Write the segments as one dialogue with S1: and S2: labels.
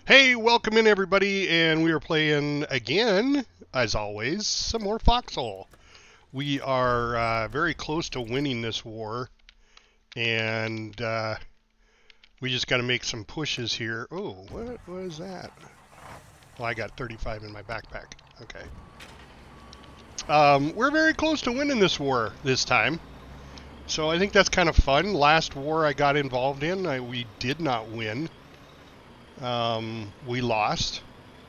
S1: Hey, welcome in everybody, and we are playing again, as always, some more Foxhole. We are very close to winning this war, and we just got to make some pushes here. Oh, what was that? Well, I got 35 in my backpack. Okay. We're very close to winning this war this time, so I think that's kind of fun. Last war I got involved in, we did not win. We lost,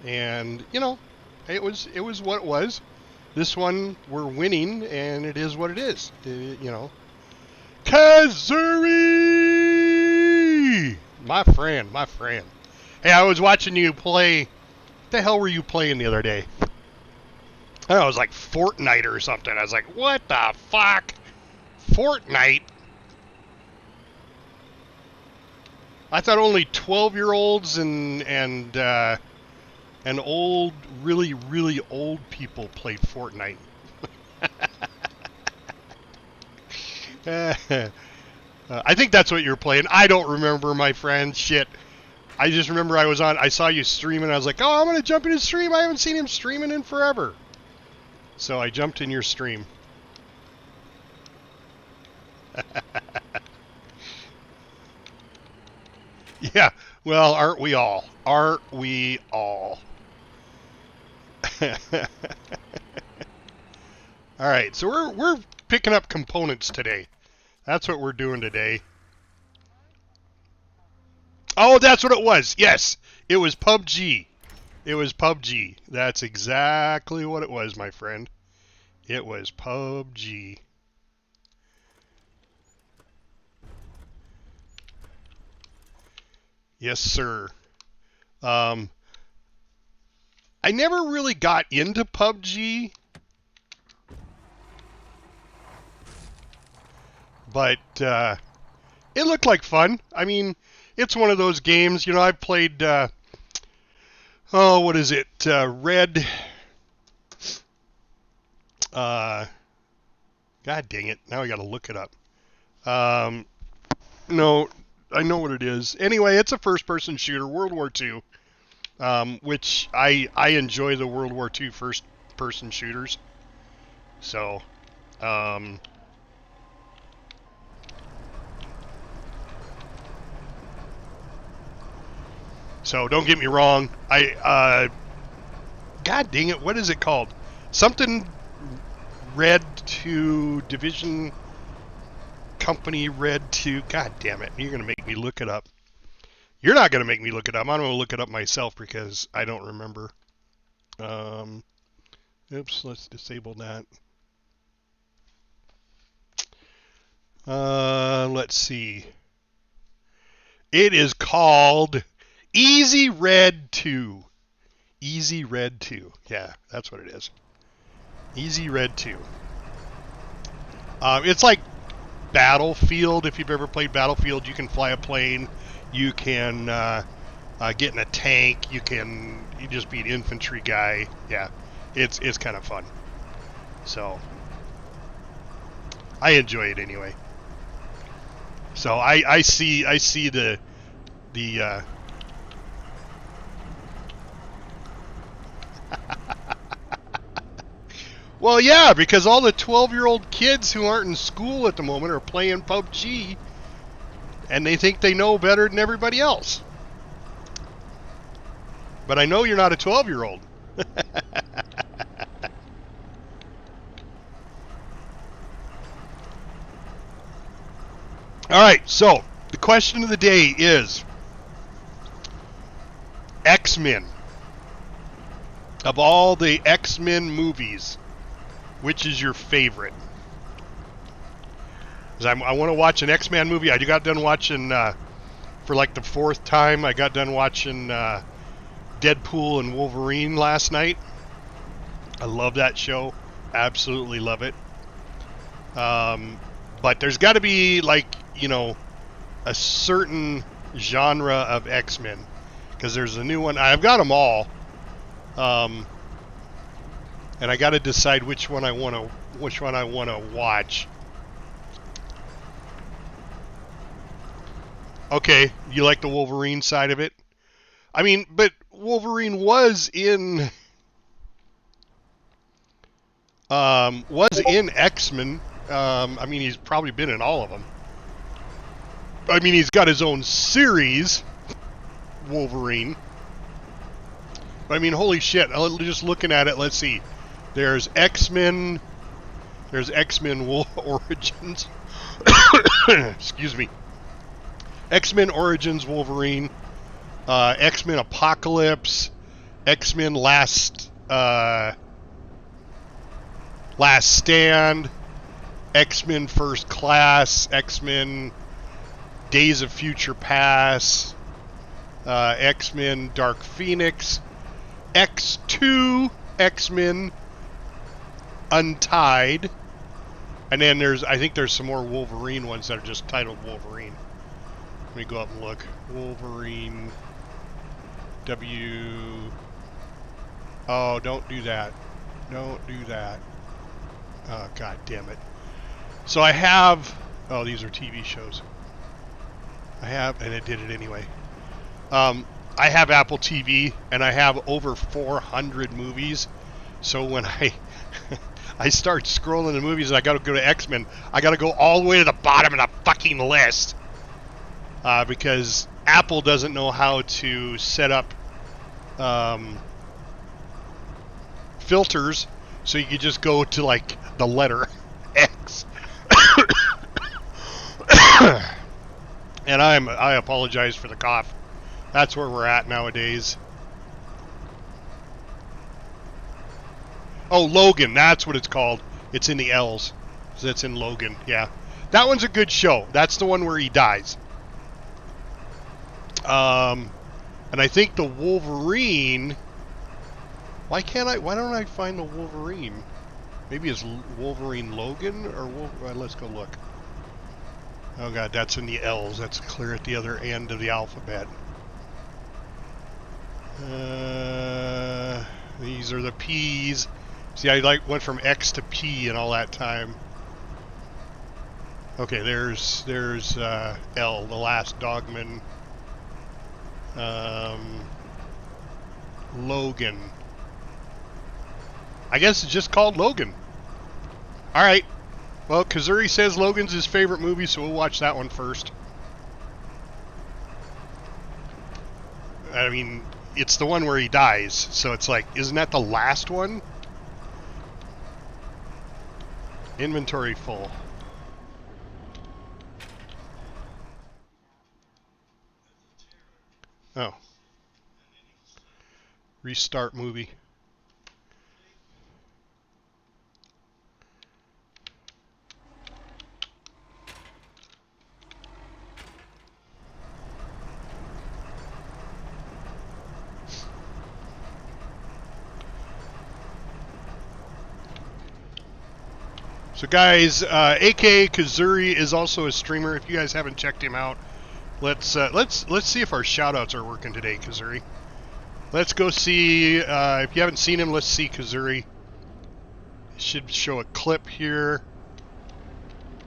S1: and you know, it was what it was. This one we're winning, and it is what it is. You know, Kazuri, my friend. Hey, I was watching you play. What the hell were you playing the other day? I don't know, it was like Fortnite or something. I was like, what the fuck? Fortnite? I thought only 12-year-olds and old, really old people played Fortnite. I think that's what you're playing. I don't remember, my friend. Shit. I just remember I saw you streaming. I was like, oh, I'm going to jump in his stream. I haven't seen him streaming in forever. So I jumped in your stream. Yeah, well, aren't we all? Aren't we all? All right, so we're picking up components today. That's what we're doing today. Oh, that's what it was. Yes, it was PUBG. It was PUBG. That's exactly what it was, my friend. It was PUBG. Yes, sir. I never really got into PUBG, but it looked like fun. I mean, it's one of those games, you know, I've played, what is it, Red, God dang it, now I gotta look it up. No, I know what it is. Anyway, it's a first-person shooter, World War II, which I enjoy the World War II first-person shooters. So, so don't get me wrong. God dang it, what is it called? Something Red 2 Division Company Red 2. God damn it, you're gonna make me look it up. You're not gonna make me look it up. I'm gonna look it up myself because I don't remember. Oops, let's disable that. Let's see. It is called Easy Red 2. Easy Red 2. Yeah, that's what it is. Easy Red 2. It's like Battlefield. If you've ever played Battlefield, you can fly a plane. You can get in a tank. You just be an infantry guy. Yeah, it's kind of fun. So I enjoy it anyway. So I see the well, yeah, because all the 12-year-old kids who aren't in school at the moment are playing PUBG, and they think they know better than everybody else. But I know you're not a 12-year-old. All right, so the question of the day is X-Men. Of all the X-Men movies, which is your favorite? Because I want to watch an X-Men movie. I got done watching, for like the fourth time, I got done watching Deadpool and Wolverine last night. I love that show. Absolutely love it. But there's got to be, like, you know, a certain genre of X-Men. Because there's a new one. I've got them all. And I got to decide which one I want to watch. Okay, you like the Wolverine side of it? I mean, but Wolverine was in X-Men. I mean, he's probably been in all of them. I mean, he's got his own series, Wolverine. But I mean, holy shit! Just looking at it, let's see. There's X-Men. There's X-Men Origins. Excuse me. X-Men Origins Wolverine. X-Men Apocalypse. X-Men Last Stand. X-Men First Class. X-Men Days of Future Past. X-Men Dark Phoenix. X2 X-Men Untied. And then I think there's some more Wolverine ones that are just titled Wolverine. Let me go up and look. Wolverine Oh, don't do that. Don't do that. Oh, god damn it. So I have... Oh, these are TV shows. I have... And it did it anyway. I have Apple TV, and I have over 400 movies. So when I start scrolling the movies and I gotta go to X-Men, I gotta go all the way to the bottom of the fucking list. Because Apple doesn't know how to set up filters, so you could just go to like the letter X. And I apologize for the cough. That's where we're at nowadays. Oh, Logan, that's what it's called. It's in the L's. So that's in Logan, yeah. That one's a good show. That's the one where he dies. And I think the Wolverine... Why don't I find the Wolverine? Maybe it's Wolverine Logan or let's go look. Oh god, that's in the L's. That's clear at the other end of the alphabet. These are the P's. See, I went from X to P in all that time. Okay, there's L, the Last Dogman. Logan. I guess it's just called Logan. Alright. Well, Kazuri says Logan's his favorite movie, so we'll watch that one first. I mean, it's the one where he dies, so it's like, isn't that the last one? Inventory full. Oh. Restart movie. So guys, aka Kazuri is also a streamer. If you guys haven't checked him out, let's see if our shoutouts are working today, Kazuri. Let's go see. If you haven't seen him, let's see Kazuri. It should show a clip here,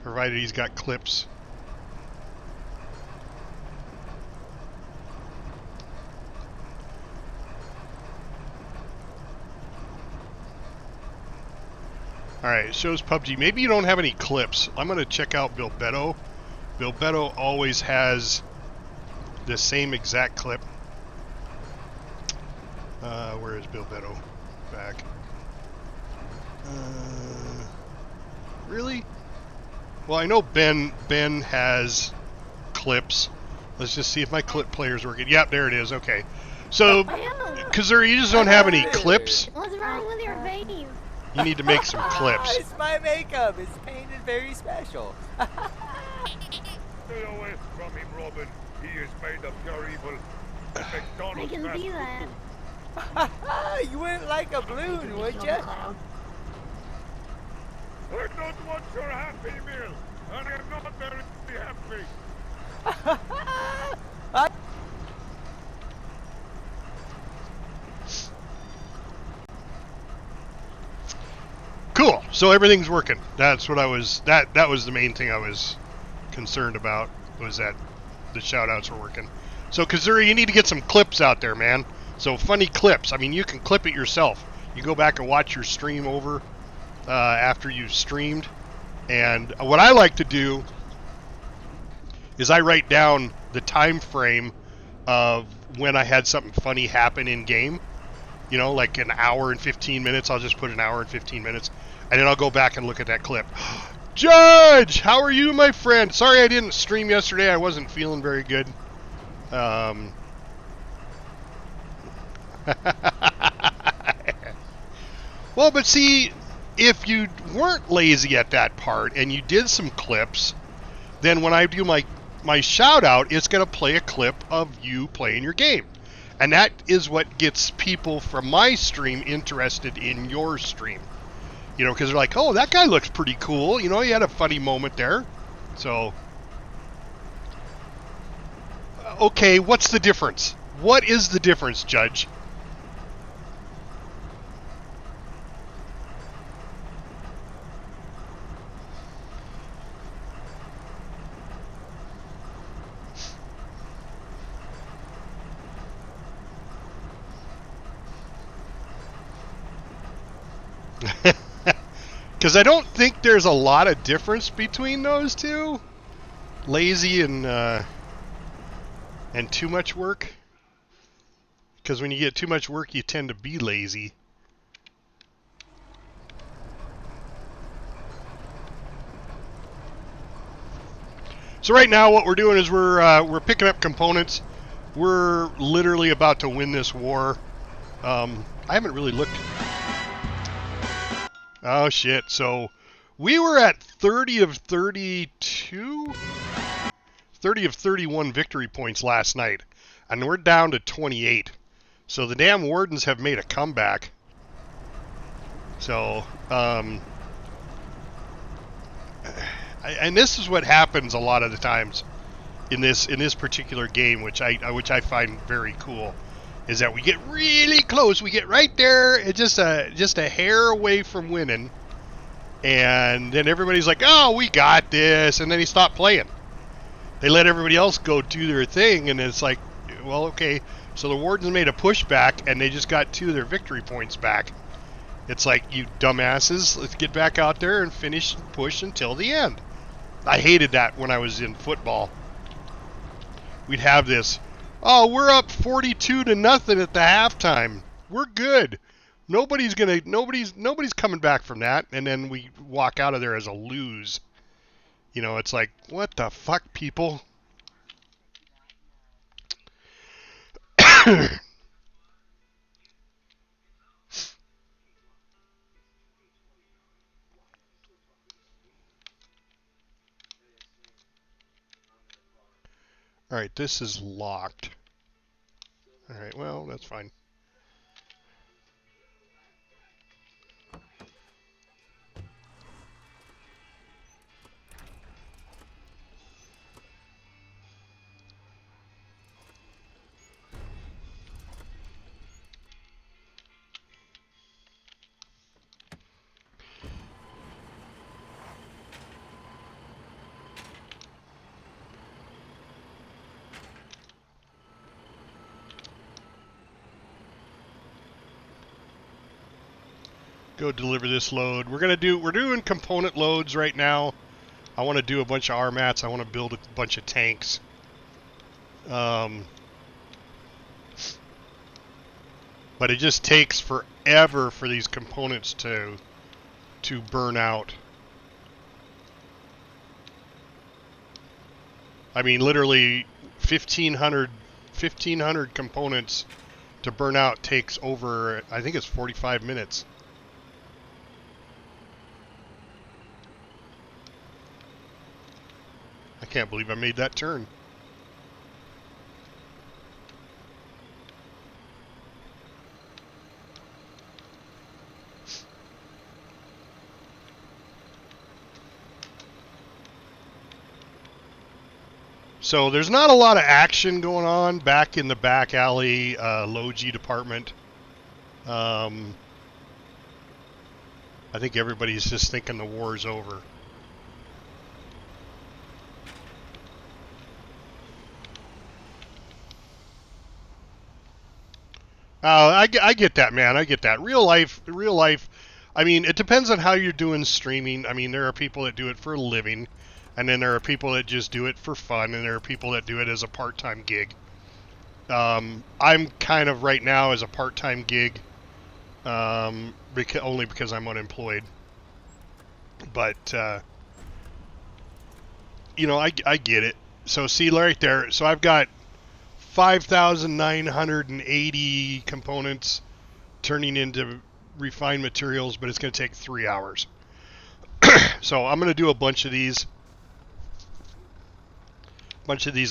S1: provided he's got clips. Alright, it shows PUBG. Maybe you don't have any clips. I'm going to check out Bilbetto. Bilbetto always has the same exact clip. Where is Bilbetto? Back. Really? Well, I know Ben has clips. Let's just see if my clip player's working. Yep, there it is. Okay. So, Kazuri, you just don't have any clips?
S2: What's wrong with your face?
S1: You need to make some clips.
S3: It's my makeup. It's painted very special.
S4: Stay away from him, Robin. He is made of pure evil.
S2: I can see that.
S3: You wouldn't like a balloon, would you?
S4: I don't want your happy meal, and I'm not very happy.
S1: Cool. So everything's working. That's what I was. That was the main thing I was concerned about. Was that the shoutouts were working. So Kazuri, you need to get some clips out there, man. So funny clips. I mean, you can clip it yourself. You go back and watch your stream over after you've streamed. And what I like to do is I write down the time frame of when I had something funny happen in game. You know, like an hour and 15 minutes. I'll just put an hour and 15 minutes. And then I'll go back and look at that clip. Judge, how are you, my friend? Sorry I didn't stream yesterday. I wasn't feeling very good. Well, but see, if you weren't lazy at that part and you did some clips, then when I do my shout out, it's going to play a clip of you playing your game. And that is what gets people from my stream interested in your stream. You know, because they're like, oh, that guy looks pretty cool. You know, he had a funny moment there. So, okay, what's the difference? What is the difference, Judge? Because I don't think there's a lot of difference between those two. Lazy and too much work. Because when you get too much work, you tend to be lazy. So right now, what we're doing is we're picking up components. We're literally about to win this war. I haven't really looked. Oh shit! So we were at 30 of 32, 30 of 31 victory points last night, and we're down to 28. So the damn wardens have made a comeback. So, and this is what happens a lot of the times in this particular game, which I find very cool, is that we get really close. We get right there, it's just a hair away from winning, and then everybody's like, "Oh, we got this," and then he stopped playing. They let everybody else go do their thing, and it's like, well, okay. So the wardens made a pushback, and they just got 2 of their victory points back. It's like, you dumbasses, let's get back out there and finish and push until the end. I hated that when I was in football. We'd have this, oh, we're up 42-0 at the halftime. We're good. Nobody's coming back from that, and then we walk out of there as a lose. You know, it's like, what the fuck, people? Alright, this is locked. Alright, well, that's fine. Go deliver this load. We're doing component loads right now. I want to do a bunch of RMATs. I want to build a bunch of tanks. But it just takes forever for these components to burn out. I mean, literally 1,500 components to burn out takes over, I think it's 45 minutes. I can't believe I made that turn. So there's not a lot of action going on back in the back alley Logi department. I think everybody's just thinking the war's over. I get that, man. I get that. Real life. I mean, it depends on how you're doing streaming. I mean, there are people that do it for a living, and then there are people that just do it for fun, and there are people that do it as a part-time gig. I'm kind of right now as a part-time gig, only because I'm unemployed. But you know, I get it. So see right there. So I've got 5,980 components turning into refined materials, but it's going to take 3 hours. So I'm going to do a bunch of these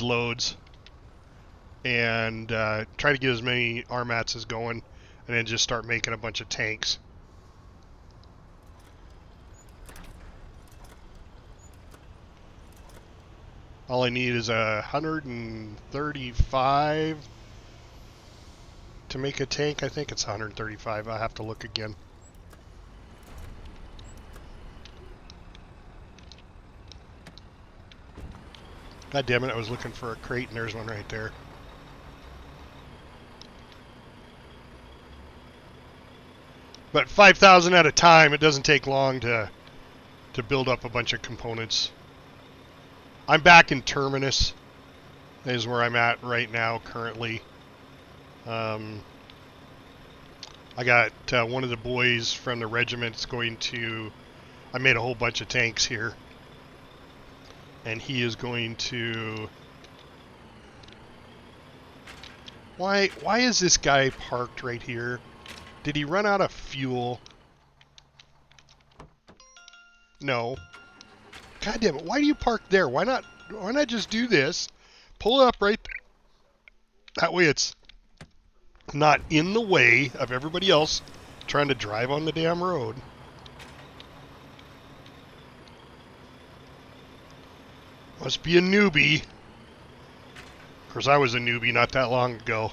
S1: loads, and try to get as many armats as going, and then just start making a bunch of tanks. All I need is 135 to make a tank. I think it's 135. I'll have to look again. God damn it, I was looking for a crate and there's one right there. But 5,000 at a time, it doesn't take long to build up a bunch of components. I'm back in Terminus, is where I'm at right now currently. I got one of the boys from the regiment's going to... I made a whole bunch of tanks here. And he is going to... Why is this guy parked right here? Did he run out of fuel? No. God damn it, why do you park there? Why not just do this? Pull it up right there. That way it's not in the way of everybody else trying to drive on the damn road. Must be a newbie. Of course, I was a newbie not that long ago.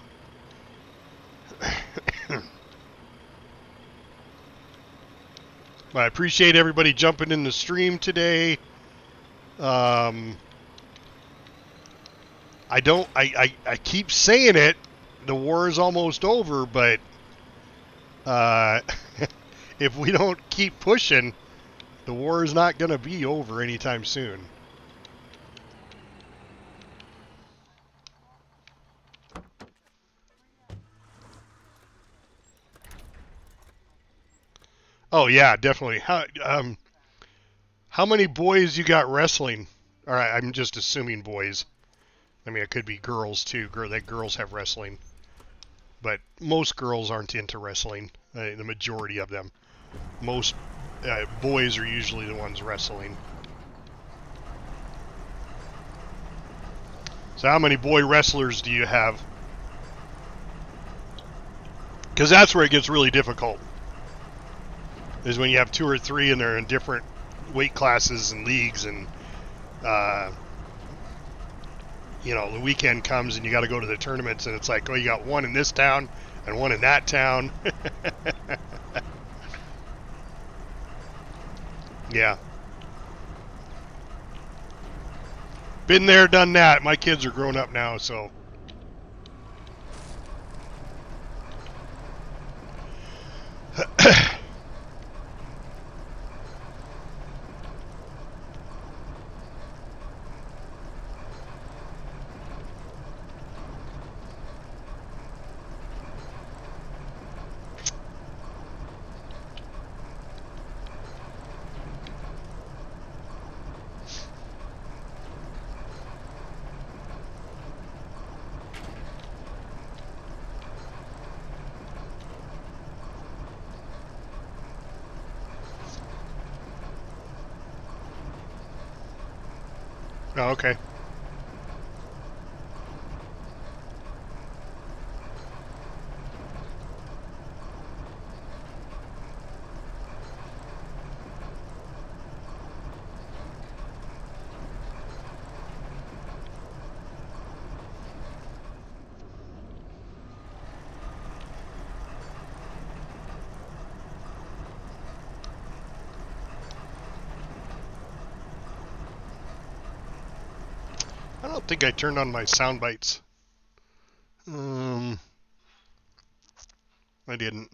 S1: But I appreciate everybody jumping in the stream today. I keep saying it. The war is almost over, but if we don't keep pushing, the war is not going to be over anytime soon. Oh yeah, definitely. How many boys you got wrestling? All right, I'm just assuming boys. I mean, it could be girls too. Girls have wrestling, but most girls aren't into wrestling. The majority of them. Most boys are usually the ones wrestling. So how many boy wrestlers do you have? Because that's where it gets really difficult. Is when you have 2 or 3 and they're in different weight classes and leagues, and you know, the weekend comes and you got to go to the tournaments, and it's like, oh, you got one in this town and one in that town. Yeah. Been there, done that. My kids are grown up now, so. Oh, okay. I don't think I turned on my sound bites. I didn't.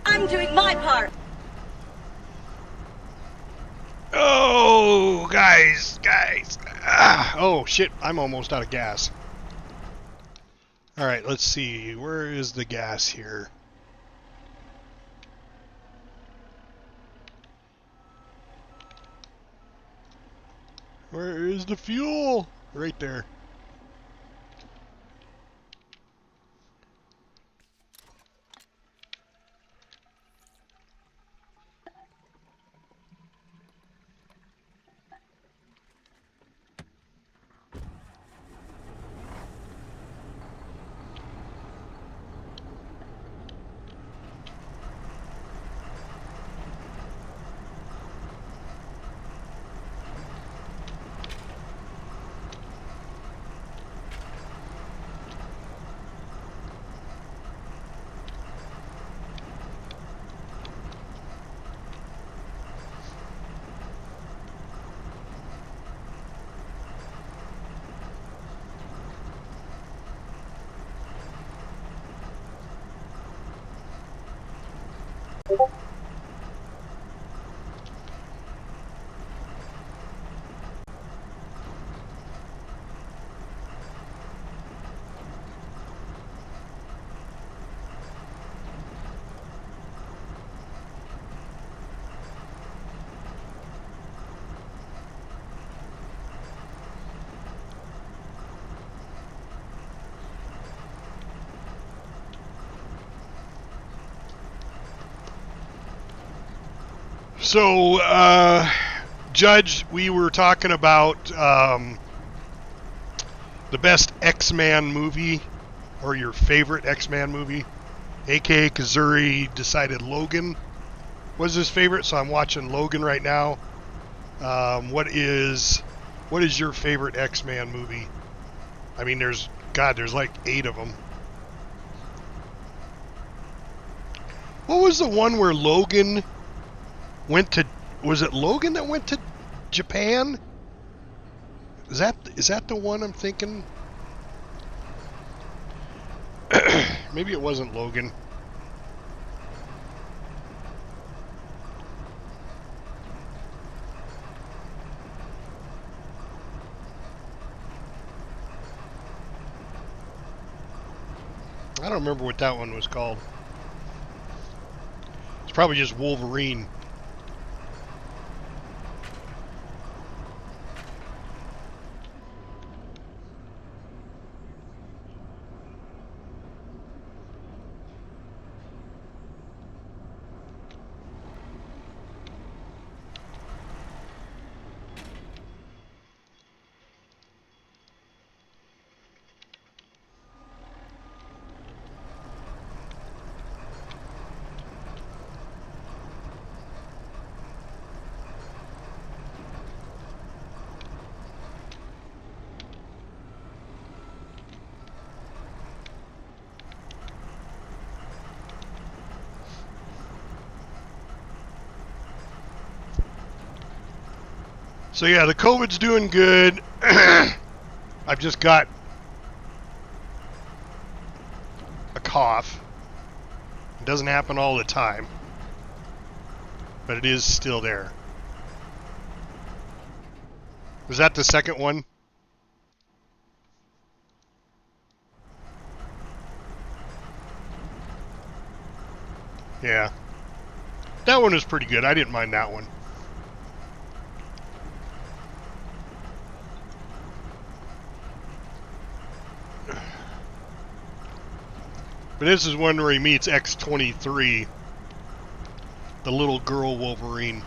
S5: I'm doing my part.
S1: Oh, guys. Ah, oh, shit. I'm almost out of gas. All right, let's see. Where is the gas here? Where is the fuel? Right there. So, Judge, we were talking about the best X-Man movie, or your favorite X-Man movie. A.K.A. Kazuri decided Logan was his favorite, so I'm watching Logan right now. What is your favorite X-Man movie? I mean, there's like 8 of them. What was the one where Logan went to? Was it Logan that went to Japan? Is that the one I'm thinking? Maybe it wasn't Logan. I don't remember what that one was called. It's probably just Wolverine. So yeah, the COVID's doing good. I've just got a cough. It doesn't happen all the time, but it is still there. Was that the second one? Yeah. That one was pretty good. I didn't mind that one. But this is one where he meets X-23, the little girl Wolverine.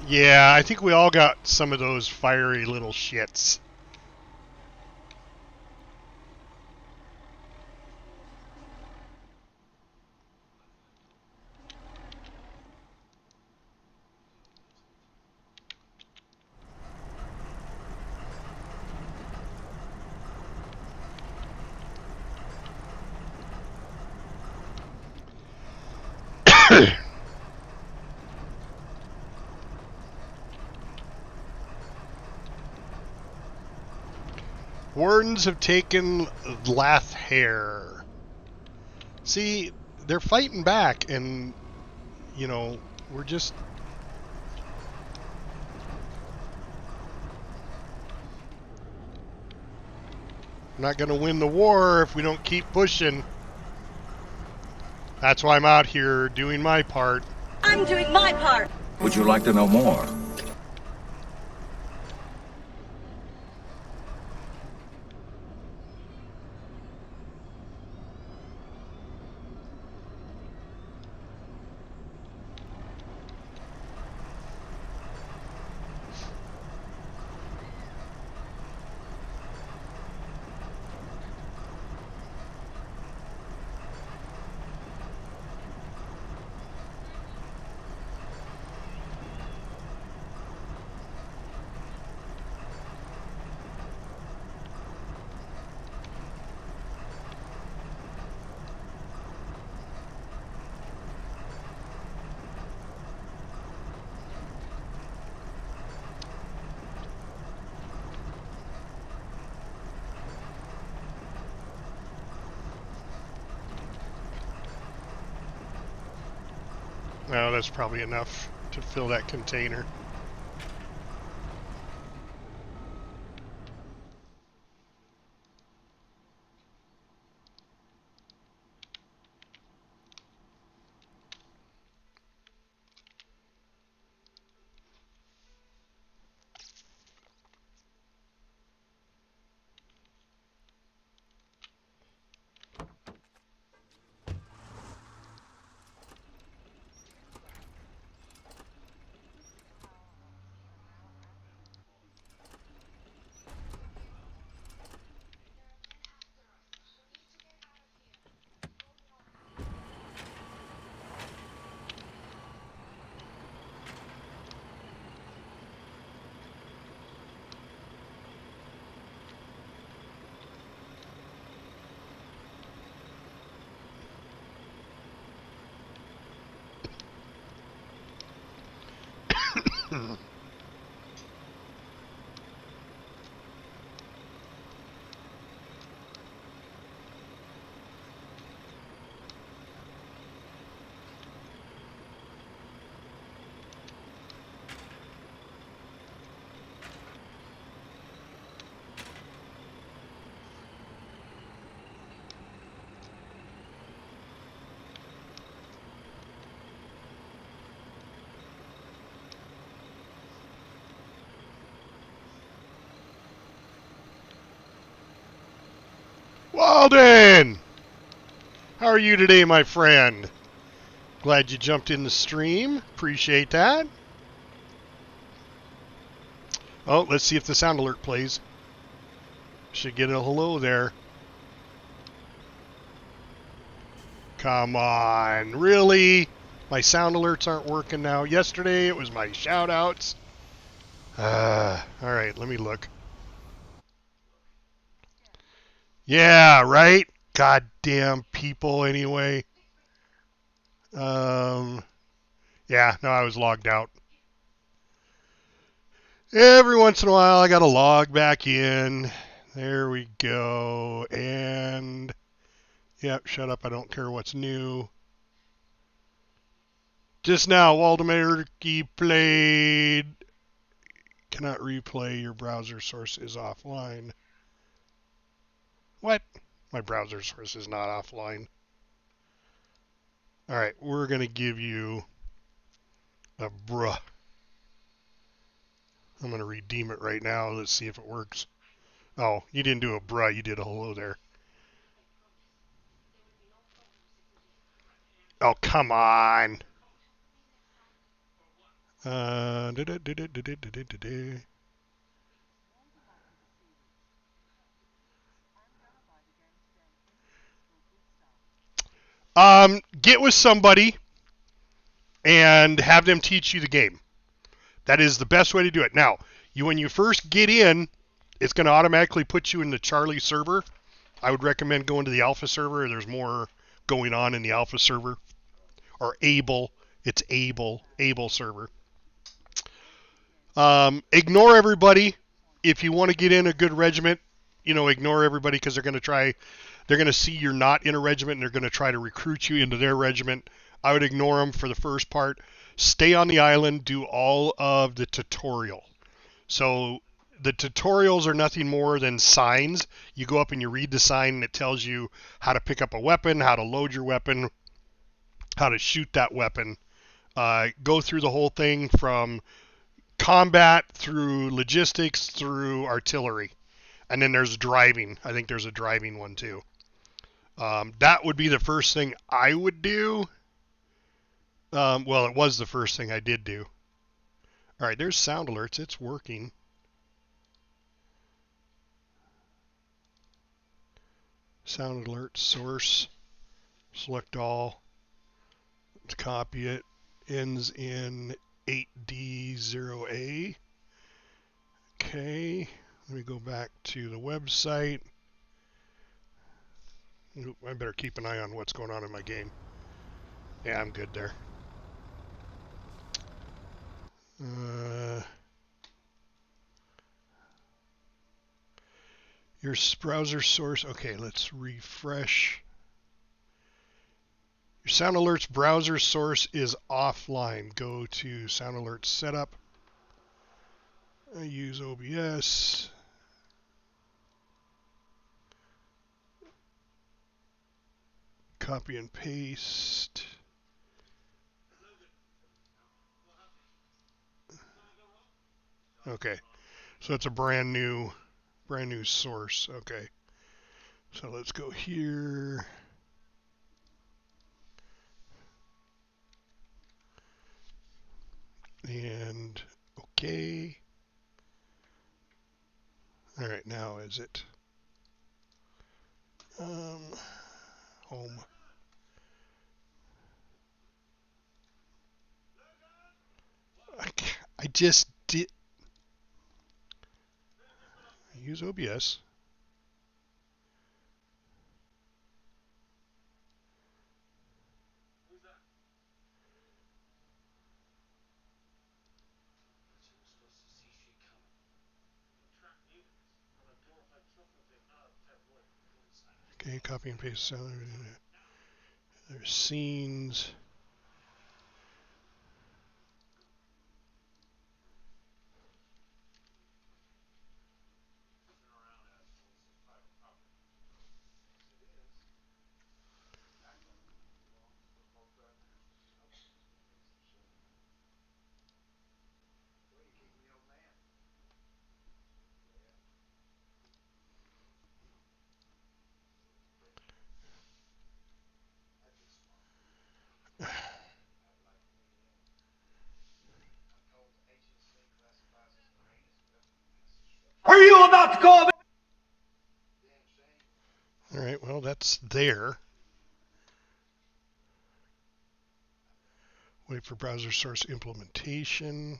S1: Yeah, I think we all got some of those fiery little shits. Wardens have taken Lathair. See, they're fighting back, and, you know, we're just... not going to win the war if we don't keep pushing. That's why I'm out here doing my part.
S5: I'm doing my part.
S6: Would you like to know more?
S1: No, that's probably enough to fill that container. Walden! How are you today, my friend? Glad you jumped in the stream. Appreciate that. Oh, let's see if the sound alert plays. Should get a hello there. Come on, really? My sound alerts aren't working now. Yesterday it was my shout outs. Alright, let me look. Yeah, right? Goddamn people anyway. Yeah, no, I was logged out. Every once in a while I gotta log back in. There we go. And yep, shut up, I don't care what's new. Just now, Waldemarki played. Cannot replay, your browser source is offline. What? My browser source is not offline. Alright, we're going to give you a bruh. I'm going to redeem it right now. Let's see if it works. Oh, you didn't do a bruh, you did a hello there. Oh, come on. Get with somebody and have them teach you the game. That is the best way to do it. Now, when you first get in, it's going to automatically put you in the Charlie server. I would recommend going to the Alpha server. There's more going on in the Alpha server. Or Able. It's Able server. Ignore everybody. If you want to get in a good regiment, ignore everybody because they're going to see you're not in a regiment and they're going to try to recruit you into their regiment. I would ignore them for the first part. Stay on the island, do all of the tutorial. So the tutorials are nothing more than signs. You go up and you read the sign and it tells you how to pick up a weapon, how to load your weapon, how to shoot that weapon. Go through the whole thing from combat through logistics through artillery. And then there's driving. I think there's a driving one too. That would be the first thing I would do. Well, it was the first thing I did do. All right, there's sound alerts. It's working. Sound alert source. Select all. Let's copy it. Ends in 8D0A. Okay. Let me go back to the website. I better keep an eye on what's going on in my game. Yeah, I'm good there. Your browser source. Okay, let's refresh. Your Sound Alerts browser source is offline. Go to Sound Alerts Setup. I use OBS. Copy and paste. Okay, so it's a brand new source. Okay, so let's go here. And okay. All right, now is it home? I just did use OBS. Okay, copy and paste sound. There's scenes.
S3: Are you about to call me?
S1: All right, well, that's there. Wait for browser source implementation.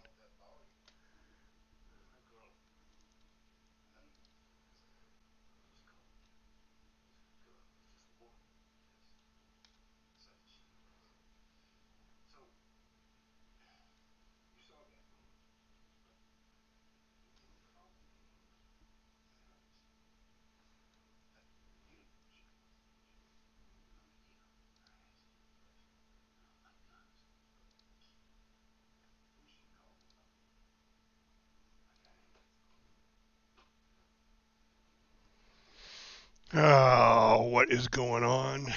S1: Oh, what is going on?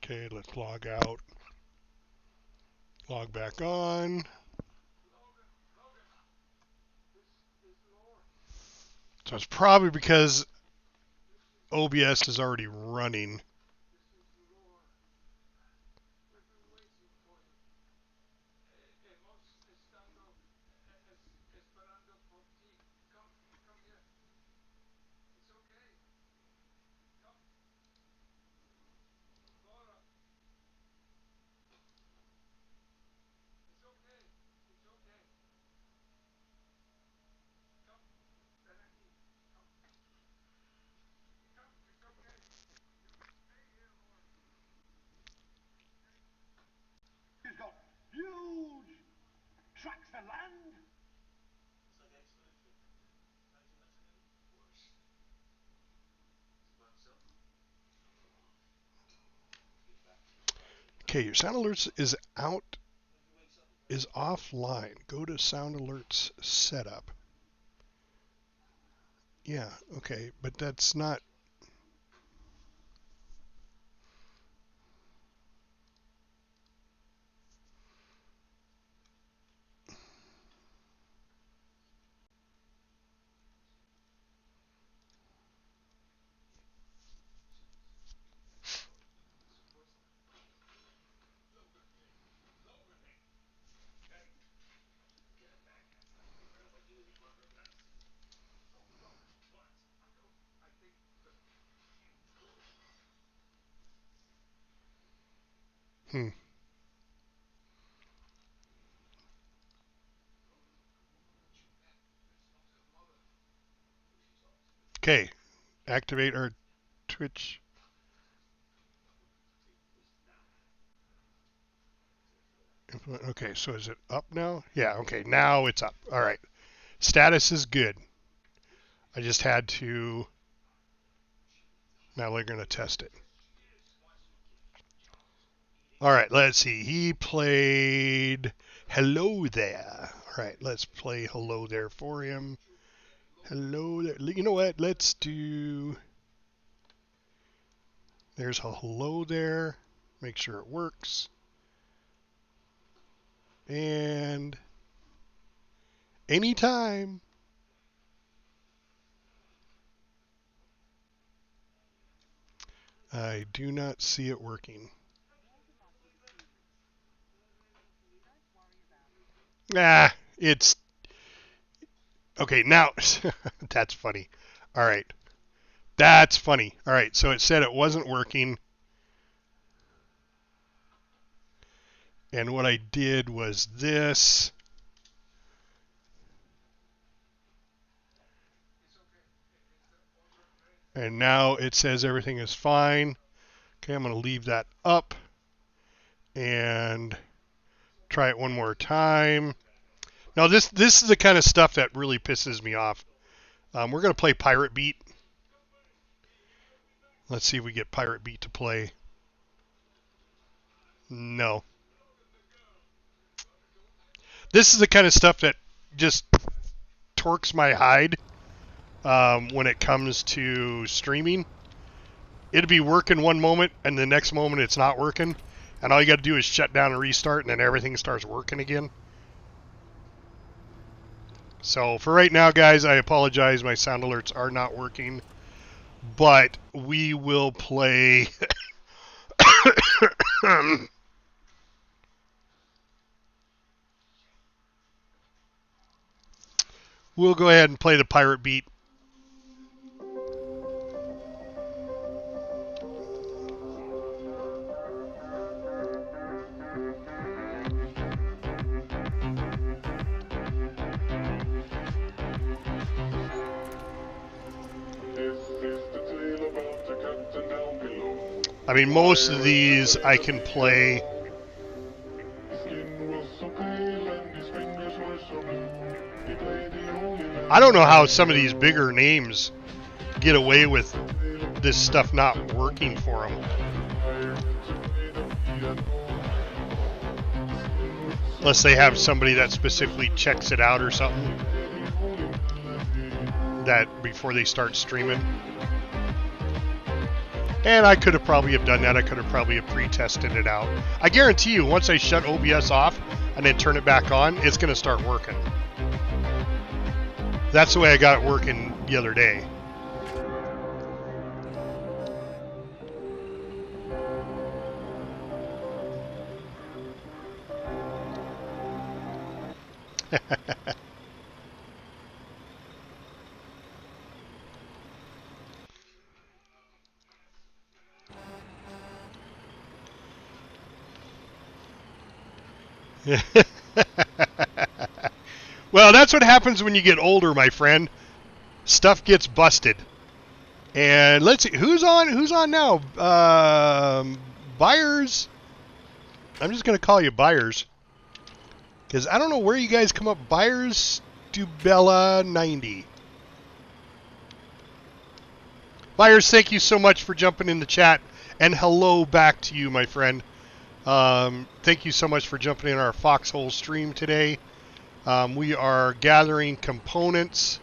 S1: Okay, let's log out. Log back on. So it's probably because OBS is already running. Okay, your sound alerts is offline. Go to sound alerts setup. Yeah, okay, but that's not. Hmm. Okay, activate our Twitch. Okay, so is it up now? Yeah, okay, now it's up. All right. Status is good. I just had to. Now we're going to test it. All right, let's see. He played Hello There. All right, let's play Hello There for him. Hello there. You know what? Let's do. There's a Hello There. Make sure it works. And anytime. I do not see it working. Ah, it's okay now. That's funny. All right, that's funny. All right, so it said it wasn't working, and what I did was this, and now it says everything is fine. Okay, I'm going to leave that up and try it one more time. Now this is the kind of stuff that really pisses me off. We're going to play Pirate Beat. Let's see if we get Pirate Beat to play. No. This is the kind of stuff that just torques my hide when it comes to streaming. It'll be working one moment, and the next moment it's not working. And all you got to do is shut down and restart, and then everything starts working again. So for right now, guys, I apologize. My sound alerts are not working. But we will play... We'll go ahead and play the Pirate Beat. I mean, most of these I can play. I don't know how some of these bigger names get away with this stuff not working for them. Unless they have somebody that specifically checks it out or something. That before they start streaming. And I could have probably have done that. I could have probably have pre-tested it out. I guarantee you, once I shut OBS off and then turn it back on, it's going to start working. That's the way I got it working the other day. Well, that's what happens when you get older, my friend. Stuff gets busted. And let's see, who's on now? Buyers. I'm just going to call you Buyers. Because I don't know where you guys come up. Buyers Dubella 90. Buyers, thank you so much for jumping in the chat. And hello back to you, my friend. Thank you so much for jumping in our Foxhole stream today. We are gathering components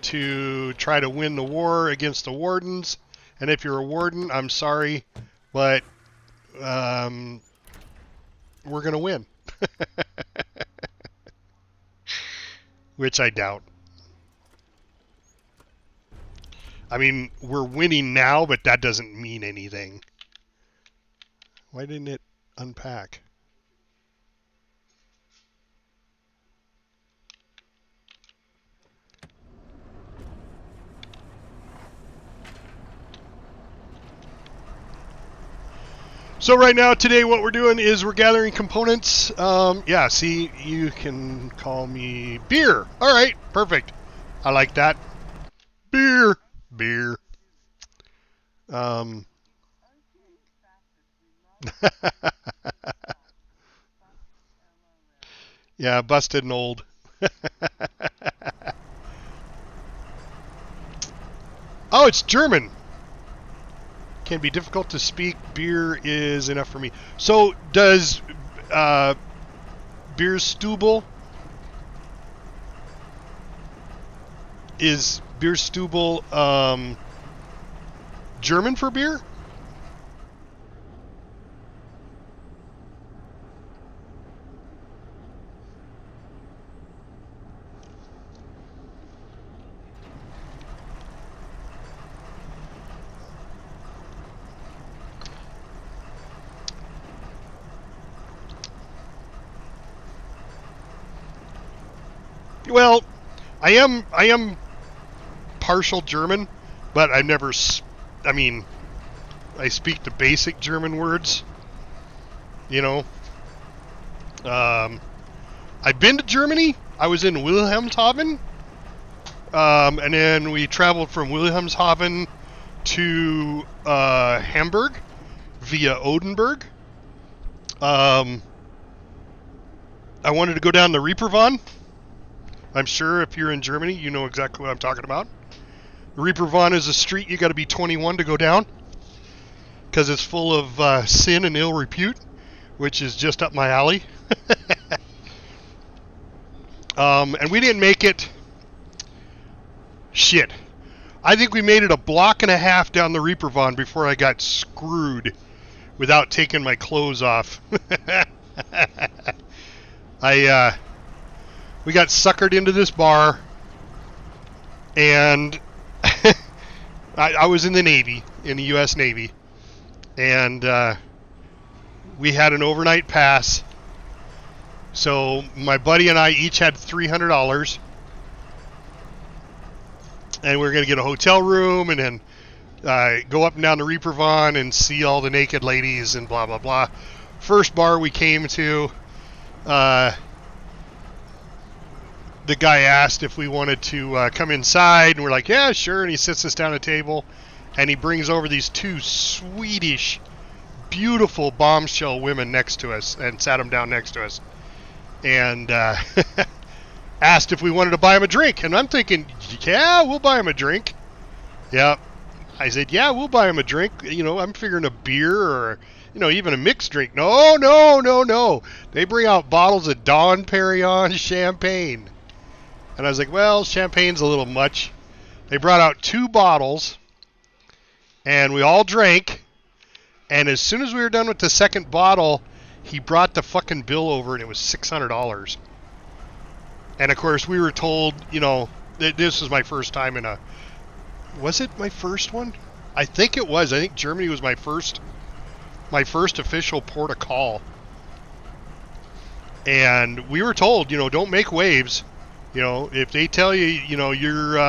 S1: to try to win the war against the wardens. And if you're a warden, I'm sorry, but we're going to win. Which I doubt. I mean, we're winning now, but that doesn't mean anything. Why didn't it unpack? So right now, today, what we're doing is we're gathering components. Yeah, see, you can call me Beer. All right, perfect. I like that. Beer. Beer. Yeah, busted and old. Oh, it's German. Can be difficult to speak. Beer is enough for me. So, does Bierstubel is Bierstubel German for beer? Well, I am partial German, but I've never, I mean, I speak the basic German words, you know. I've been to Germany. I was in Wilhelmshaven, and then we traveled from Wilhelmshaven to Hamburg via Odenburg. I wanted to go down the Reeperbahn. I'm sure if you're in Germany, you know exactly what I'm talking about. Reeperbahn is a street you got to be 21 to go down because it's full of sin and ill repute, which is just up my alley. And we didn't make it. Shit. I think we made it a block and a half down the Reeperbahn before I got screwed without taking my clothes off. We got suckered into this bar, and I was in the Navy, in the U.S. Navy, and we had an overnight pass. So my buddy and I each had $300, and we were going to get a hotel room and then go up and down the Reeperbahn and see all the naked ladies and blah, blah, blah. First bar we came to, the guy asked if we wanted to come inside, and we're like, yeah, sure. And he sits us down at a table, and he brings over these two Swedish, beautiful bombshell women next to us and sat them down next to us. And asked if we wanted to buy him a drink. And I'm thinking, yeah, we'll buy him a drink. Yep. I said, yeah, we'll buy him a drink. You know, I'm figuring a beer or, you know, even a mixed drink. No, no, no, no. They bring out bottles of Dom Perignon champagne. And I was like, well, champagne's a little much. They brought out 2 bottles, and we all drank. And as soon as we were done with the second bottle, he brought the fucking bill over, and it was $600. And, of course, we were told, you know, this was my first time in a... Was it my first one? I think it was. I think Germany was my first official port of call. And we were told, you know, don't make waves. You know, if they tell you, you know, you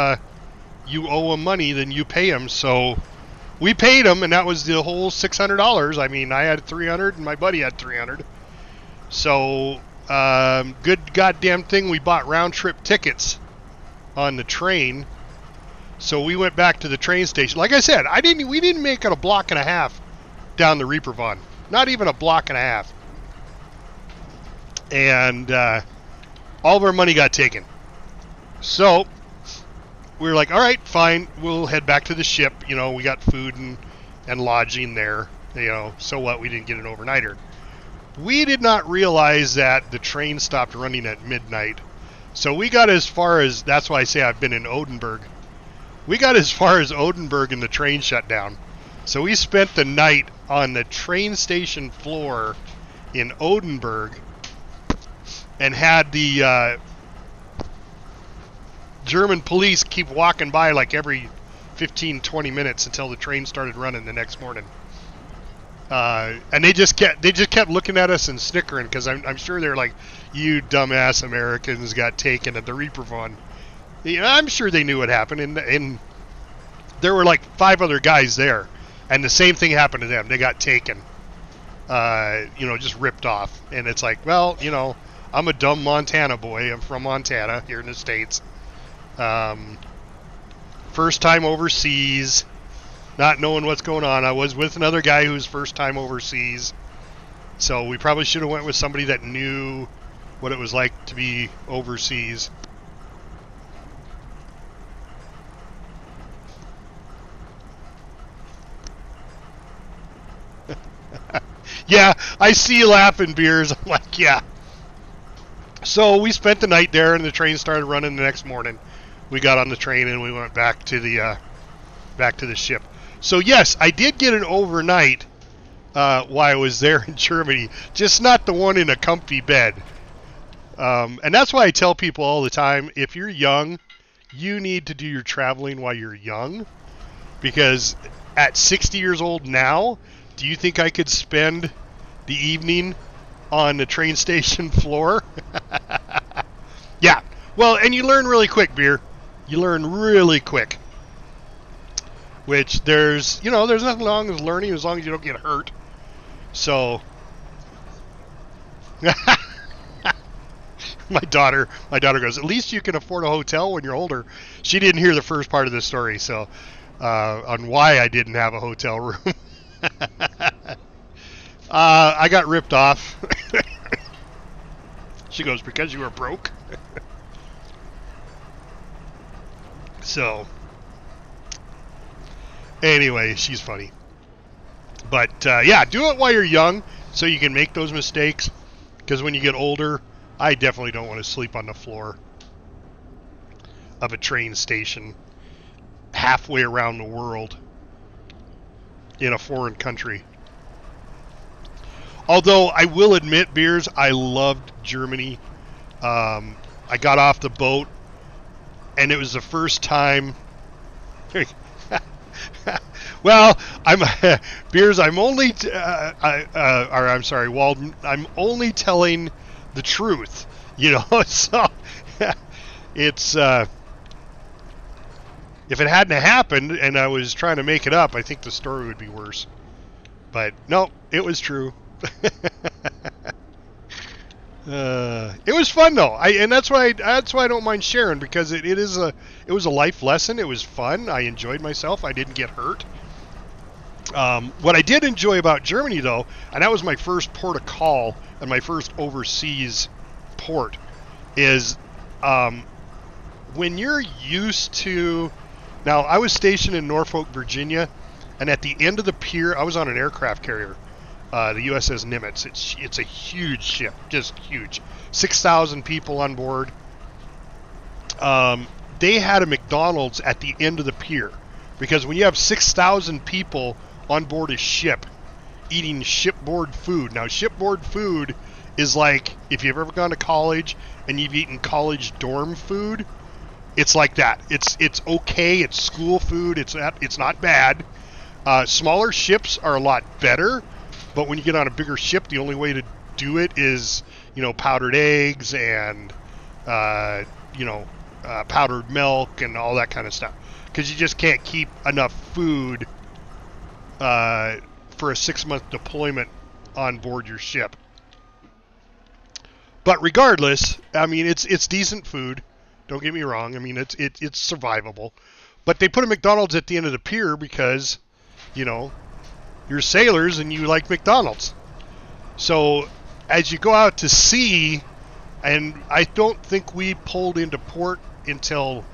S1: owe them money, then you pay them. So we paid them, and that was the whole $600. I mean, I had $300, and my buddy had $300. So, good goddamn thing we bought round-trip tickets on the train. So we went back to the train station. Like I said, we didn't make it a block and a half down the Reeperbahn. Not even a block and a half. And all of our money got taken. So we were like, all right, fine, we'll head back to the ship. You know, we got food and lodging there. You know, so what? We didn't get an overnighter. We did not realize that the train stopped running at midnight. So we got as far as, that's why I say I've been in Odenburg. We got as far as Odenburg and the train shut down. So we spent the night on the train station floor in Odenburg and had the German police keep walking by like every 15, 20 minutes until the train started running the next morning. And they just kept looking at us and snickering because I'm sure they're like, you dumbass Americans got taken at the Reeperbahn. You know, I'm sure they knew what happened, and there were like 5 other guys there, and the same thing happened to them. They got taken, you know, just ripped off. And it's like, well, you know, I'm a dumb Montana boy. I'm from Montana here in the States. First time overseas, not knowing what's going on. I was with another guy who's first time overseas, so we probably should have went with somebody that knew what it was like to be overseas. Yeah, I see you laughing, Beers. I'm like, yeah. So we spent the night there, and the train started running the next morning. We got on the train and we went back to the ship. So yes, I did get an overnight while I was there in Germany, just not the one in a comfy bed. And that's why I tell people all the time, if you're young, you need to do your traveling while you're young, because at 60 years old now, do you think I could spend the evening on the train station floor? Yeah. Well, and you learn really quick, Beer. You learn really quick. Which there's nothing wrong with learning as long as you don't get hurt. So, my daughter goes, at least you can afford a hotel when you're older. She didn't hear the first part of the story, so on why I didn't have a hotel room. I got ripped off. She goes, because you were broke? So, anyway, she's funny. But, yeah, do it while you're young so you can make those mistakes. Because when you get older, I definitely don't want to sleep on the floor of a train station halfway around the world in a foreign country. Although I will admit, Beers, I loved Germany. I got off the boat, and it was the first time. Well, Beers. I'm only, or I'm sorry, Walden. I'm only telling the truth. You know, so it's. If it hadn't happened and I was trying to make it up, I think the story would be worse. But no, it was true. It was fun though. And that's why I don't mind sharing, because it was a life lesson. It was fun. I enjoyed myself. I didn't get hurt. What I did enjoy about Germany though, and that was my first port of call and my first overseas port, is when you're used to. Now, I was stationed in Norfolk, Virginia, and at the end of the pier, I was on an aircraft carrier, the USS Nimitz. It's a huge ship, just huge. 6,000 people on board. They had a McDonald's at the end of the pier, because when you have 6,000 people on board a ship eating shipboard food. Now, shipboard food is like, if you've ever gone to college and you've eaten college dorm food, it's like that. It's okay. It's school food. It's not bad. Smaller ships are a lot better, but when you get on a bigger ship, the only way to do it is, powdered eggs and, powdered milk and all that kind of stuff. Because you just can't keep enough food for a 6-month deployment on board your ship. But regardless, I mean, it's decent food. Don't get me wrong. I mean, it's survivable. But they put a McDonald's at the end of the pier because, you're sailors and you like McDonald's. So as you go out to sea, and I don't think we pulled into port until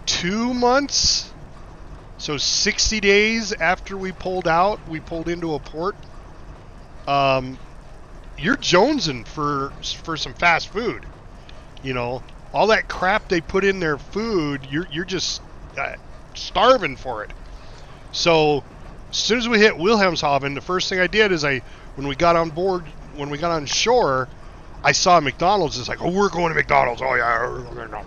S1: 2 months. So 60 days after we pulled out, we pulled into a port. You're jonesing for some fast food. All that crap they put in their food, you're just starving for it. So as soon as we hit Wilhelmshaven, the first thing I did is when we got on shore, I saw McDonald's. It's like, oh, we're going to McDonald's. Oh yeah,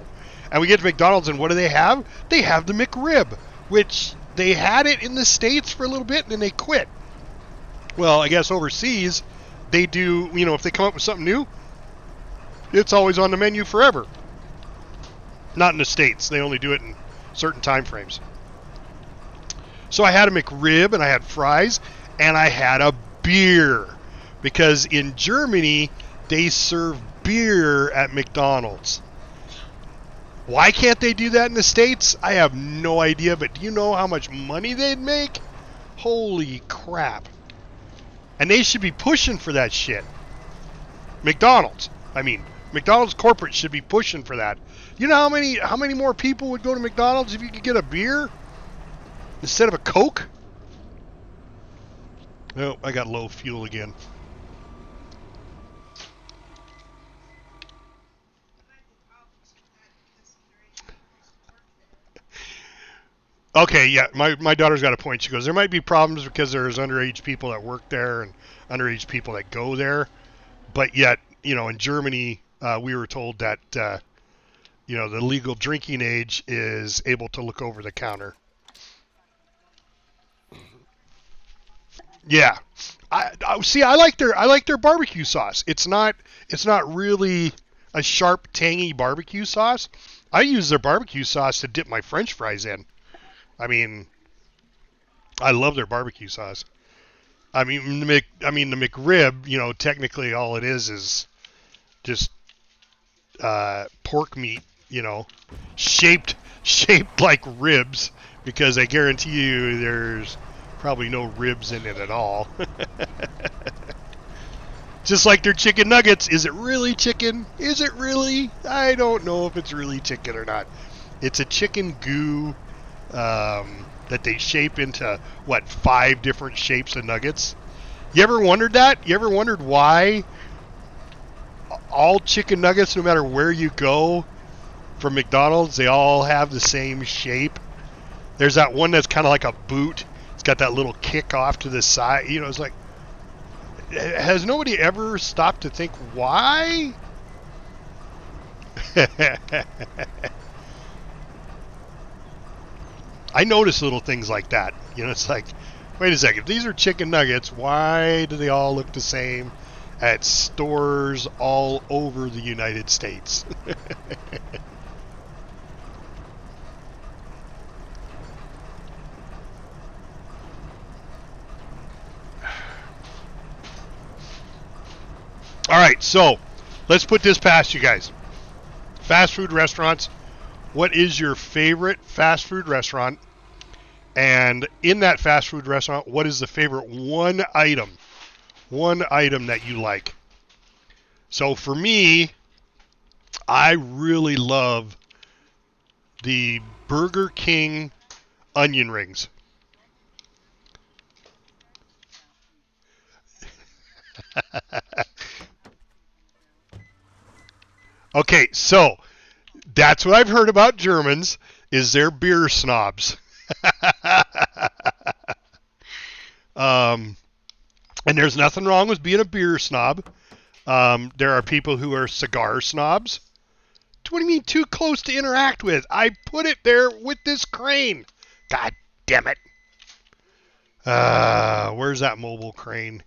S1: and we get to McDonald's, and what do they have? They have the McRib, which they had it in the States for a little bit, and then they quit. Well, I guess overseas they do. If they come up with something new, it's always on the menu forever. Not in the States. They only do it in certain time frames. So I had a McRib, and I had fries, and I had a beer. Because in Germany, they serve beer at McDonald's. Why can't they do that in the States? I have no idea, but do you know how much money they'd make? Holy crap. And they should be pushing for that shit. McDonald's corporate should be pushing for that. You know how many more people would go to McDonald's if you could get a beer instead of a Coke? Oh, I got low fuel again. Okay, yeah, my daughter's got a point. She goes, there might be problems because there's underage people that work there and underage people that go there. But yet, in Germany, we were told that, the legal drinking age is able to look over the counter. Yeah, I like their barbecue sauce. It's not really a sharp, tangy barbecue sauce. I use their barbecue sauce to dip my French fries in. I mean, I love their barbecue sauce. I mean the McRib, technically all it is just pork meat, shaped like ribs, because I guarantee you there's probably no ribs in it at all. Just like their chicken nuggets. Is it really chicken? Is it really? I don't know if it's really chicken or not. It's a chicken goo that they shape into, what, 5 different shapes of nuggets. You ever wondered that? You ever wondered why all chicken nuggets, no matter where you go from McDonald's, they all have the same shape? There's that one that's kind of like a boot. It's got that little kick off to the side. You know, it's like, has nobody ever stopped to think why? I notice little things like that. You know, it's like, wait a second, if these are chicken nuggets, why do they all look the same at stores all over the United States? All right, so let's put this past you guys. Fast food restaurants. What is your favorite fast food restaurant? And in that fast food restaurant, what is the favorite one item that you like? So for me, I really love the Burger King onion rings. Okay, so that's what I've heard about Germans, is they're beer snobs. And there's nothing wrong with being a beer snob. There are people who are cigar snobs. What do you mean too close to interact with? I put it there with this crane. God damn it. Where's that mobile crane?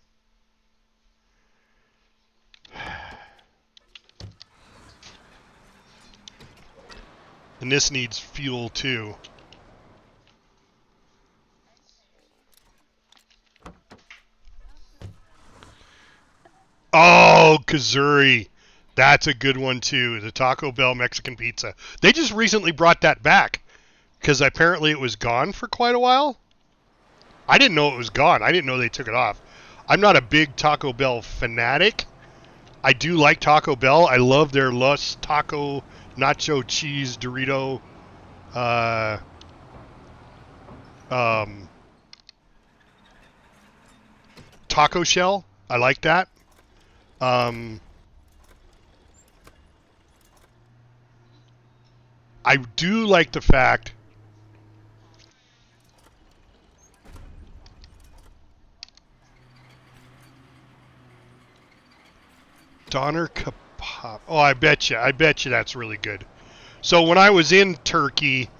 S1: And this needs fuel too. Oh, Kazuri. That's a good one too. The Taco Bell Mexican pizza. They just recently brought that back because apparently it was gone for quite a while. I didn't know it was gone. I didn't know they took it off. I'm not a big Taco Bell fanatic. I do like Taco Bell. I love their Los Taco Nacho Cheese Dorito taco shell. I like that. I do like the fact Donner Kebab. Oh, I bet you that's really good. So when I was in Turkey,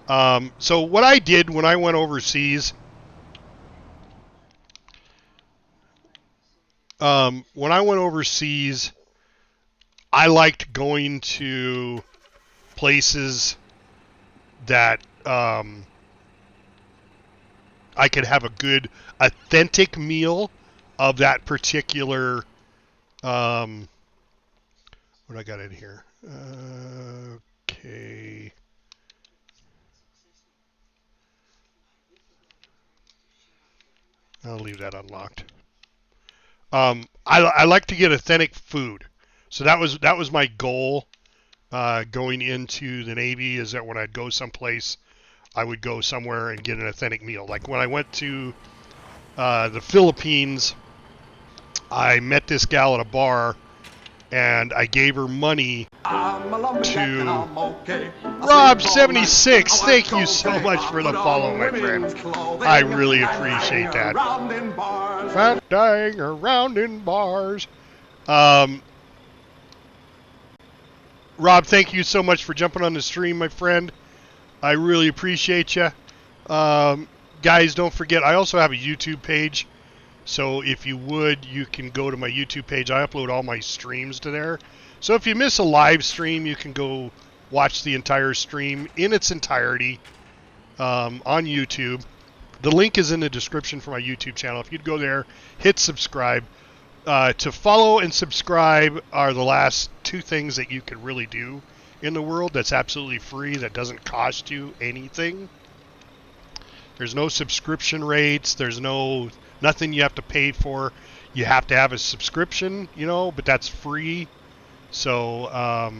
S1: so what I did when I went overseas, I liked going to places that I could have a good, authentic meal of that particular. What do I got in here? Okay. I'll leave that unlocked. I like to get authentic food, so that was my goal going into the Navy. Is that when I'd go someplace, I would go somewhere and get an authentic meal. Like when I went to the Philippines, I met this gal at a bar, and I gave her money to Rob76. Thank you so much for the follow, my friend. I really appreciate that. Fat dying around in bars. Rob, thank you so much for jumping on the stream, my friend. I really appreciate you. Guys, don't forget, I also have a YouTube page. So if you would, you can go to my YouTube page. I upload all my streams to there. So if you miss a live stream, you can go watch the entire stream in its entirety on YouTube. The link is in the description for my YouTube channel. If you'd go there, hit subscribe. To follow and subscribe are the last 2 things that you can really do in the world that's absolutely free, that doesn't cost you anything. There's no subscription rates. There's nothing you have to pay for. You have to have a subscription, you know, but that's free. So,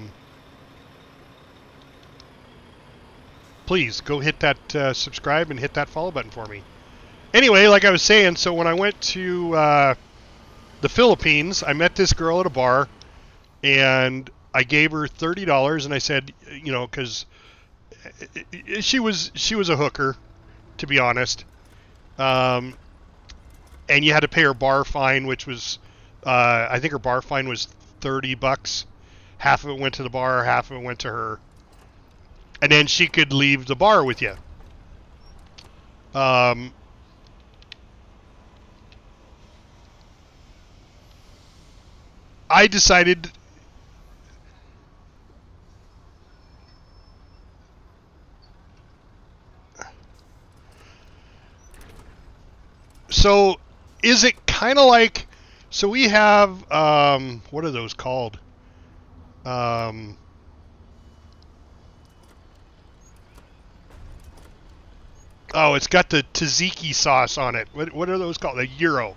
S1: please go hit that subscribe and hit that follow button for me. Anyway, like I was saying, so when I went to the Philippines, I met this girl at a bar, and I gave her $30, and I said, you know, because she was a hooker, to be honest, and you had to pay her bar fine, which was, I think her bar fine was $30. Half of it went to the bar, half of it went to her, and then she could leave the bar with you. I decided. So, is it kind of like? So we have what are those called? Oh, it's got the tzatziki sauce on it. What are those called? A gyro.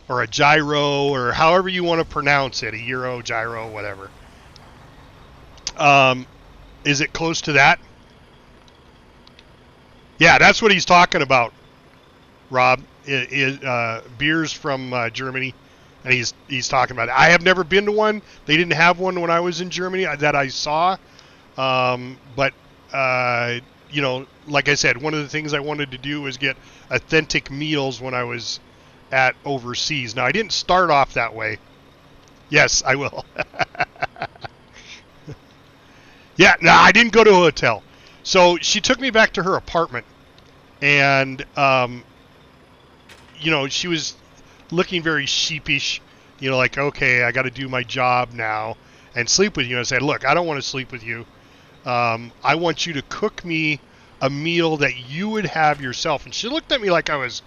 S1: Or a gyro, or however you want to pronounce it. A gyro, gyro, whatever. Is it close to that? Yeah, that's what he's talking about, Rob. Beers from Germany, and he's talking about it. I have never been to one. They didn't have one when I was in Germany that I saw. But you know, like I said, one of the things I wanted to do was get authentic meals when I was at overseas. Now, I didn't start off that way. Yes, I will. Yeah, no, I didn't go to a hotel. So she took me back to her apartment, and you know, she was looking very sheepish, you know, like, okay, I got to do my job now and sleep with you. And I said, look, I don't want to sleep with you. I want you to cook me a meal that you would have yourself. And she looked at me like I was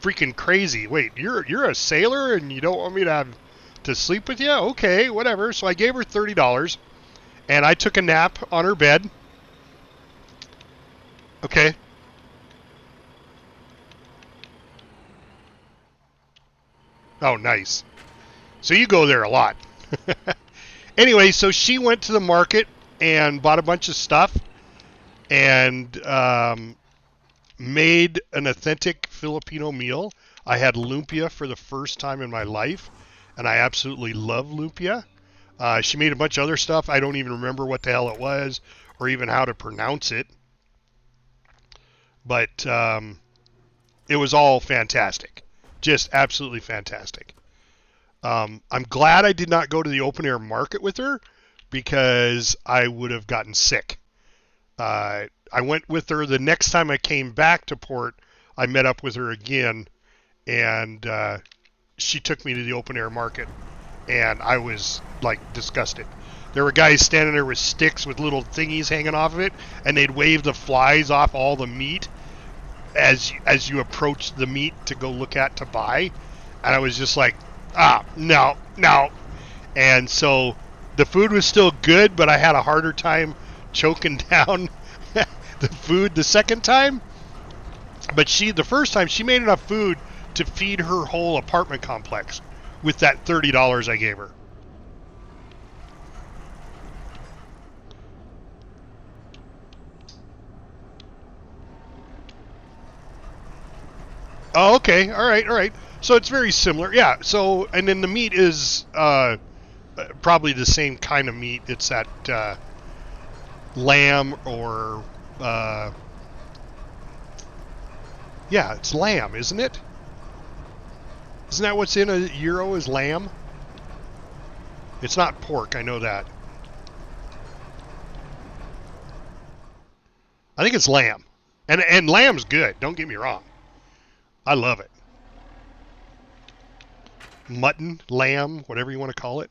S1: freaking crazy. Wait, you're a sailor and you don't want me to sleep with you? Okay, whatever. So I gave her $30, and I took a nap on her bed. Okay. Oh, nice. So you go there a lot. Anyway, so she went to the market and bought a bunch of stuff and made an authentic Filipino meal. I had lumpia for the first time in my life, and I absolutely love lumpia. She made a bunch of other stuff. I don't even remember what the hell it was or even how to pronounce it. But it was all fantastic. Just absolutely fantastic. I'm glad I did not go to the open air market with her because I would have gotten sick. I went with her the next time I came back to port. I met up with her again, and she took me to the open air market, and I was like disgusted. There were guys standing there with sticks with little thingies hanging off of it, and they'd wave the flies off all the meat as you approach the meat to go look at to buy, and I was just like, no. And so the food was still good, but I had a harder time choking down the food the second time. But the first time, she made enough food to feed her whole apartment complex with that $30 I gave her. Oh, okay. All right. So it's very similar. Yeah. So, and then the meat is probably the same kind of meat. It's that lamb or yeah, it's lamb, isn't it? Isn't that what's in a gyro is lamb? It's not pork, I know that. I think it's lamb. And lamb's good, don't get me wrong. I love it. Mutton, lamb, whatever you want to call it.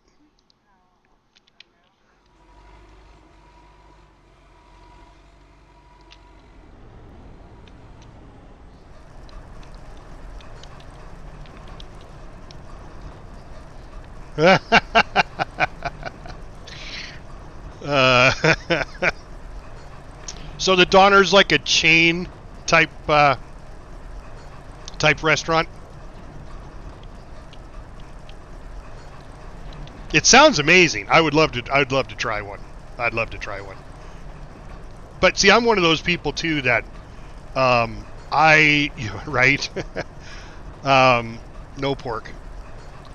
S1: So the Donner's like a chain type restaurant. It sounds amazing. I'd love to try one. but see, I'm one of those people too that right. No pork.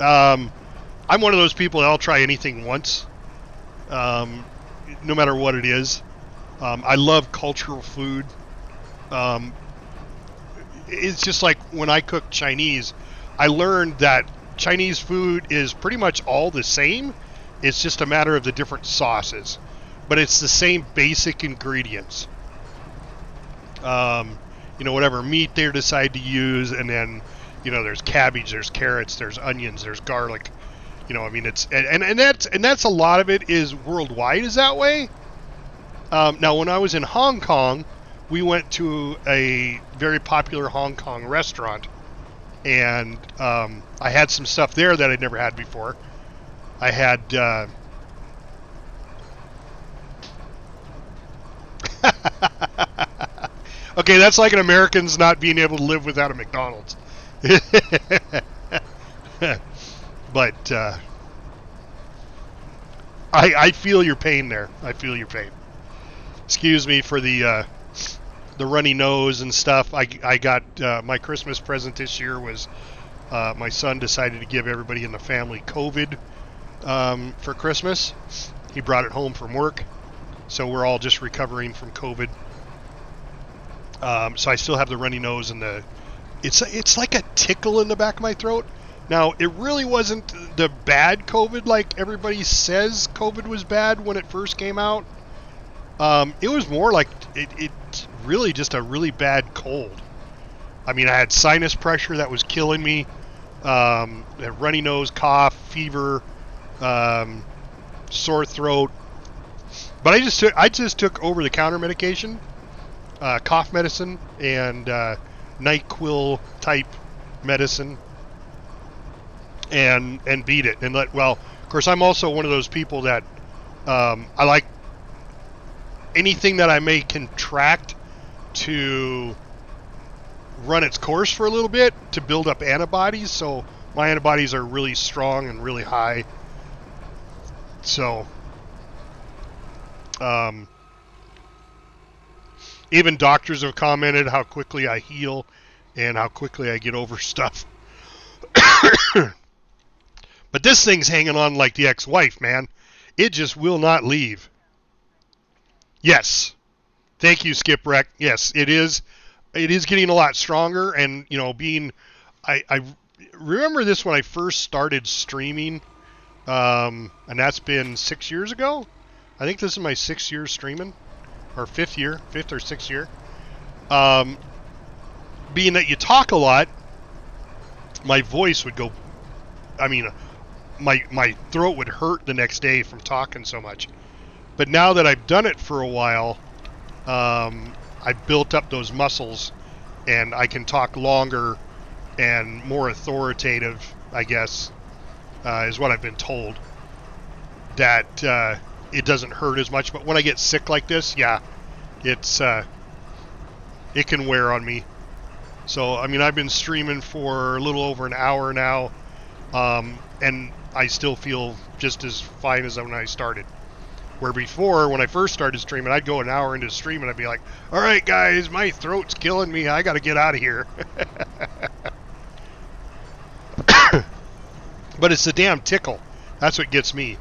S1: I'm one of those people that I'll try anything once, no matter what it is. I love cultural food. It's just like when I cook Chinese, I learned that Chinese food is pretty much all the same. It's just a matter of the different sauces, but it's the same basic ingredients. Whatever meat they decide to use, and then, there's cabbage, there's carrots, there's onions, there's garlic. It's and that's a lot of it is worldwide is that way. Now, when I was in Hong Kong, we went to a very popular Hong Kong restaurant, and I had some stuff there that I'd never had before. I had okay, that's like an American's not being able to live without a McDonald's. But I feel your pain there. I feel your pain. Excuse me for the runny nose and stuff. I got my Christmas present this year was my son decided to give everybody in the family COVID for Christmas. He brought it home from work, so we're all just recovering from COVID. So I still have the runny nose and it's like a tickle in the back of my throat. Now, it really wasn't the bad COVID like everybody says COVID was bad when it first came out. It was more like it's really just a really bad cold. I mean, I had sinus pressure that was killing me, runny nose, cough, fever, sore throat. But I just took over-the-counter medication, cough medicine, and NyQuil type medicine, and beat it. Well, of course, I'm also one of those people that I like anything that I may contract to run its course for a little bit to build up antibodies. So my antibodies are really strong and really high. So even doctors have commented how quickly I heal and how quickly I get over stuff. But this thing's hanging on like the ex-wife, man. It just will not leave. Yes. Thank you, Skipwreck. Yes, it is. It is getting a lot stronger, and I remember this when I first started streaming, and that's been 6 years ago. I think this is my 6th year streaming, or 5th or 6th year. Being that you talk a lot, my voice would go. I mean, my throat would hurt the next day from talking so much. But now that I've done it for a while, I've built up those muscles, and I can talk longer and more authoritative, I guess, is what I've been told. That it doesn't hurt as much. But when I get sick like this, yeah, it can wear on me. So, I mean, I've been streaming for a little over an hour now, and I still feel just as fine as when I started. Where before, when I first started streaming, I'd go an hour into stream and I'd be like, all right, guys, my throat's killing me. I got to get out of here. But it's the damn tickle. That's what gets me.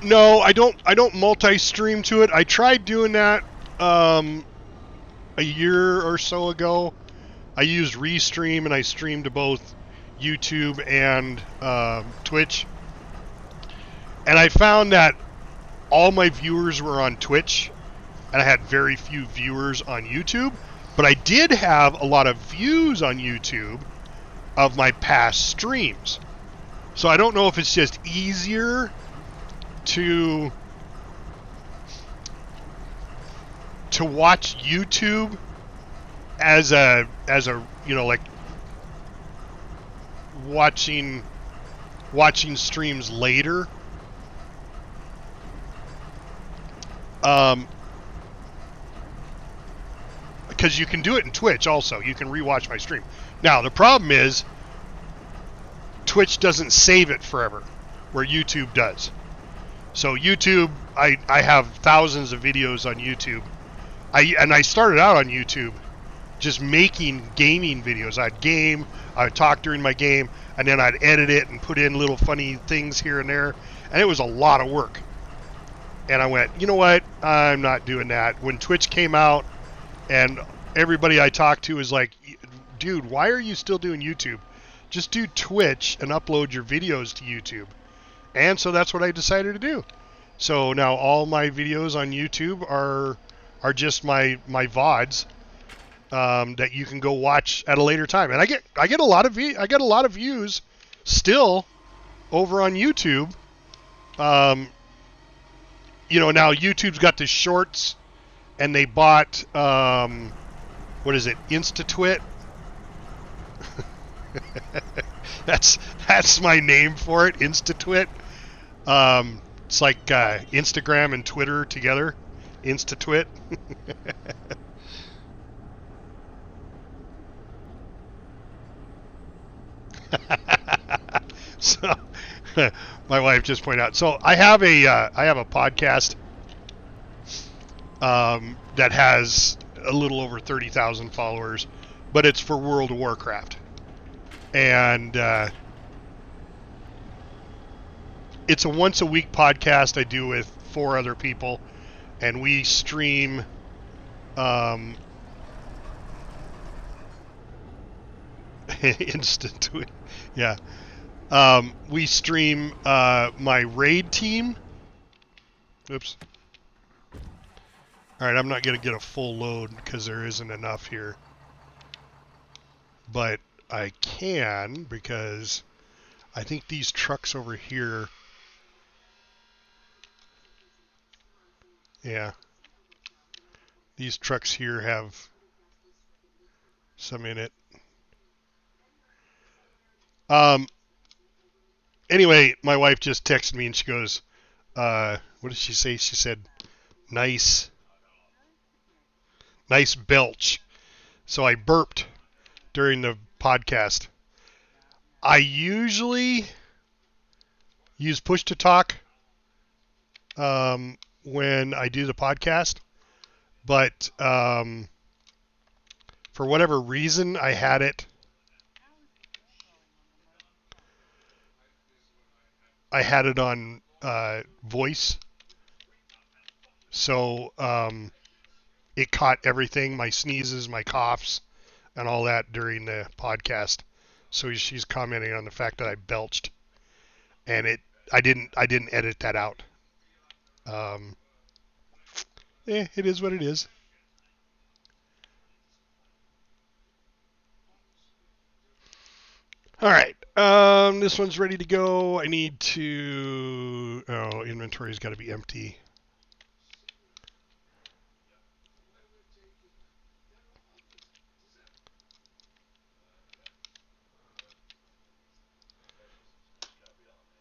S1: No, I don't multi-stream to it. I tried doing that a year or so ago. I used Restream, and I streamed to both YouTube and Twitch. And I found that all my viewers were on Twitch, and I had very few viewers on YouTube. But I did have a lot of views on YouTube of my past streams. So I don't know if it's just easier to watch YouTube as a like watching streams later. because you can do it in Twitch also. You can rewatch my stream. Now, the problem is Twitch doesn't save it forever, where YouTube does. So YouTube, I have thousands of videos on YouTube. I started out on YouTube just making gaming videos. I'd game, I'd talk during my game, and then I'd edit it and put in little funny things here and there. And it was a lot of work. And I went, you know what? I'm not doing that. When Twitch came out, and everybody I talked to was like, dude, why are you still doing YouTube? Just do Twitch and upload your videos to YouTube. And so that's what I decided to do. So now all my videos on YouTube are just my VODs that you can go watch at a later time. And I get a lot of views still over on YouTube. You know, now YouTube's got the shorts, and they bought what is it, InstaTwit? that's my name for it, InstaTwit. It's like Instagram and Twitter together, InstaTwit. So my wife just pointed out. So I have a podcast that has a little over 30,000 followers, but it's for World of Warcraft, and it's a once a week podcast I do with 4 other people, and we stream instant tweet. Yeah. We stream my raid team. Oops. Alright, I'm not going to get a full load because there isn't enough here. But I can, because I think these trucks over here... Yeah. These trucks here have some in it. Anyway, my wife just texted me and she goes, what did she say? She said, nice belch. So I burped during the podcast. I usually use push to talk when I do the podcast, but for whatever reason I had it on voice, so it caught everything, my sneezes, my coughs, and all that during the podcast. So she's commenting on the fact that I belched, and I didn't edit that out. It is what it is. All right, this one's ready to go. I need to... Oh, inventory's got to be empty.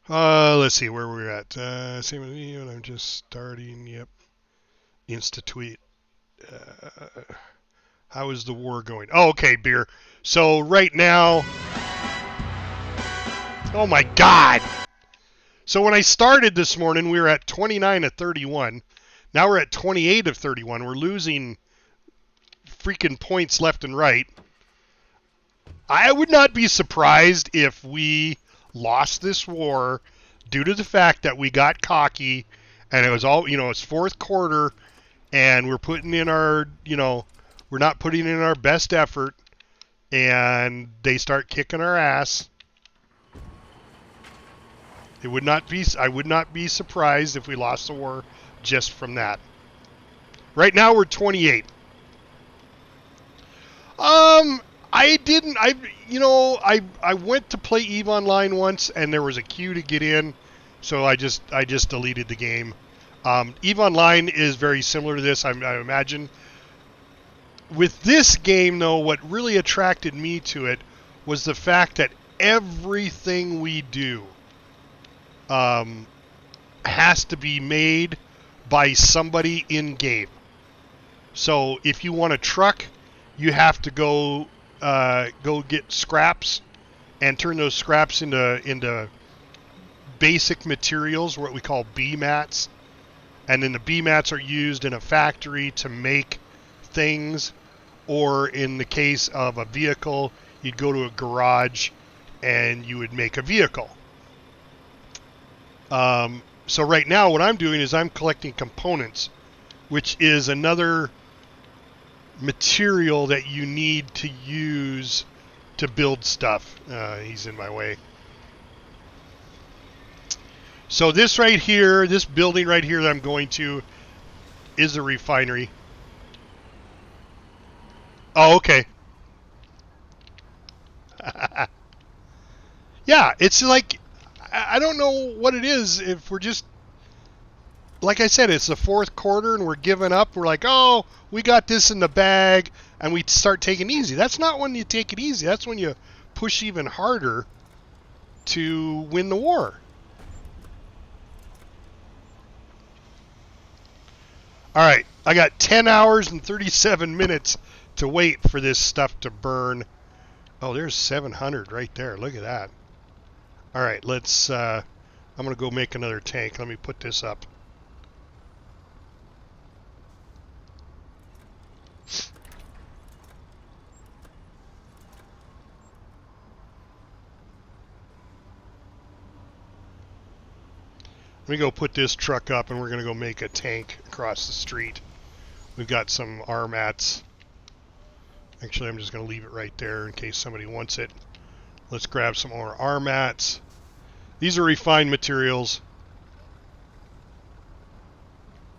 S1: Let's see where we're at. Same with me, and I'm just starting. Yep. InstaTweet. How is the war going? Oh, okay, beer. So right now... Oh my God! So when I started this morning, we were at 29 of 31. Now we're at 28 of 31. We're losing freaking points left and right. I would not be surprised if we lost this war due to the fact that we got cocky, and it was all, it's fourth quarter, and we're putting in our, we're not putting in our best effort, and they start kicking our ass. I would not be surprised if we lost the war just from that. Right now we're 28. I went to play EVE Online once, and there was a queue to get in, so I just deleted the game. EVE Online is very similar to this, I imagine. With this game, though, what really attracted me to it was the fact that everything we do has to be made by somebody in game. So if you want a truck, you have to go get scraps and turn those scraps into basic materials, what we call B mats. And then the B mats are used in a factory to make things, or in the case of a vehicle, you'd go to a garage and you would make a vehicle. So right now what I'm doing is I'm collecting components, which is another material that you need to use to build stuff. He's in my way. So this right here, this building right here that I'm going to, is a refinery. Oh, okay. Yeah, it's like, I don't know what it is. If we're just, like I said, it's the fourth quarter and we're giving up. We're like, oh, we got this in the bag, and we start taking it easy. That's not when you take it easy. That's when you push even harder to win the war. All right, I got 10 hours and 37 minutes to wait for this stuff to burn. Oh, there's 700 right there. Look at that. All right, let's, I'm going to go make another tank. Let me put this up. Let me go put this truck up, and we're going to go make a tank across the street. We've got some R mats. Actually, I'm just going to leave it right there in case somebody wants it. Let's grab some more R mats. These are refined materials.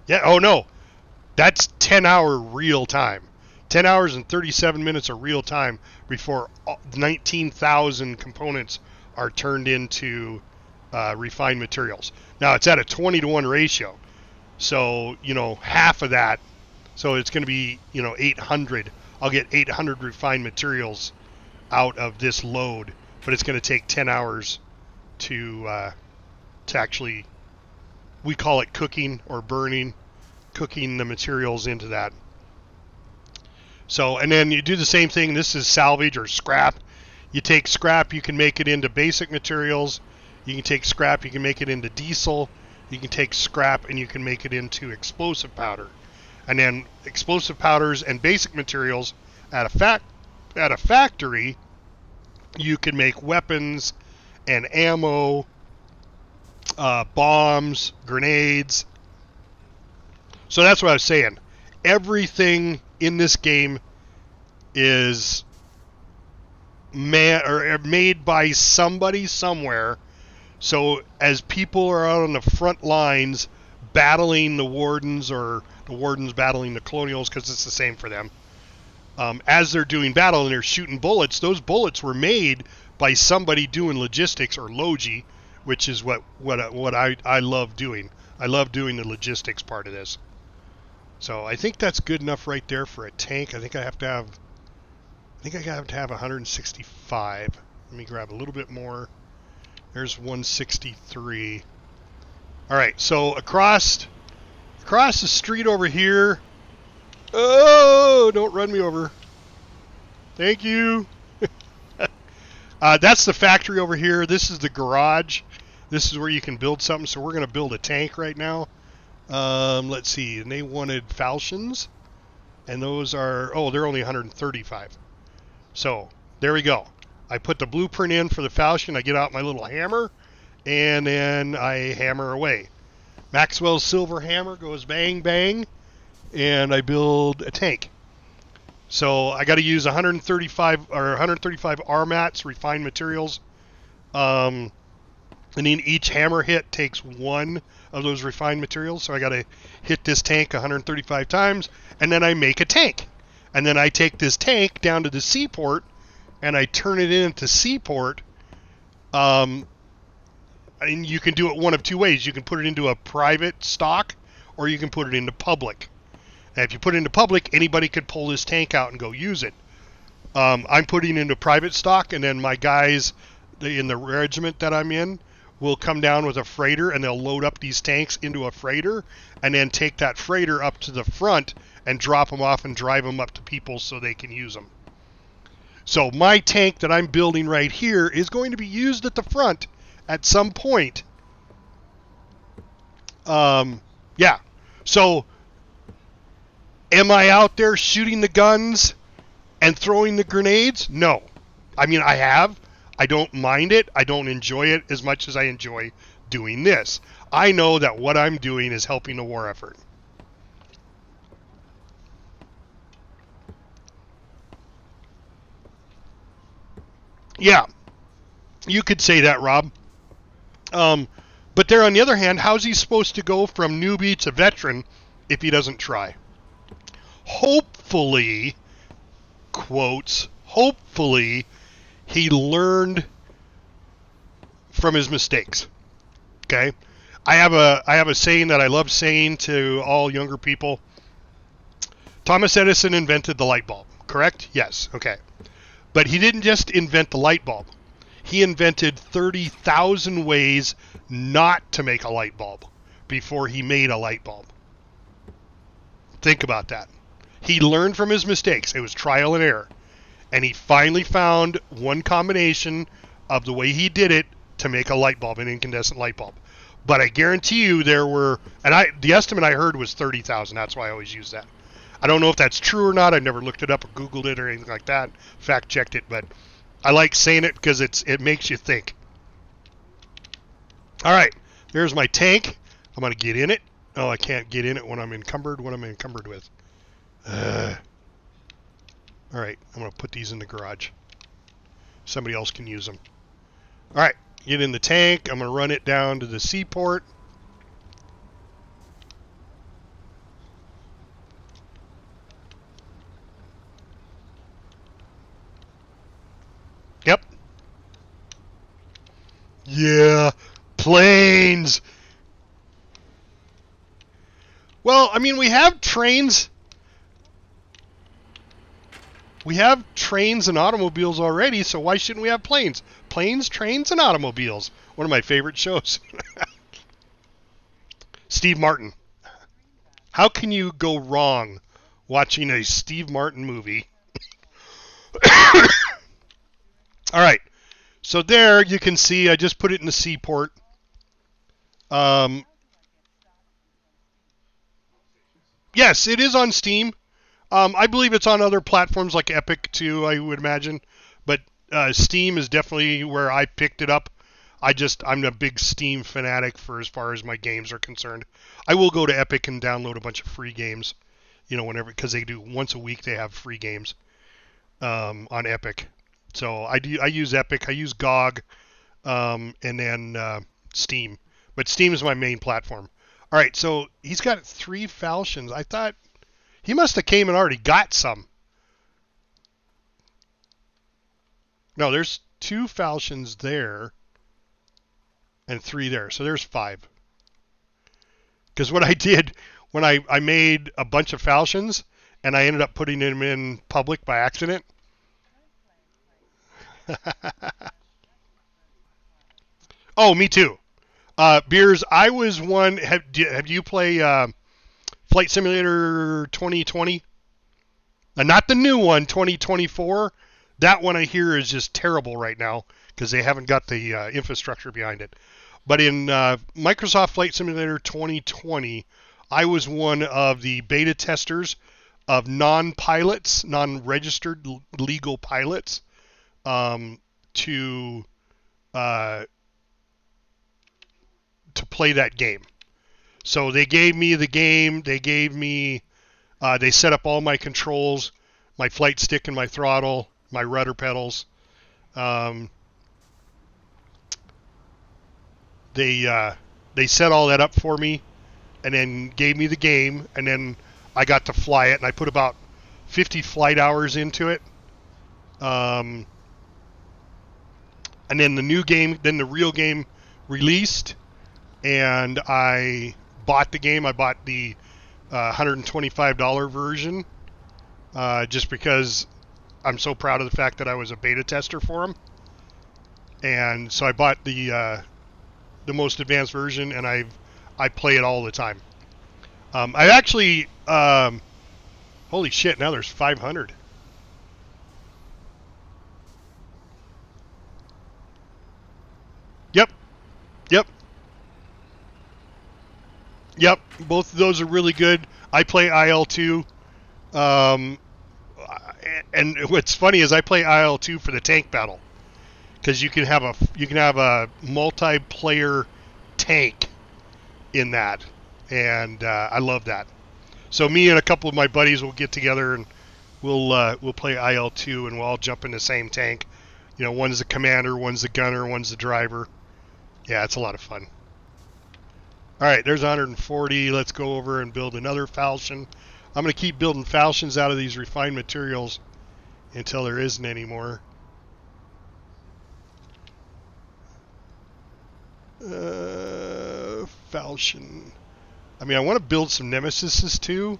S1: Yeah, oh no. That's 10-hour real time. 10 hours and 37 minutes of real time before 19,000 components are turned into refined materials. Now, it's at a 20-to-1 ratio. So, you know, half of that. So it's going to be, you know, 800. I'll get 800 refined materials out of this load. But it's going to take 10 hours to actually, we call it cooking or burning, cooking the materials into that. So, and then you do the same thing. This is salvage or scrap. You take scrap, you can make it into basic materials. You can take scrap, you can make it into diesel. You can take scrap and you can make it into explosive powder. And then explosive powders and basic materials at a factory, you can make weapons and ammo, bombs, grenades. So that's what I was saying. Everything in this game is made by somebody somewhere. So as people are out on the front lines battling the wardens, or the wardens battling the colonials, because it's the same for them, as they're doing battle and they're shooting bullets, those bullets were made by somebody doing logistics or Logi, which is what I love doing. I love doing the logistics part of this. So I think that's good enough right there for a tank. I think I have to have 165. Let me grab a little bit more. There's 163. All right, so across the street over here. Oh, don't run me over. Thank you. That's the factory over here. This is the garage. This is where you can build something. So we're going to build a tank right now. Let's see. And they wanted falchions. And those are, oh, they're only 135. So there we go. I put the blueprint in for the falchion. I get out my little hammer. And then I hammer away. Maxwell's silver hammer goes bang, bang. And I build a tank. So I got to use 135 R mats, refined materials. And then each hammer hit takes one of those refined materials. So I got to hit this tank 135 times, and then I make a tank. And then I take this tank down to the seaport, and I turn it into seaport. And you can do it one of two ways. You can put it into a private stock, or you can put it into public. And if you put it into public, anybody could pull this tank out and go use it. I'm putting it into private stock, and then my guys in the regiment that I'm in, will come down with a freighter, and they'll load up these tanks into a freighter, and then take that freighter up to the front and drop them off and drive them up to people so they can use them. So my tank that I'm building right here is going to be used at the front at some point. Yeah. So am I out there shooting the guns and throwing the grenades? No. I mean, I have. I don't mind it. I don't enjoy it as much as I enjoy doing this. I know that what I'm doing is helping the war effort. Yeah, you could say that, Rob. But there, on the other hand, how's he supposed to go from newbie to veteran if he doesn't try? Hopefully, quotes, hopefully, he learned from his mistakes. Okay? I have a saying that I love saying to all younger people. Thomas Edison invented the light bulb, correct? Yes. Okay. But he didn't just invent the light bulb. He invented 30,000 ways not to make a light bulb before he made a light bulb. Think about that. He learned from his mistakes. It was trial and error. And he finally found one combination of the way he did it to make a light bulb, an incandescent light bulb. But I guarantee you there were, and the estimate I heard was 30,000. That's why I always use that. I don't know if that's true or not. I never looked it up or Googled it or anything like that. Fact checked it, but I like saying it because it makes you think. All right, there's my tank. I'm going to get in it. Oh, I can't get in it when I'm encumbered. What am I encumbered with? All right, I'm going to put these in the garage. Somebody else can use them. All right, get in the tank. I'm going to run it down to the seaport. Yep. Yeah, planes. Well, I mean, we have trains. We have trains and automobiles already, so why shouldn't we have planes? Planes, trains, and automobiles. One of my favorite shows. Steve Martin. How can you go wrong watching a Steve Martin movie? All right. So there you can see I just put it in the seaport. Yes, it is on Steam. I believe it's on other platforms like Epic too, I would imagine. But Steam is definitely where I picked it up. I'm a big Steam fanatic for as far as my games are concerned. I will go to Epic and download a bunch of free games, whenever, because they do once a week they have free games on Epic. So I use Epic, I use GOG, and then Steam. But Steam is my main platform. All right, so he's got 3 falchions. I thought he must have came and already got some. No, there's 2 falchions there and 3 there. So there's 5. Because what I did when I made a bunch of falchions and I ended up putting them in public by accident. Oh, me too. Beers, I was one. Have you play Flight Simulator 2020? Not the new one, 2024. That one I hear is just terrible right now because they haven't got the infrastructure behind it. But in Microsoft Flight Simulator 2020, I was one of the beta testers of non-pilots, non-registered legal pilots to play that game. So they gave me the game. They gave me. They set up all my controls, my flight stick and my throttle, my rudder pedals. They set all that up for me, and then gave me the game, and then I got to fly it, and I put about 50 flight hours into it. And then the new game, then the real game released, and I bought the game. I bought the $125 version just because I'm so proud of the fact that I was a beta tester for them. And so I bought the the most advanced version, and I play it all the time. I actually, holy shit! Now there's 500. Yep, yep, yep. Both of those are really good. I play IL-2. And what's funny is I play IL-2 for the tank battle, because you can have a multiplayer tank in that, and I love that. So me and a couple of my buddies will get together and we'll play IL-2, and we'll all jump in the same tank. You know, one's the commander, one's the gunner, one's the driver. Yeah, it's a lot of fun. All right, there's 140. Let's go over and build another falchion. I'm going to keep building falchions out of these refined materials until there isn't any more. Falchion. I mean, I want to build some Nemesises too.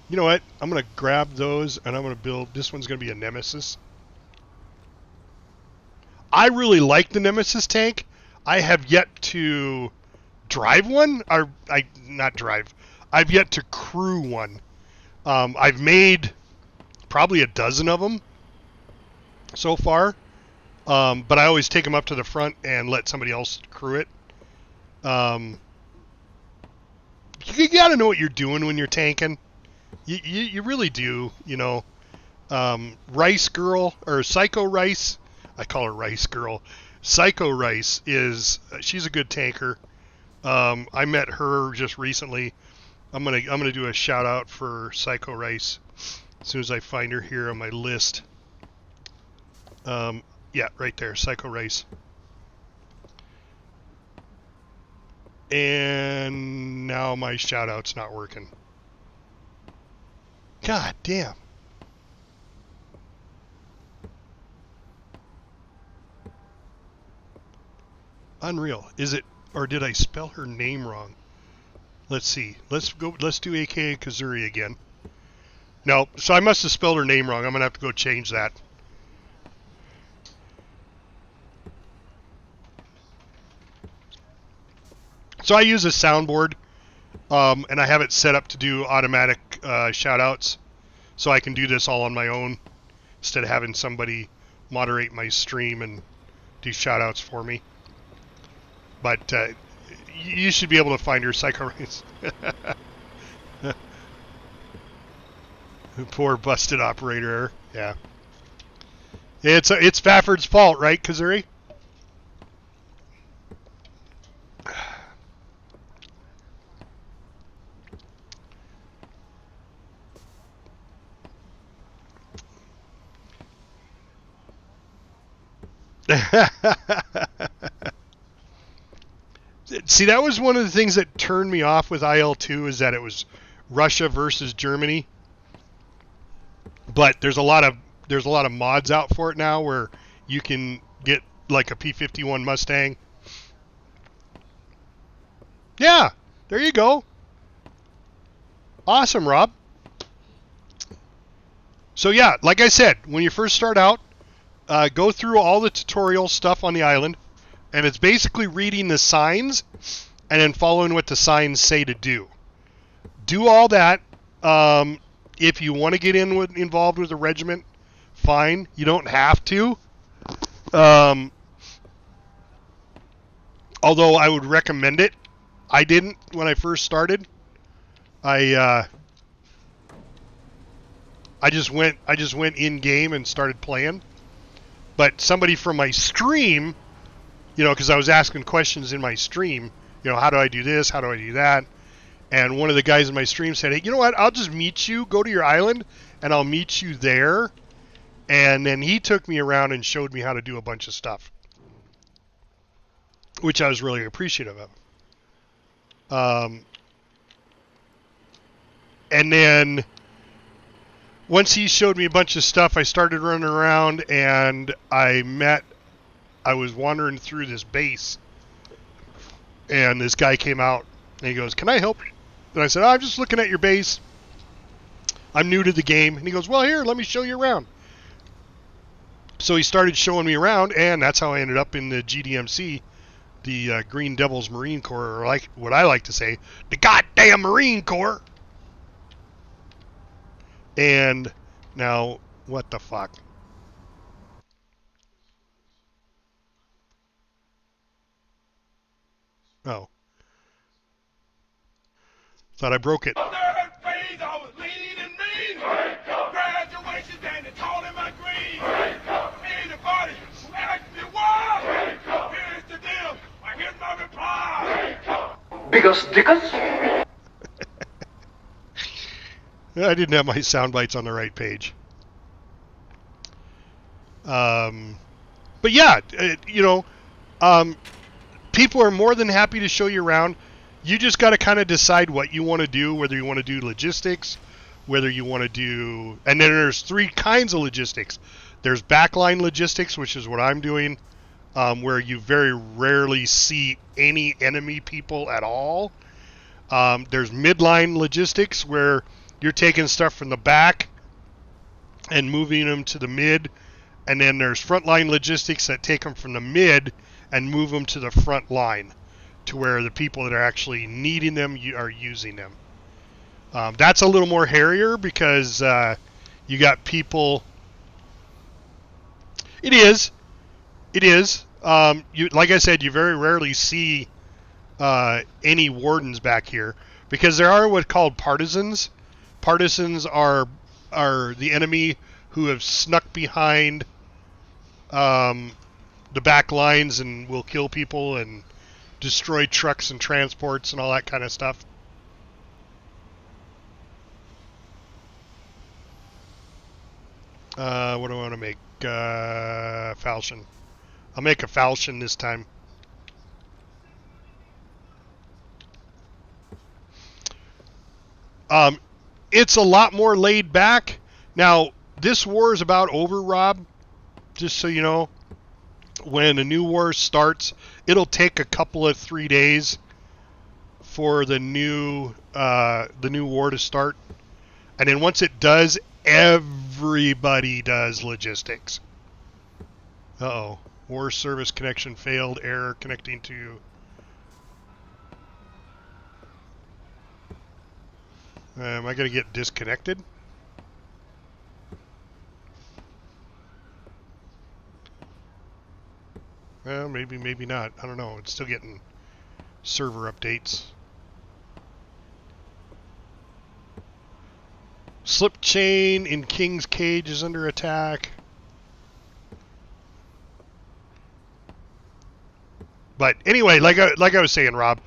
S1: You know what? I'm going to grab those, and I'm going to build... This one's going to be a Nemesis. I really like the Nemesis tank. I have yet to drive one. Or, not drive. I've yet to crew one. I've made probably a dozen of them so far. But I always take them up to the front and let somebody else crew it. You got to know what you're doing when you're tanking. You really do, you know. Rice Girl, or Psycho Rice, I call her Rice Girl. Psycho Rice she's a good tanker. I met her just recently. I'm gonna do a shout out for Psycho Rice as soon as I find her here on my list. Yeah, right there, Psycho Rice. And now my shout out's not working. God damn. Unreal. Is it, or did I spell her name wrong? Let's see. Let's do AKA Kazuri again. No, so I must have spelled her name wrong. I'm going to have to go change that. So I use a soundboard, and I have it set up to do automatic shout-outs, so I can do this all on my own instead of having somebody moderate my stream and do shout-outs for me. But you should be able to find your Psycho Race. Poor busted operator. Yeah. It's Fafford's fault, right, Kazuri? See, that was one of the things that turned me off with IL-2, is that it was Russia versus Germany. But there's a lot of mods out for it now where you can get like a P-51 Mustang. Yeah, there you go. Awesome, Rob. So yeah, like I said, when you first start out, go through all the tutorial stuff on the island, and it's basically reading the signs and then following what the signs say to do. Do all that. If you want to get involved with a regiment, fine. You don't have to. Although I would recommend it. I didn't when I first started. I just went in game and started playing. But somebody from my stream, you know, because I was asking questions in my stream, you know, how do I do this? How do I do that? And one of the guys in my stream said, hey, you know what? I'll just meet you. Go to your island, and I'll meet you there. And then he took me around and showed me how to do a bunch of stuff, which I was really appreciative of. And then once he showed me a bunch of stuff, I started running around, and I was wandering through this base, and this guy came out, and he goes, can I help you? And I said, I'm just looking at your base. I'm new to the game. And he goes, well, here, let me show you around. So he started showing me around, and that's how I ended up in the GDMC the Green Devils Marine Corps, or like what I like to say, the goddamn Marine Corps. And now, what the fuck? Oh. Thought I broke it.
S6: Because Dickens?
S1: I didn't have my sound bites on the right page. But yeah, people are more than happy to show you around. You just got to kind of decide what you want to do, whether you want to do logistics, whether you want to do... And then there's 3 kinds of logistics. There's backline logistics, which is what I'm doing, where you very rarely see any enemy people at all. There's midline logistics, where you're taking stuff from the back and moving them to the mid. And then there's frontline logistics that take them from the mid and move them to the front line, to where the people that are actually needing them are using them. That's a little more hairier because you got people... It is. Like I said, you very rarely see any wardens back here, because there are what's called partisans. Partisans are the enemy who have snuck behind the back lines and will kill people and destroy trucks and transports and all that kind of stuff. What do I want to make? Falchion. I'll make a falchion this time. It's a lot more laid back. Now, this war is about over, Rob. Just so you know, when a new war starts, it'll take a couple of 3 days for the new war to start, and then once it does, everybody does logistics. Uh-oh. War service connection failed. Error connecting to... am I going to get disconnected? Well, maybe not. I don't know. It's still getting server updates. Slip chain in King's Cage is under attack. But anyway, like I was saying, Rob,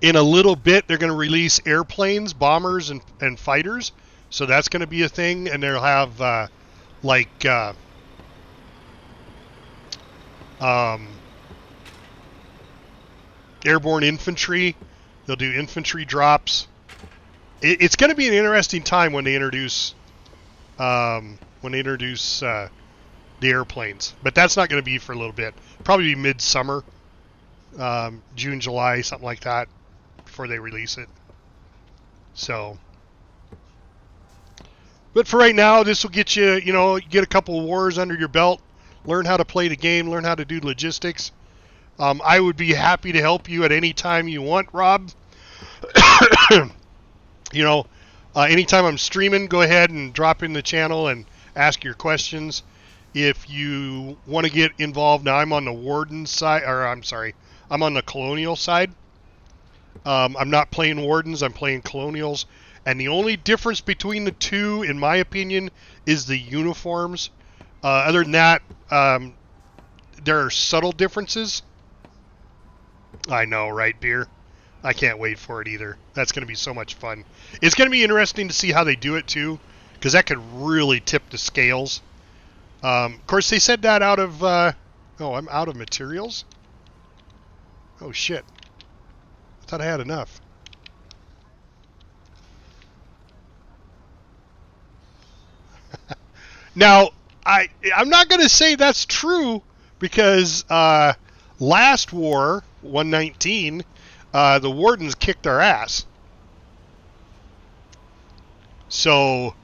S1: in a little bit they're going to release airplanes, bombers, and fighters. So that's going to be a thing, and they'll have airborne infantry. They'll do infantry drops. It's going to be an interesting time when they introduce the airplanes. But that's not going to be for a little bit. Probably be midsummer, June, July, something like that, before they release it. So, but for right now, this will get you, get a couple of wars under your belt, learn how to play the game, learn how to do logistics. I would be happy to help you at any time you want, Rob. Anytime I'm streaming, go ahead and drop in the channel and ask your questions. If you want to get involved, now I'm on the Warden side, I'm on the Colonial side. I'm not playing Wardens, I'm playing Colonials. And the only difference between the two, in my opinion, is the uniforms. Other than that, there are subtle differences. I know, right, Beer? I can't wait for it either. That's going to be so much fun. It's going to be interesting to see how they do it, too, because that could really tip the scales. Of course, they said that out of... I'm out of materials? Oh, shit. I thought I had enough. Now, I'm not going to say that's true, because last war, 119, the Wardens kicked our ass. So,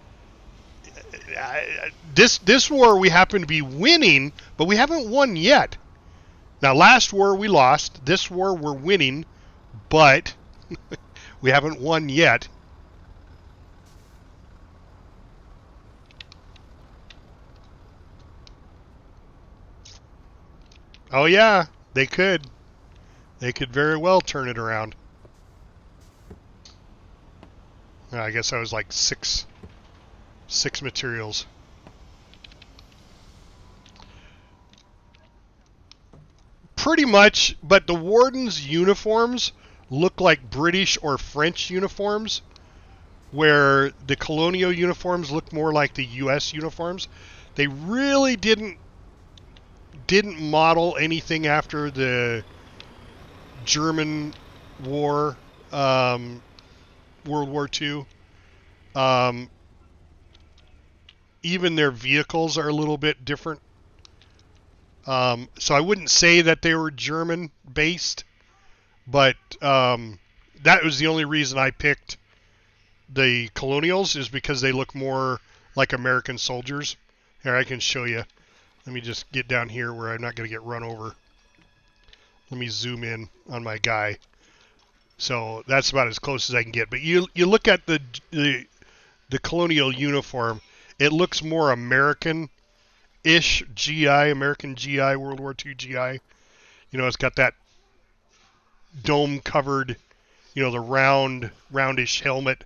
S1: this war we happen to be winning, but we haven't won yet. Now, last war we lost. This war we're winning, but we haven't won yet. Oh yeah, they could. They could very well turn it around. I guess I was like six materials. Pretty much, but the Warden's uniforms look like British or French uniforms, where the colonial uniforms look more like the U.S. uniforms. They really didn't model anything after the German war, World War II. Even their vehicles are a little bit different. So I wouldn't say that they were German-based, but that was the only reason I picked the Colonials, is because they look more like American soldiers. Here, I can show you. Let me just get down here where I'm not going to get run over. Let me zoom in on my guy. So that's about as close as I can get. But you look at the Colonial uniform, it looks more American-ish GI, American GI, World War II GI. You know, it's got that dome-covered, you know, the roundish helmet,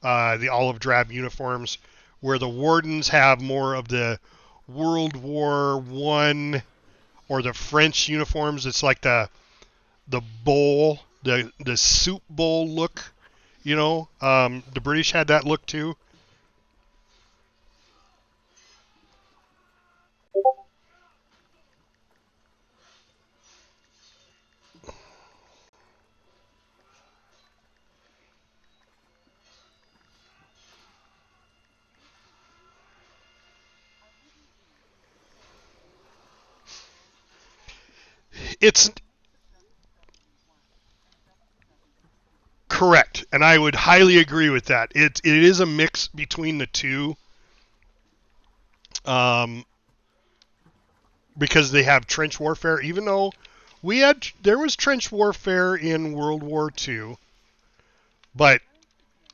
S1: the olive drab uniforms, where the Wardens have more of the World War I or the French uniforms. It's like the bowl, the soup bowl look, you know. The British had that look too. It's correct, and I would highly agree with that. It is a mix between the two, because they have trench warfare. Even though there was trench warfare in World War II, but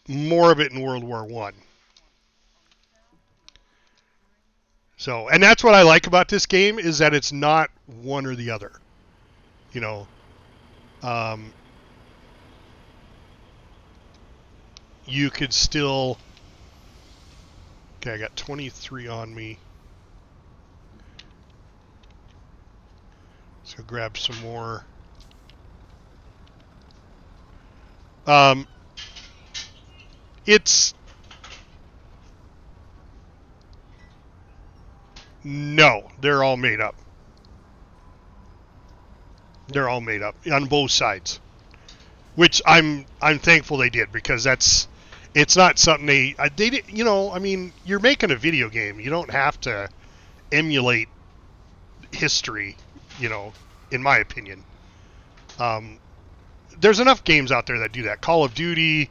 S1: more of it in World War I. So, and that's what I like about this game, is that it's not one or the other. You know, you could still... Okay, I got 23 on me. So grab some more. It's... No, they're all made up. They're all made up on both sides, which I'm thankful they did, because it's not something they did. You know, I mean, you're making a video game. You don't have to emulate history. You know, in my opinion, there's enough games out there that do that. Call of Duty,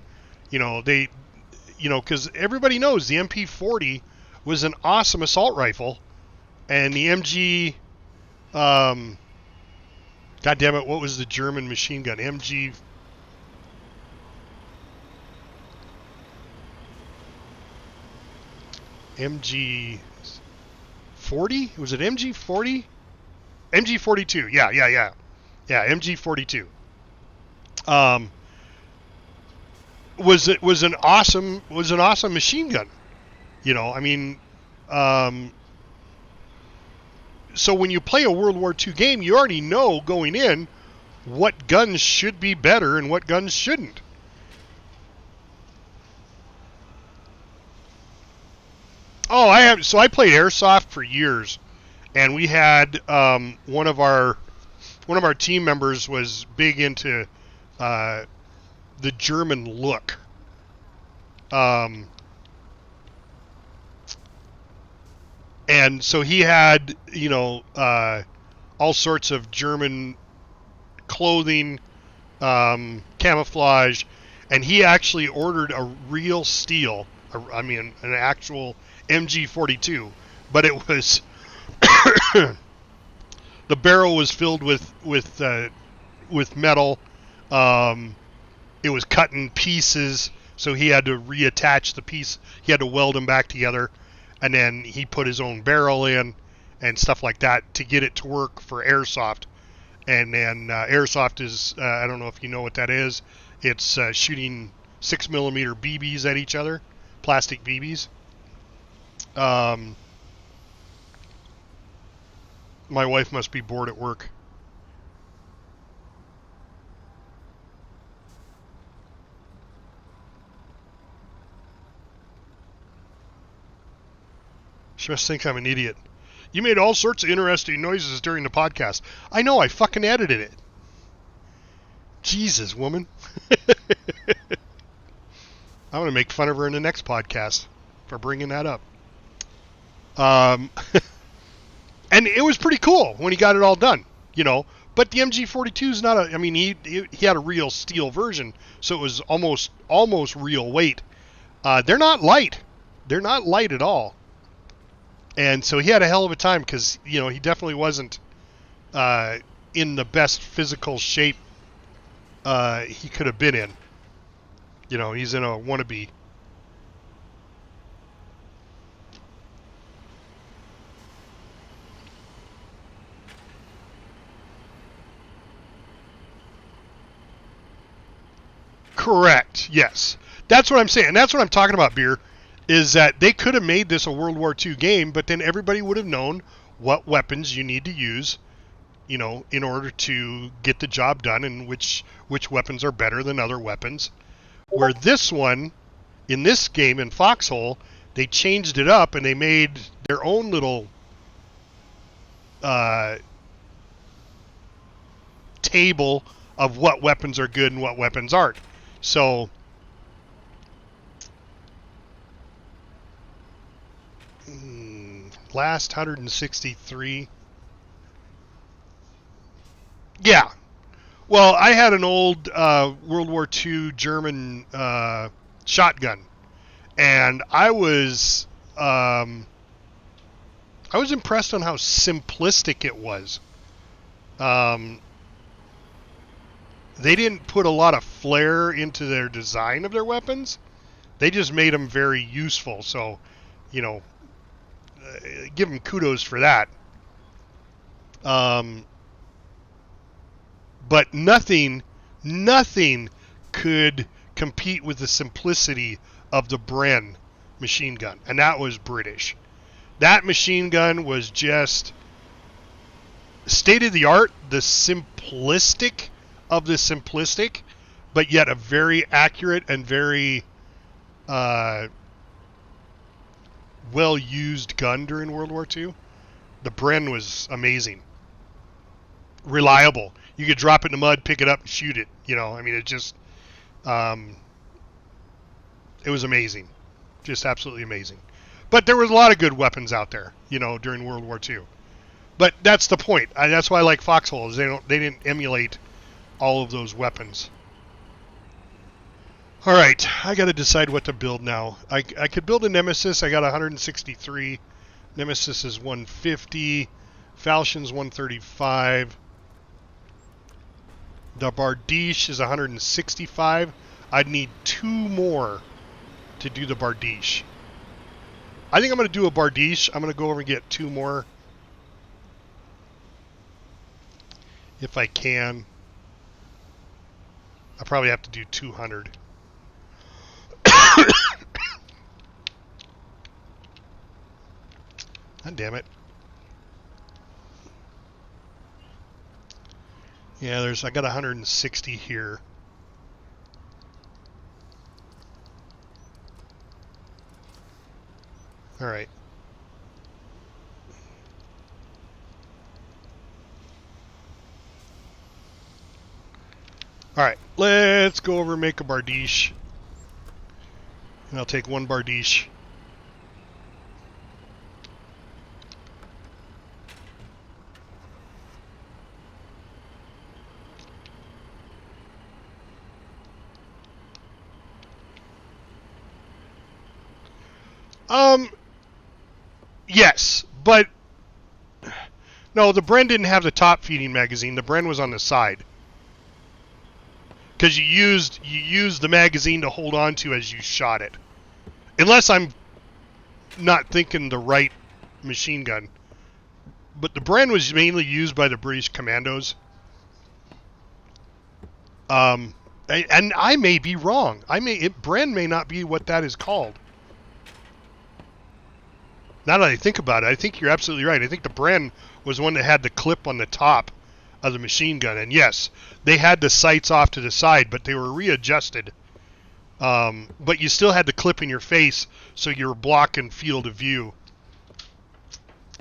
S1: you know, because everybody knows the MP40 was an awesome assault rifle, and the MG. God damn it, what was the German machine gun? MG... MG... 40? Was it MG 40? MG 42. Yeah, MG 42. Was an awesome machine gun. You know, I mean, so when you play a World War II game, you already know going in what guns should be better and what guns shouldn't. Oh, I played airsoft for years, and we had one of our team members was big into the German look. And so he had, you know, all sorts of German clothing, camouflage, and he actually ordered a real steel, an actual MG42, but it was The barrel was filled with metal. It was cut in pieces, so he had to reattach the piece. He had to weld them back together, and then he put his own barrel in and stuff like that to get it to work for airsoft. And then airsoft is, I don't know if you know what that is. It's shooting 6mm BBs at each other, plastic BBs. My wife must be bored at work. She must think I'm an idiot. You made all sorts of interesting noises during the podcast. I know, I fucking edited it. Jesus, woman. I'm going to make fun of her in the next podcast for bringing that up. And it was pretty cool when he got it all done, you know. But the MG42 is not a... I mean, he had a real steel version, so it was almost real weight. They're not light. They're not light at all. And so he had a hell of a time because, you know, he definitely wasn't in the best physical shape he could have been in. You know, he's in a wannabe. Correct, yes. That's what I'm saying. That's what I'm talking about, Beer. Is that they could have made this a World War II game, but then everybody would have known what weapons you need to use, you know, in order to get the job done, and which weapons are better than other weapons. Where this one, in this game, in Foxhole, they changed it up and they made their own little table of what weapons are good and what weapons aren't. So... last 163. Yeah. Well, I had an old World War II German shotgun, and I was impressed on how simplistic it was. They didn't put a lot of flair into their design of their weapons. They just made them very useful. So, you know, give them kudos for that. But nothing could compete with the simplicity of the Bren machine gun, and that was British. That machine gun was just state of the art, the simplistic of the simplistic, but yet a very accurate and very well-used gun during World War II. The Bren was amazing. Reliable. You could drop it in the mud, pick it up, and shoot it. You know, I mean, it just... it was amazing. Just absolutely amazing. But there was a lot of good weapons out there, you know, during World War II. But that's the point. That's why I like Foxhole, is they didn't emulate all of those weapons. All right, I got to decide what to build now. I could build a Nemesis. I got 163. Nemesis is 150. Falchion's 135. The Bardiche is 165. I'd need 2 more to do the Bardiche. I think I'm going to do a Bardiche. I'm going to go over and get 2 more if I can. I probably have to do 200. God damn it. Yeah, I got 160 here. All right. All right, let's go over and make a Bardiche. And I'll take 1 Bardiche. Yes, but No, the Bren didn't have the top feeding magazine. The Bren was on the side. Because you used the magazine to hold on to as you shot it. Unless I'm not thinking the right machine gun. But the Bren was mainly used by the British commandos. And I may be wrong. Bren may not be what that is called. Now that I think about it, I think you're absolutely right. I think the Bren was one that had the clip on the top of the machine gun. And yes, they had the sights off to the side, but they were readjusted. But you still had the clip in your face, so you were blocking field of view.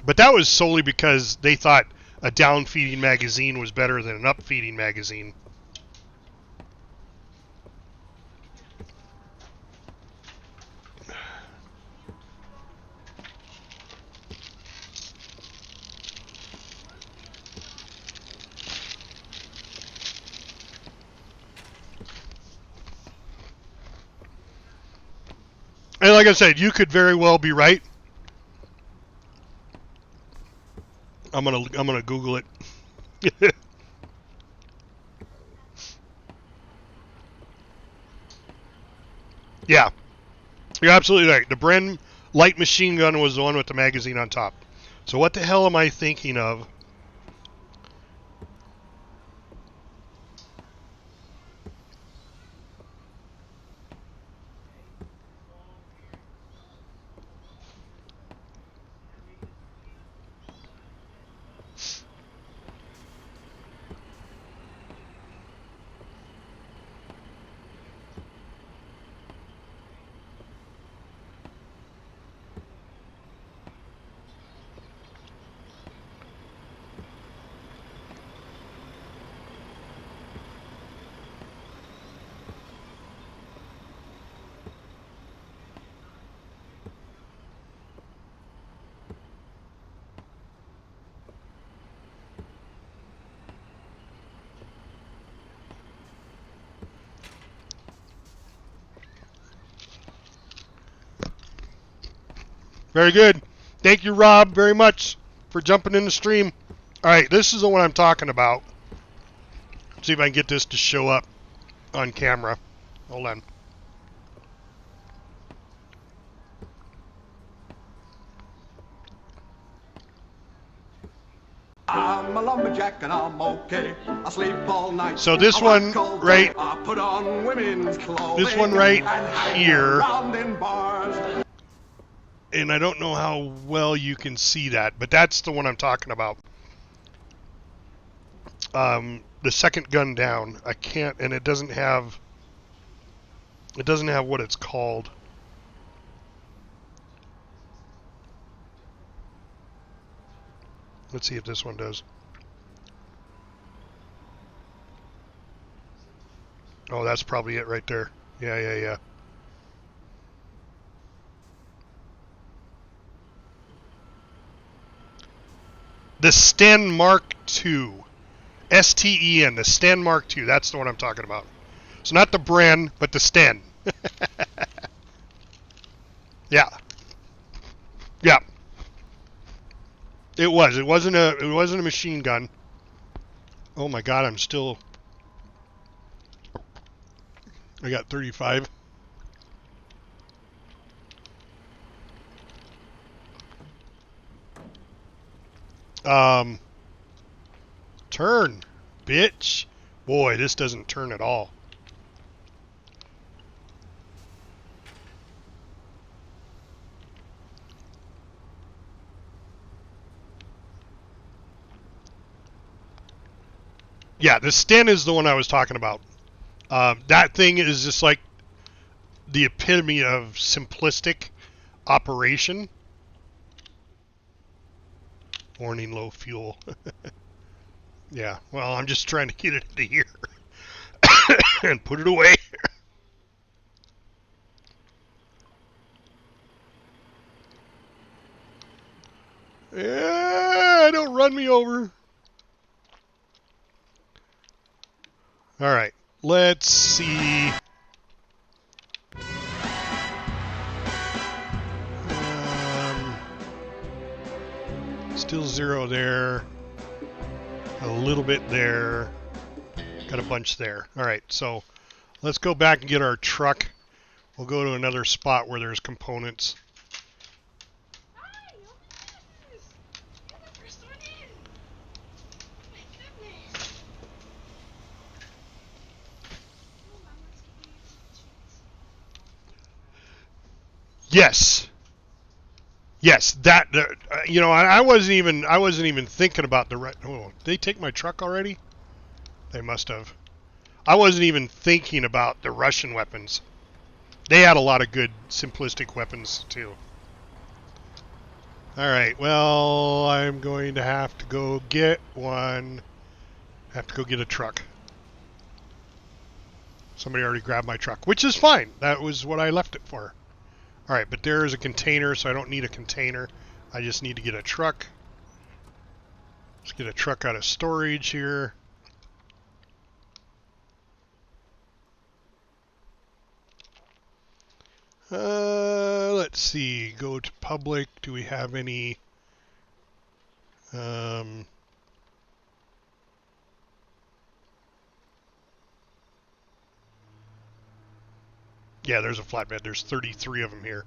S1: But that was solely because they thought a down-feeding magazine was better than an up-feeding magazine. And like I said, you could very well be right. I'm gonna Google it. Yeah, you're absolutely right. The Bren light machine gun was the one with the magazine on top. So what the hell am I thinking of? Very good. Thank you, Rob, very much for jumping in the stream. All right, this is the one I'm talking about. See if I can get this to show up on camera. Hold on.
S6: I'm a lumberjack and I'm okay. I sleep all night.
S1: So this one right,
S6: I put on women's clothing.
S1: this one right here.
S6: In bars.
S1: And I don't know how well you can see that, but that's the one I'm talking about. The second gun down. I can't, and it doesn't have what it's called. Let's see if this one does. Oh, that's probably it right there. Yeah. The Sten Mark II. S-T-E-N, the Sten Mark II. That's the one I'm talking about. So not the Bren, but the Sten. Yeah. It was. It wasn't a machine gun. Oh my God, I got 35. Turn, bitch. Boy, this doesn't turn at all. Yeah, the Sten is the one I was talking about. That thing is just like the epitome of simplistic operation. Warning, low fuel. Yeah, well, I'm just trying to get it into here and put it away. Yeah, don't run me over. All right, let's see. Still 0 there. A little bit there. Got a bunch there. All right, so let's go back and get our truck. We'll go to another spot where there's components.
S7: Hi, oh my goodness! You're the first one in! My goodness! Oh, Mama's giving you some treats.
S1: Yes. Yes, that you know, I wasn't even thinking about the oh, did they take my truck already? They must have. I wasn't even thinking about the Russian weapons. They had a lot of good simplistic weapons too. All right, well, I'm going to have to go get one. Have to go get a truck. Somebody already grabbed my truck, which is fine. That was what I left it for. All right, but there is a container, so I don't need a container. I just need to get a truck. Let's get a truck out of storage here. Let's see. Go to public. Do we have any? Yeah, there's a flatbed. There's 33 of them here.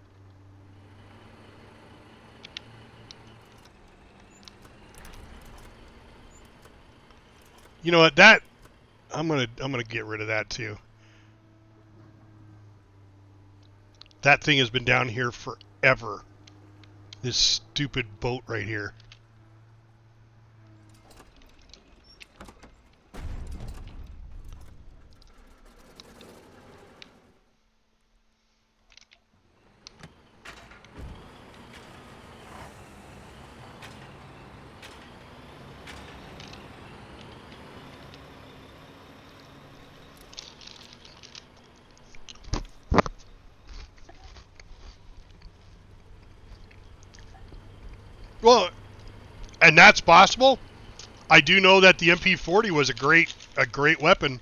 S1: You know what? That I'm gonna get rid of that too. That thing has been down here forever. This stupid boat right here. Well, and that's possible. I do know that the MP40 was a great weapon.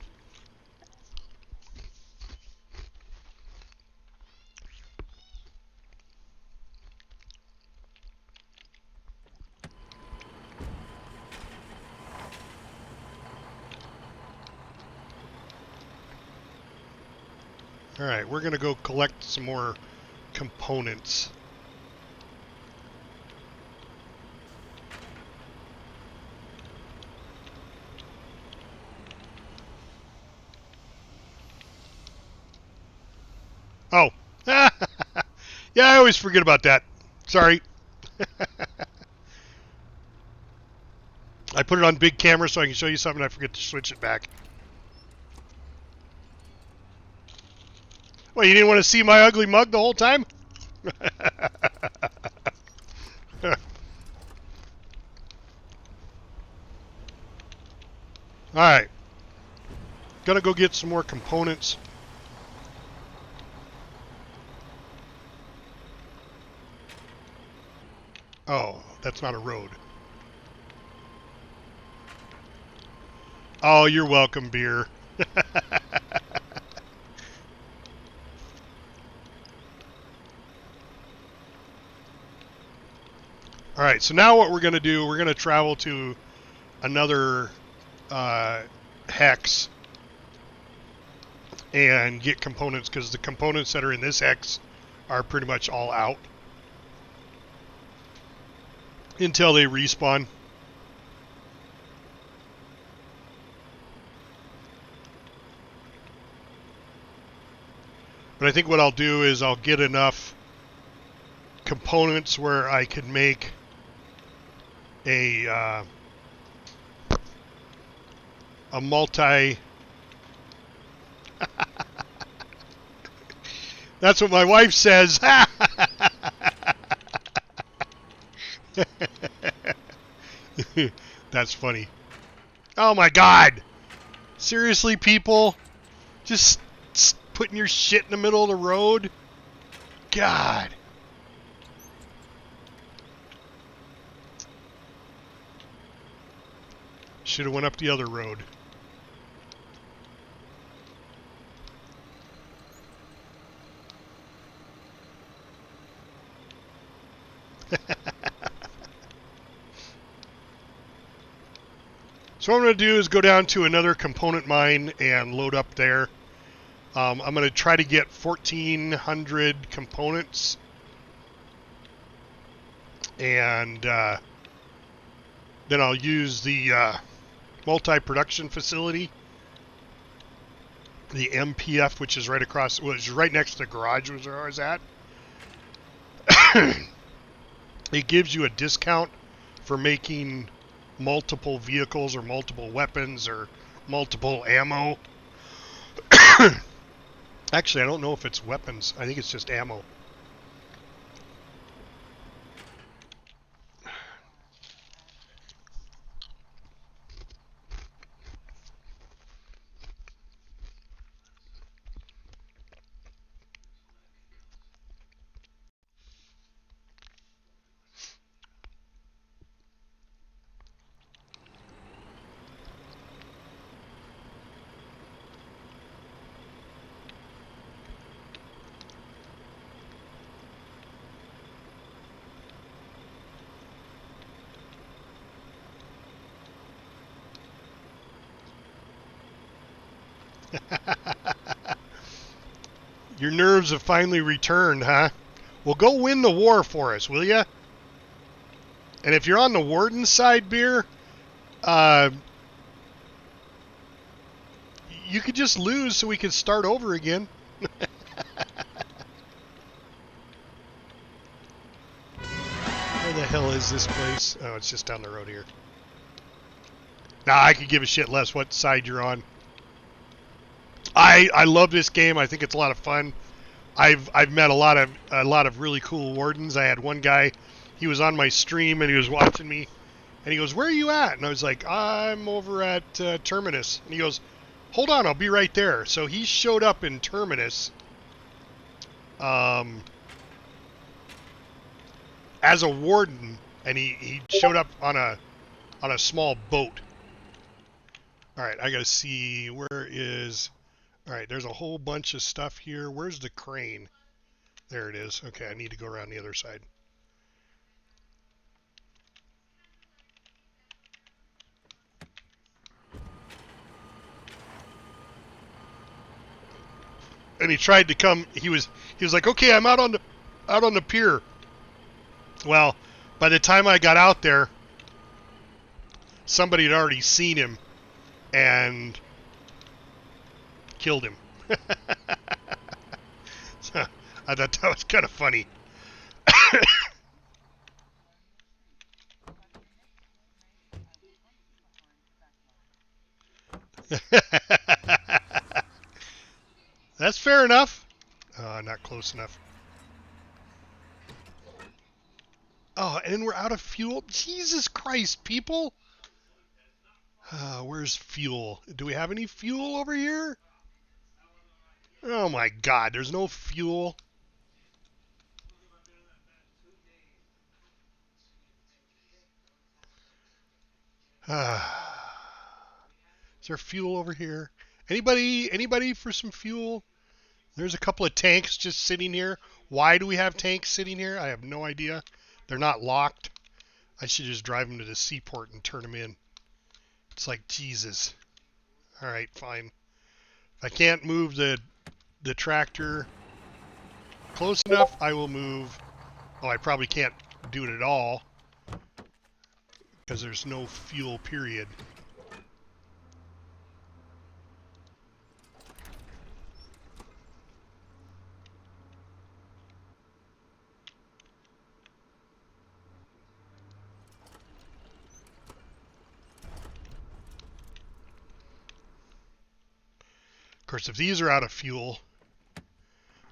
S1: All right, we're gonna go collect some more components. Oh, yeah, I always forget about that. Sorry. I put it on big camera so I can show you something. I forget to switch it back. Well, you didn't want to see my ugly mug the whole time? Alright. Gonna go get some more components. Oh, that's not a road. Oh, you're welcome, beer. Alright, so now what we're going to do, we're going to travel to another hex and get components, because the components that are in this hex are pretty much all out until they respawn. But I think what I'll do is I'll get enough components where I can make a multi. That's what my wife says. That's funny. Oh my God! Seriously, people? Just putting your shit in the middle of the road? God. Should have went up the other road. So what I'm going to do is go down to another component mine and load up there. I'm going to try to get 1,400 components. And then I'll use the multi-production facility, the MPF, which is right across, which is right next to the garage where I was at. It gives you a discount for making multiple vehicles or multiple weapons or multiple ammo. Actually, I don't know if it's weapons. I think it's just ammo. Your nerves have finally returned, huh? Well, go win the war for us, will ya? And if you're on the warden side, Beer, you could just lose so we could start over again. Where the hell is this place? Oh, it's just down the road here. Now, I could give a shit less what side you're on. I love this game. I think it's a lot of fun. I've met a lot of really cool wardens. I had one guy, he was on my stream and he was watching me, and he goes, "Where are you at?" And I was like, "I'm over at Terminus." And he goes, "Hold on, I'll be right there." So he showed up in Terminus, as a warden, and he showed up on a small boat. All right, I gotta see where is. All right, there's a whole bunch of stuff here. Where's the crane? There it is. Okay, I need to go around the other side. And he tried to come. He was like, "Okay, I'm out on the pier." Well, by the time I got out there, somebody had already seen him and killed him. So I thought that was kind of funny. That's fair enough. Not close enough. Oh, and we're out of fuel. Jesus Christ, people. Where's fuel? Do we have any fuel over here? Oh my God, there's no fuel. Is there fuel over here? Anybody for some fuel? There's a couple of tanks just sitting here. Why do we have tanks sitting here? I have no idea. They're not locked. I should just drive them to the seaport and turn them in. It's like, Jesus. All right, fine. If I can't move the tractor close enough, I will move. Oh, I probably can't do it at all because there's no fuel, period. Of course, if these are out of fuel,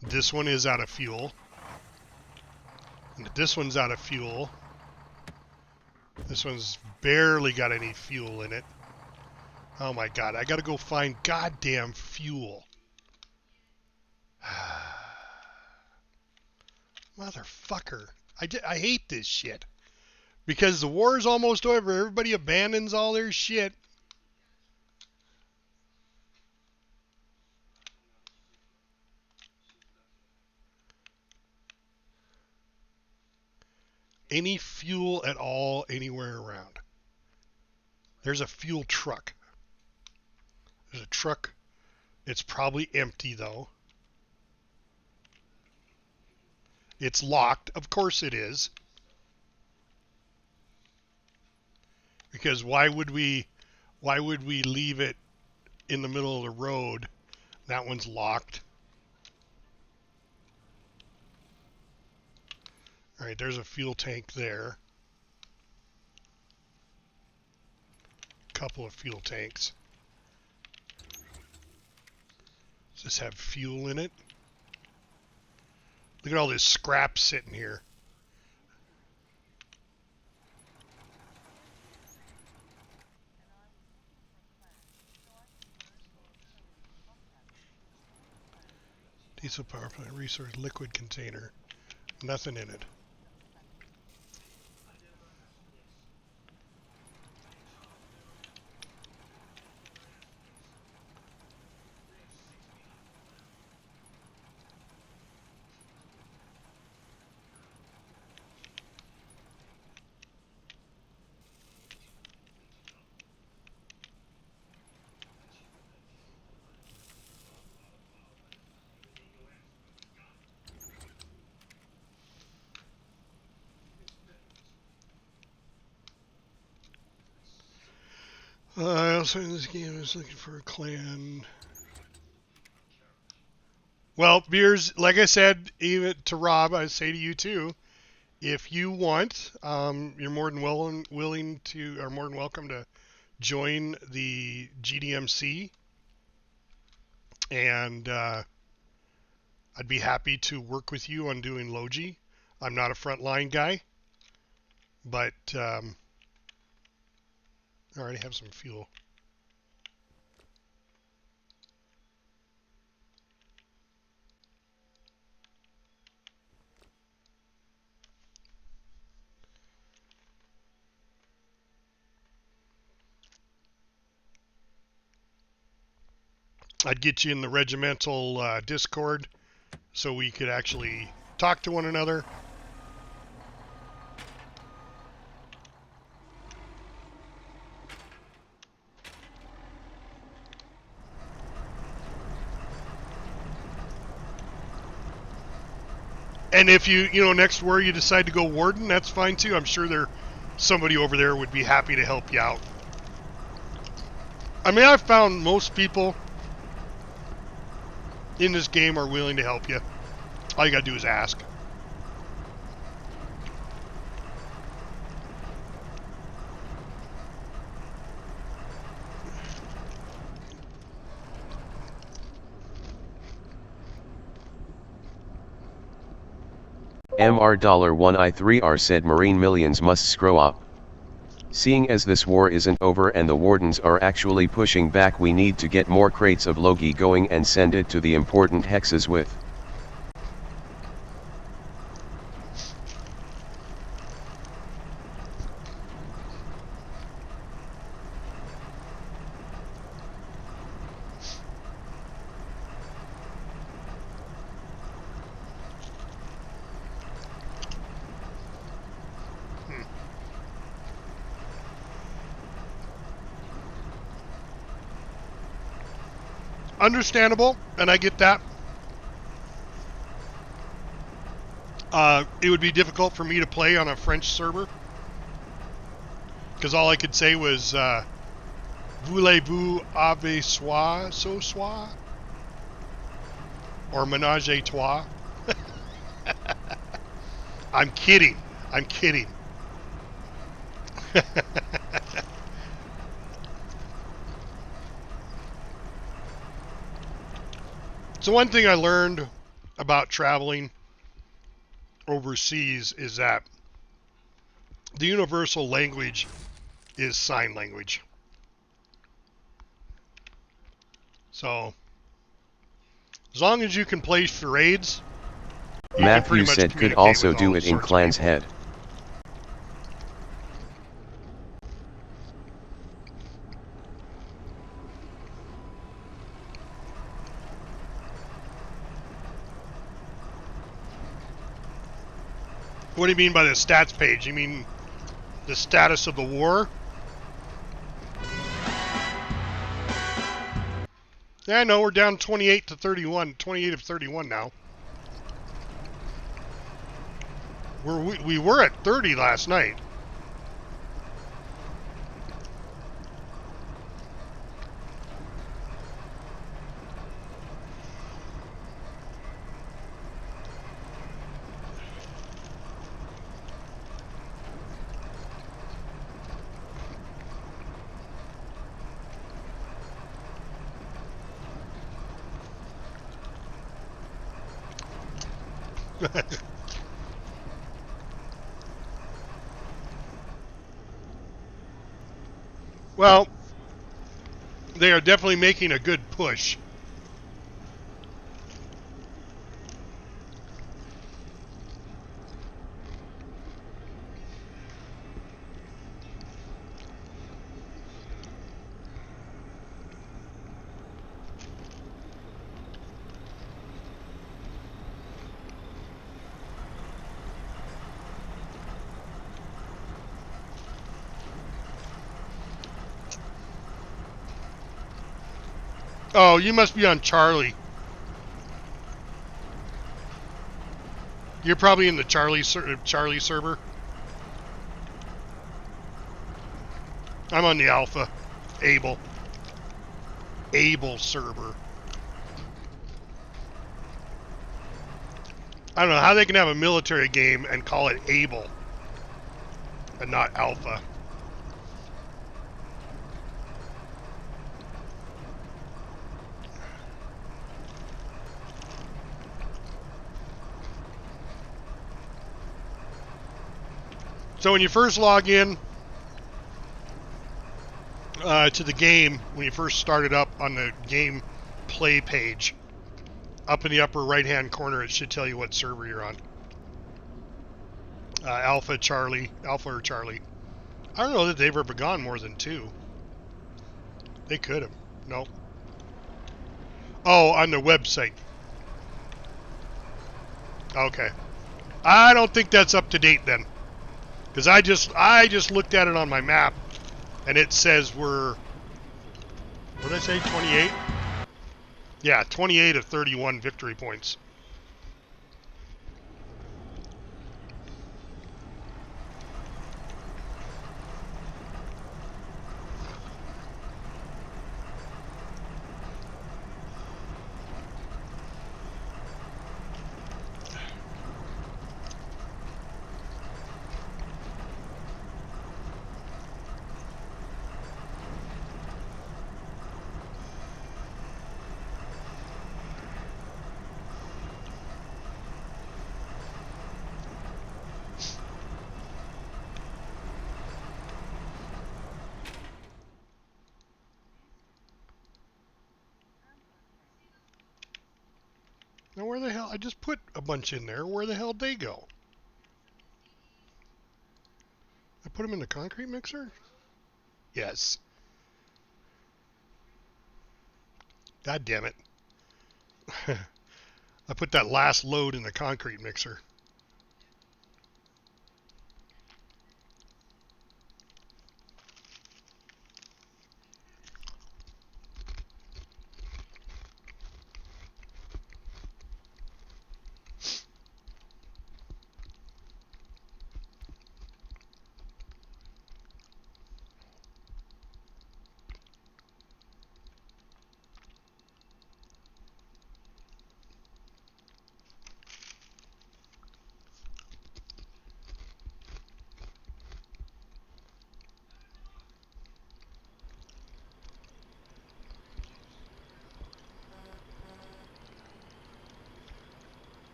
S1: this one is out of fuel. And this one's out of fuel. This one's barely got any fuel in it. Oh my God, I gotta go find goddamn fuel. Motherfucker. I hate this shit. Because the war is almost over. Everybody abandons all their shit. Any fuel at all anywhere around. There's a fuel truck. There's a truck. It's probably empty, though. It's locked. Of course it is. Because why would we leave it in the middle of the road? That one's locked. All right, there's a fuel tank there. Couple of fuel tanks. Does this have fuel in it? Look at all this scrap sitting here. Diesel power plant resource liquid container. Nothing in it. I also in this game is looking for a clan. Well, Beers, like I said, even to Rob, I say to you too, if you want, you're more than willing to, or more than welcome to join the GDMC, and I'd be happy to work with you on doing Logi. I'm not a frontline guy, but I already have some fuel. I'd get you in the regimental Discord so we could actually talk to one another. And if you next war you decide to go warden, that's fine too. I'm sure somebody over there would be happy to help you out. I mean, I've found most people in this game are willing to help you. All you gotta do is ask.
S8: MR$1I3R said Marine millions must screw up. Seeing as this war isn't over and the wardens are actually pushing back, we need to get more crates of Logi going and send it to the important hexes with.
S1: Understandable, and I get that. It would be difficult for me to play on a French server because all I could say was voulez-vous avec soi ce soir or ménage à trois. I'm kidding. So one thing I learned about traveling overseas is that the universal language is sign language. So as long as you can place charades,
S8: Matthew said could also do it in Clan's head.
S1: What do you mean by the stats page? You mean the status of the war? Yeah, I know, we're down 28 to 31, 28 of 31 now. We were at 30 last night. Well, they are definitely making a good push. Oh, you must be on Charlie. You're probably in the Charlie server. I'm on the Alpha. Able server. I don't know how they can have a military game and call it Able and not Alpha. So when you first log in to the game, when you first start it up on the game play page, up in the upper right-hand corner, it should tell you what server you're on. Alpha or Charlie. I don't know that they've ever gone more than 2. They could have. No. Oh, on the website. Okay. I don't think that's up to date then. Because I just looked at it on my map, and it says we're, what did I say, 28? Yeah, 28 of 31 victory points. Now where the hell, I just put a bunch in there, where the hell did they go? I put them in the concrete mixer? Yes. God damn it. I put that last load in the concrete mixer.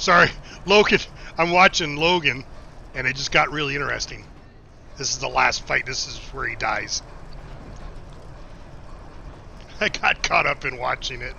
S1: Sorry, Logan. I'm watching Logan, and it just got really interesting. This is the last fight. This is where he dies. I got caught up in watching it.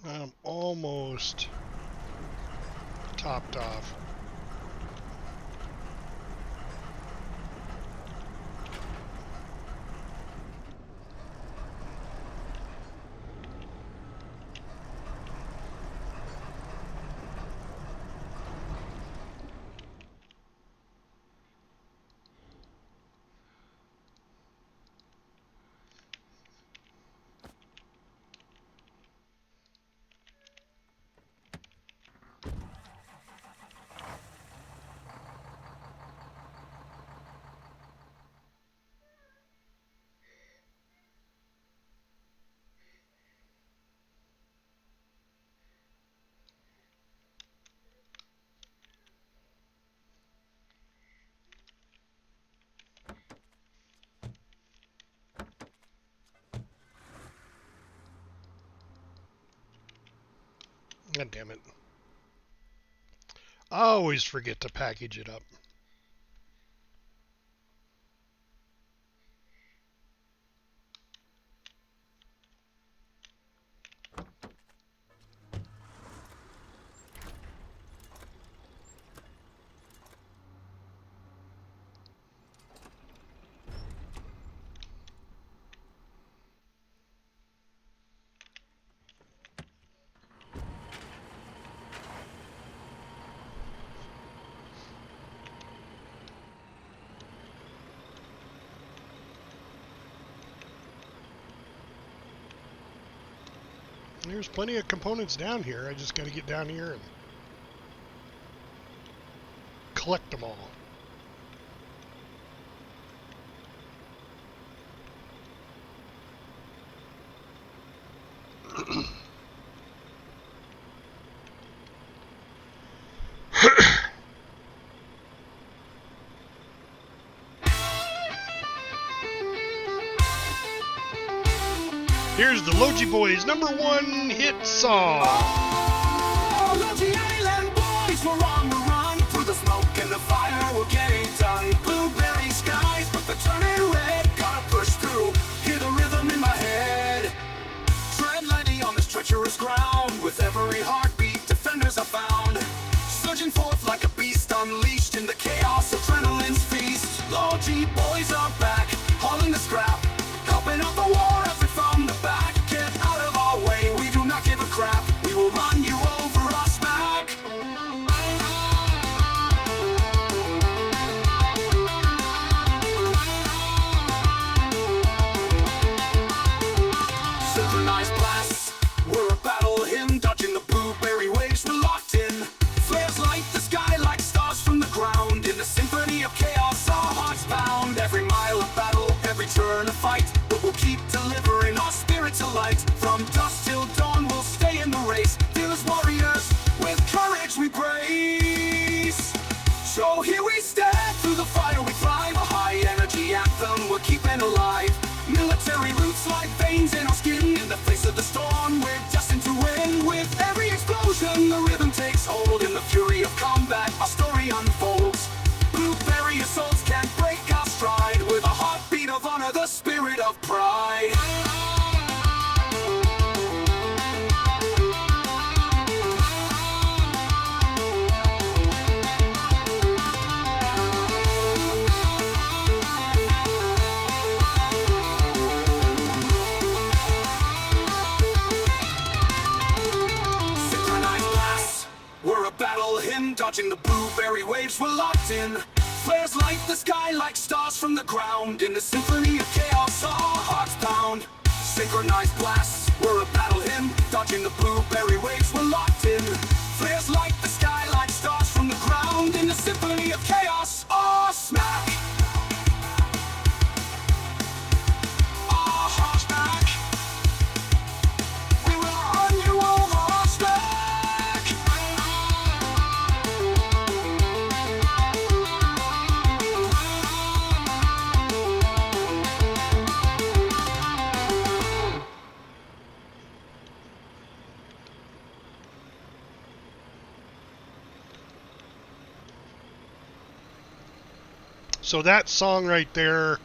S1: I'm almost topped off. God damn it. I always forget to package it up. There's plenty of components down here. I just got to get down here and collect them all. Here's the Logi Boys' #1 hit song.
S9: Oh, Logi Island boys, we're on the run. Through the smoke and the fire, we're getting done. Blueberry skies, but they're turning red. Gotta push through, hear the rhythm in my head. Tread lightly on this treacherous ground. With every heartbeat, defenders are found. Surging forth like a beast unleashed in the chaos, adrenaline's feast. Logi boys are back, hauling the scrap. Helping out the war effort from the back. Get out of our way, we do not give a crap. We will run you over our smack. Synchronized blasts, we're a battle hymn. Dodging the blueberry waves, we're locked in. Flares light the sky like stars from the ground. In the symphony of chaos, our hearts bound. Every mile of battle, every turn a fight. We'll keep delivering our spirit to light. From dusk till dawn, we'll stay in the race. Fearless warriors, with courage we brace. So here we stand, through the fire we thrive. A high energy anthem we're keeping alive. Military roots like veins in our skin. In the face of the storm, we're destined to win. With every explosion, the rhythm takes hold. In the fury of combat, our story unfolds. Blueberry assaults can't break our stride. With a heartbeat of honor, the spirit of pride. Synchronized blasts, we're a battle hymn. Dodging the blueberry waves, we're locked in. Flares light the sky like stars from the ground. In the symphony of chaos, our hearts pound. Synchronized blasts, we're a battle hymn. Dodging the blueberry waves, we're locked in. Flares light the sky like stars from the ground. In the symphony of chaos, our smack. Our hearts back. We will run you over our smack.
S1: So that song right there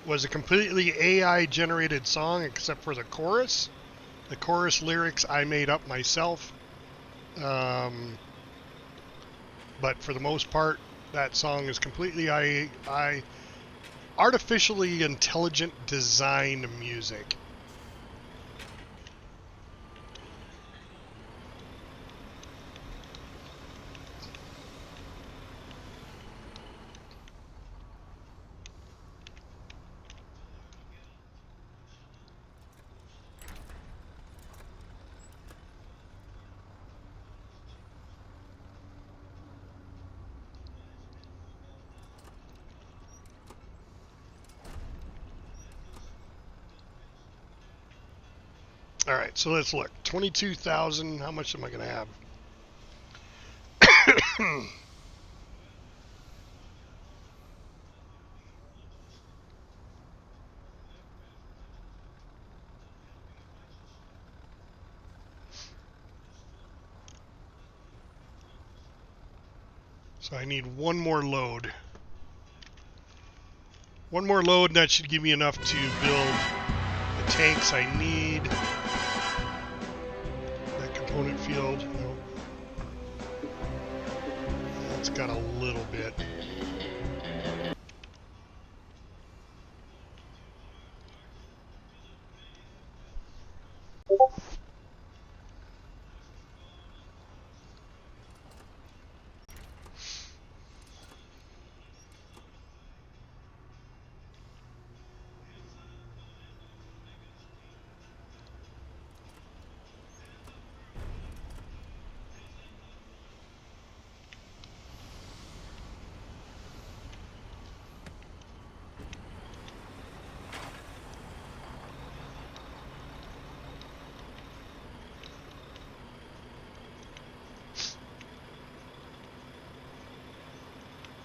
S1: was a completely AI generated song except for the chorus. The chorus lyrics I made up myself. But for the most part, that song is completely artificially intelligent designed music. All right, so let's look. 22,000. How much am I going to have? So I need one more load. One more load, and that should give me enough to build the tanks I need. That component field. No. That's got a little bit.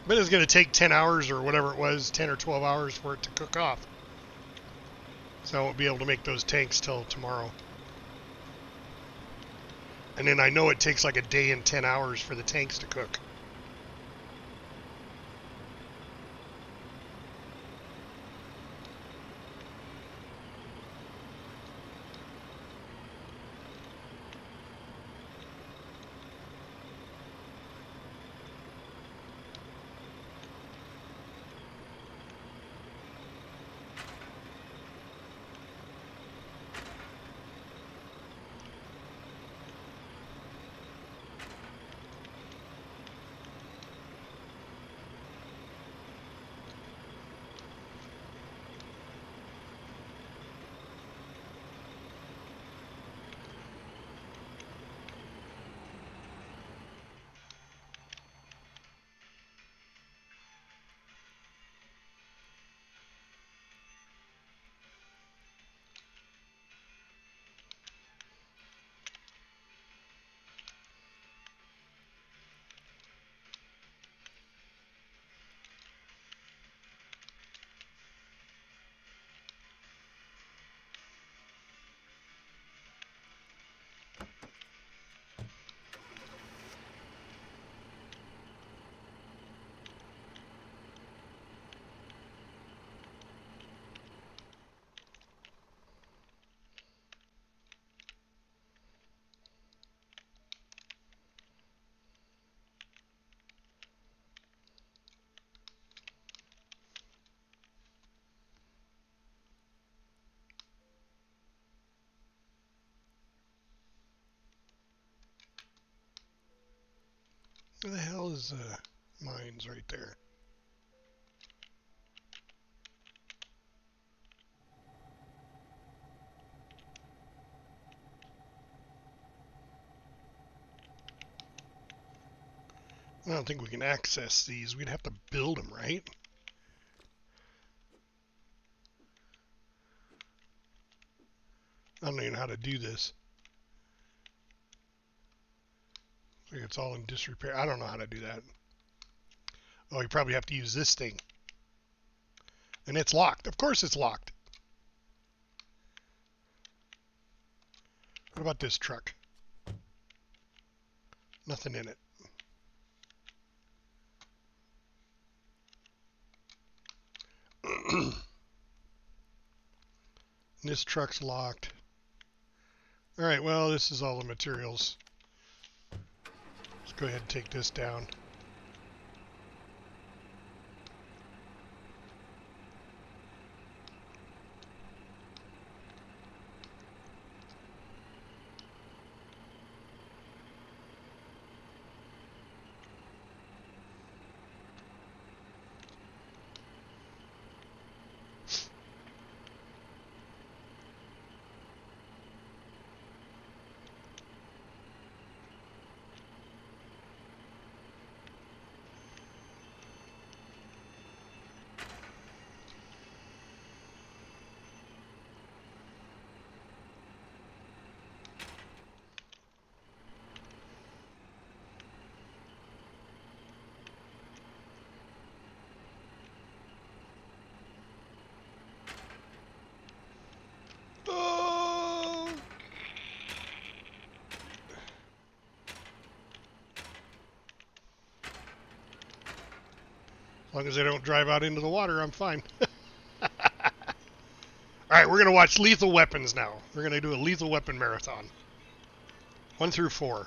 S1: But it's going to take 10 hours or whatever it was, 10 or 12 hours for it to cook off. So I won't be able to make those tanks till tomorrow. And then I know it takes like a day and 10 hours for the tanks to cook. Where the hell is mines right there? I don't think we can access these. We'd have to build them, right? I don't even know how to do this. I think it's all in disrepair. I don't know how to do that. Oh, you probably have to use this thing. And it's locked. Of course it's locked. What about this truck? Nothing in it. This truck's locked. Alright, well, this is all the materials. Let's go ahead and take this down. long as I don't drive out into the water, I'm fine. All right, we're going to watch Lethal Weapons now. We're going to do a Lethal Weapon marathon. 1 through 4.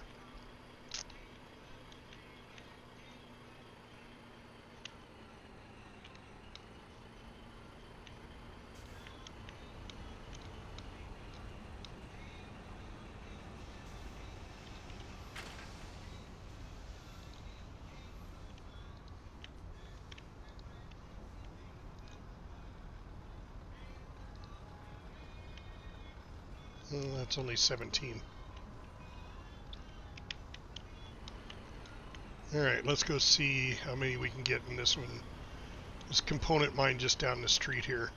S1: That's only 17. Alright, let's go see how many we can get in this one. This component mine just down the street here.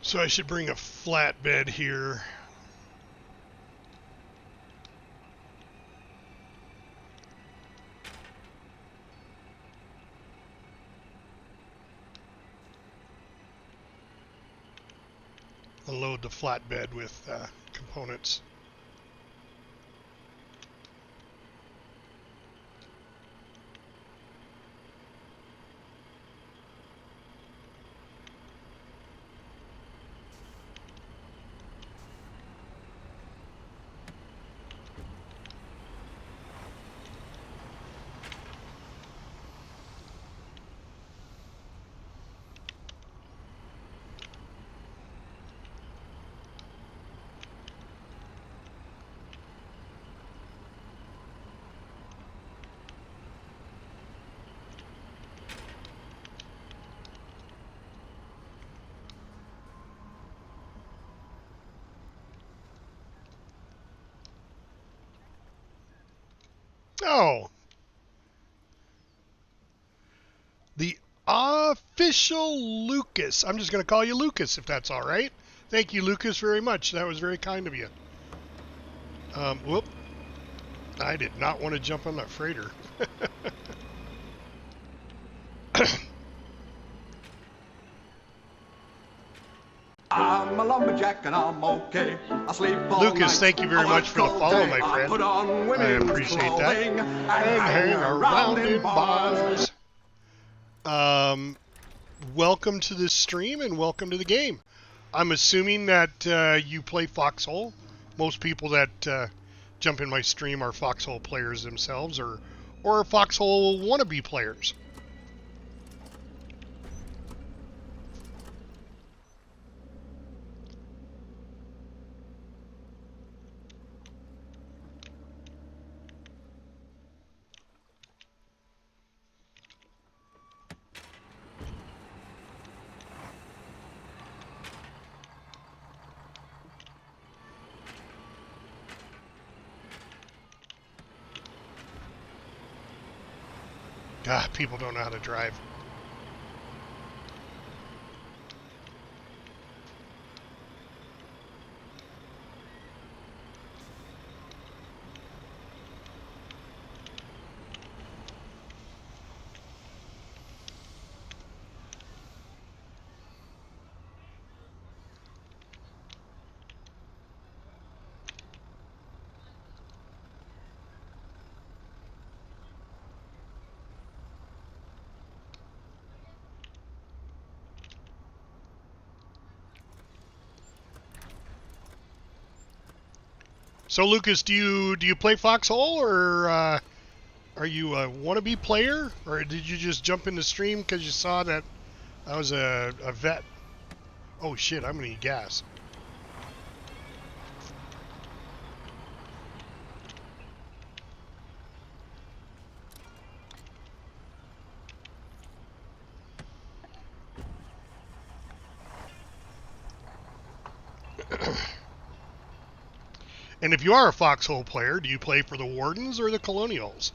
S1: So I should bring a flatbed here. Unload the flatbed with components. Oh, the official Lucas. I'm just going to call you Lucas if that's all right. Thank you, Lucas, very much. That was very kind of you. Whoop. I did not want to jump on that freighter.
S6: I'm a lumberjack and I'm okay. I sleep all
S1: Lucas,
S6: night.
S1: thank you very much for the follow, my
S6: I
S1: friend.
S6: put on
S1: I
S6: women's
S1: appreciate that.
S6: clothing
S1: And hang around in bars. Welcome to this stream and welcome to the game. I'm assuming that you play Foxhole. Most people that jump in my stream are Foxhole players themselves or Foxhole wannabe players. God, people don't know how to drive. So Lucas, do you play Foxhole, or are you a wannabe player, or did you just jump in the stream because you saw that I was a vet? Oh shit! I'm gonna eat gas. And if you are a Foxhole player, do you play for the Wardens or the Colonials?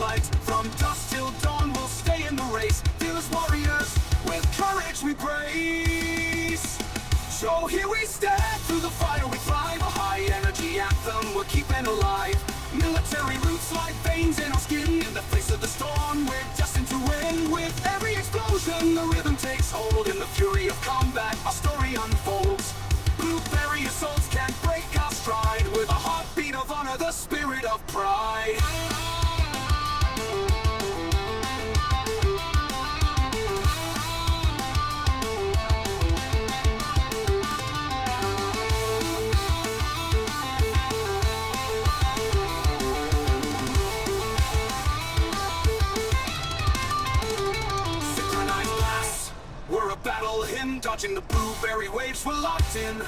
S9: light. From dusk till dawn, we'll stay in the race. Fearless warriors, with courage we brace. So here we stand, through the fire we thrive. A high energy anthem we're keeping alive. Military roots like veins in our skin. In the face of the storm, we're destined to win. With every explosion, the rhythm takes hold. In the fury of combat, our story unfolds. Blueberry assaults can't break our stride. With a heartbeat of honor, the spirit of pride. We're a battle hymn, dodging the blueberry waves, we're locked in.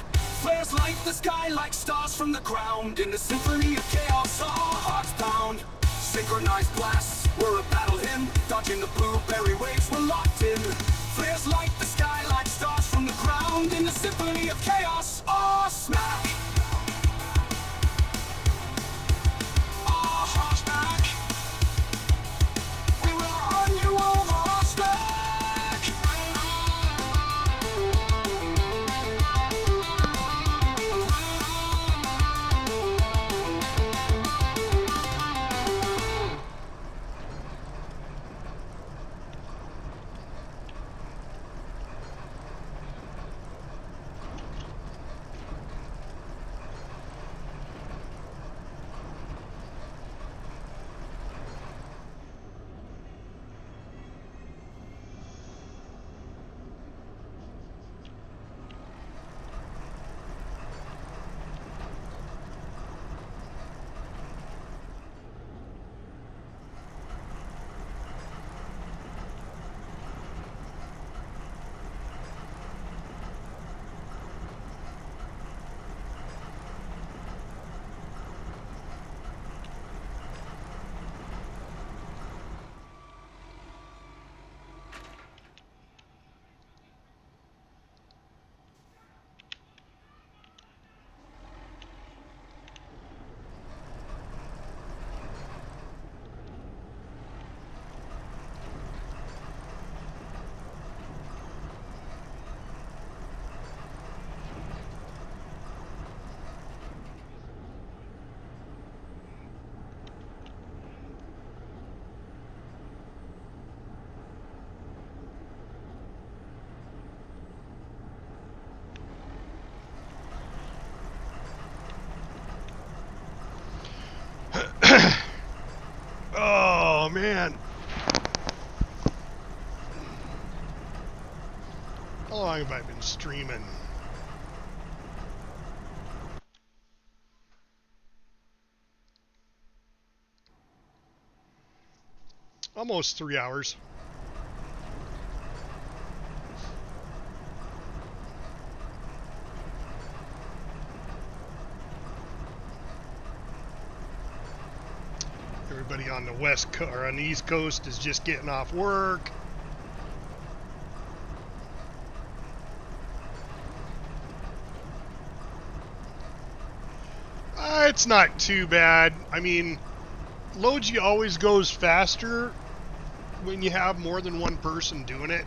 S9: Flares light the sky like stars from the ground. In the symphony of chaos, our hearts pound. Synchronized blasts, we're a battle hymn, dodging the blueberry waves, we're locked in. Flares light the sky like stars from the ground. In the symphony of chaos, our smack. Our hearts back. We will run you over our stack.
S1: Oh, man. How long have I been streaming? Almost 3 hours. Everybody on the or on the East Coast is just getting off work. It's not too bad. I mean, Logi always goes faster when you have more than one person doing it.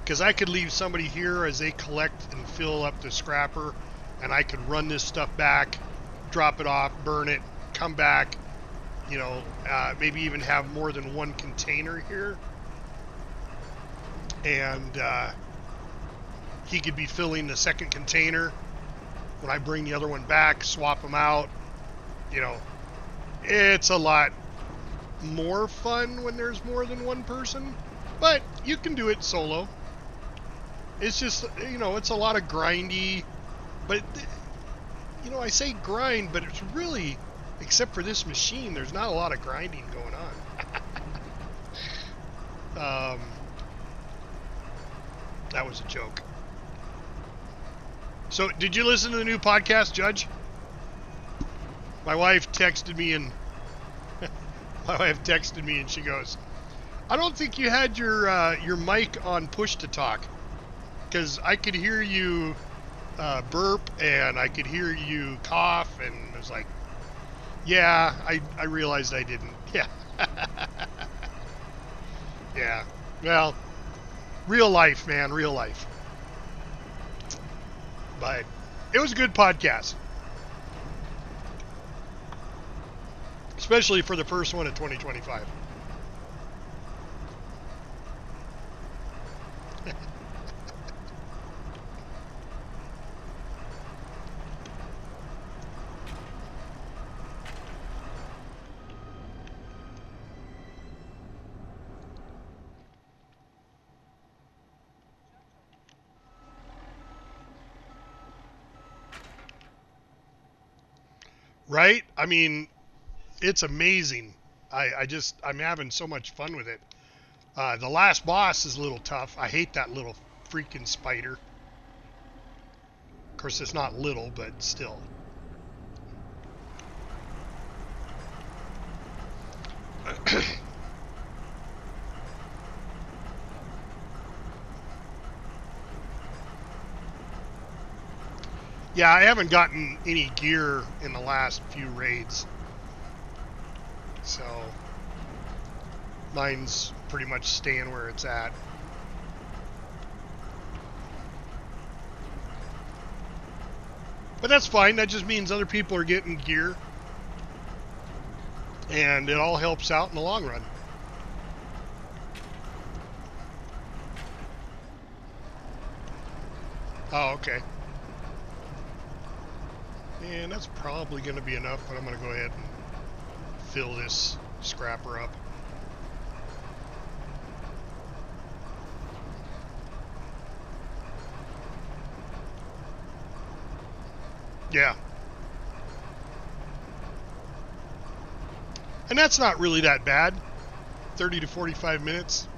S1: Because I could leave somebody here as they collect and fill up the scrapper, and I could run this stuff back, drop it off, burn it, come back, you know, maybe even have more than one container here. And he could be filling the second container when I bring the other one back, swap them out. You know, it's a lot more fun when there's more than one person, but you can do it solo. It's just, you know, it's a lot of grindy, but, you know, I say grind, but it's really, except for this machine, there's not a lot of grinding going on. That was a joke. So, did you listen to the new podcast, Judge? My wife texted me and she goes, "I don't think you had your mic on push to talk, because I could hear you burp and I could hear you cough," and I was like, "Yeah, I realized I didn't." Yeah. Yeah. Well, real life, man, real life. But it was a good podcast. Especially for the first one of 2025. Right? I mean, it's amazing. I'm having so much fun with it. The last boss is a little tough. I hate that little freaking spider. Of course, it's not little, but still. Yeah, I haven't gotten any gear in the last few raids. So, mine's pretty much staying where it's at. But that's fine. That just means other people are getting gear. And it all helps out in the long run. Oh, okay. And that's probably going to be enough, but I'm going to go ahead and fill this scrapper up. Yeah. And that's not really that bad. 30 to 45 minutes.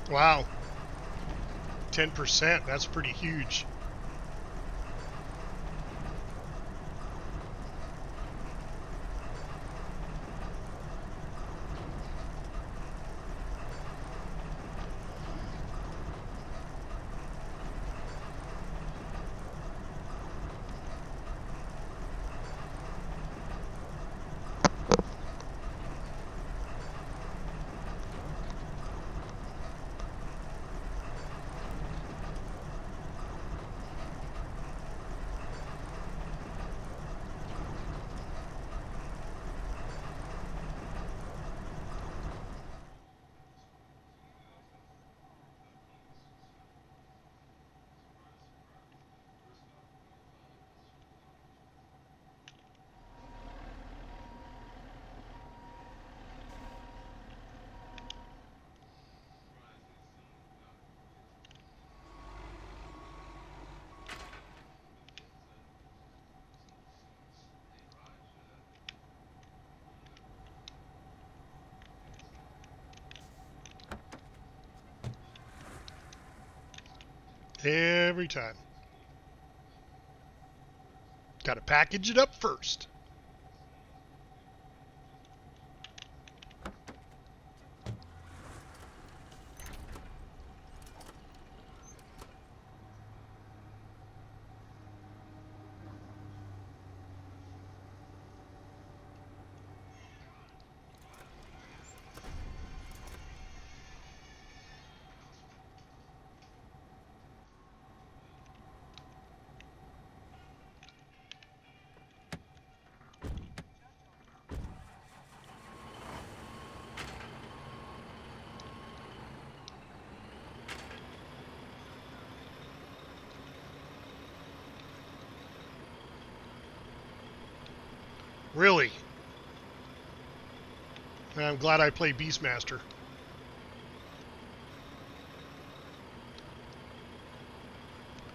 S1: Wow. 10%, that's pretty huge. Every time. Got to package it up first. Really? I'm glad I play Beastmaster.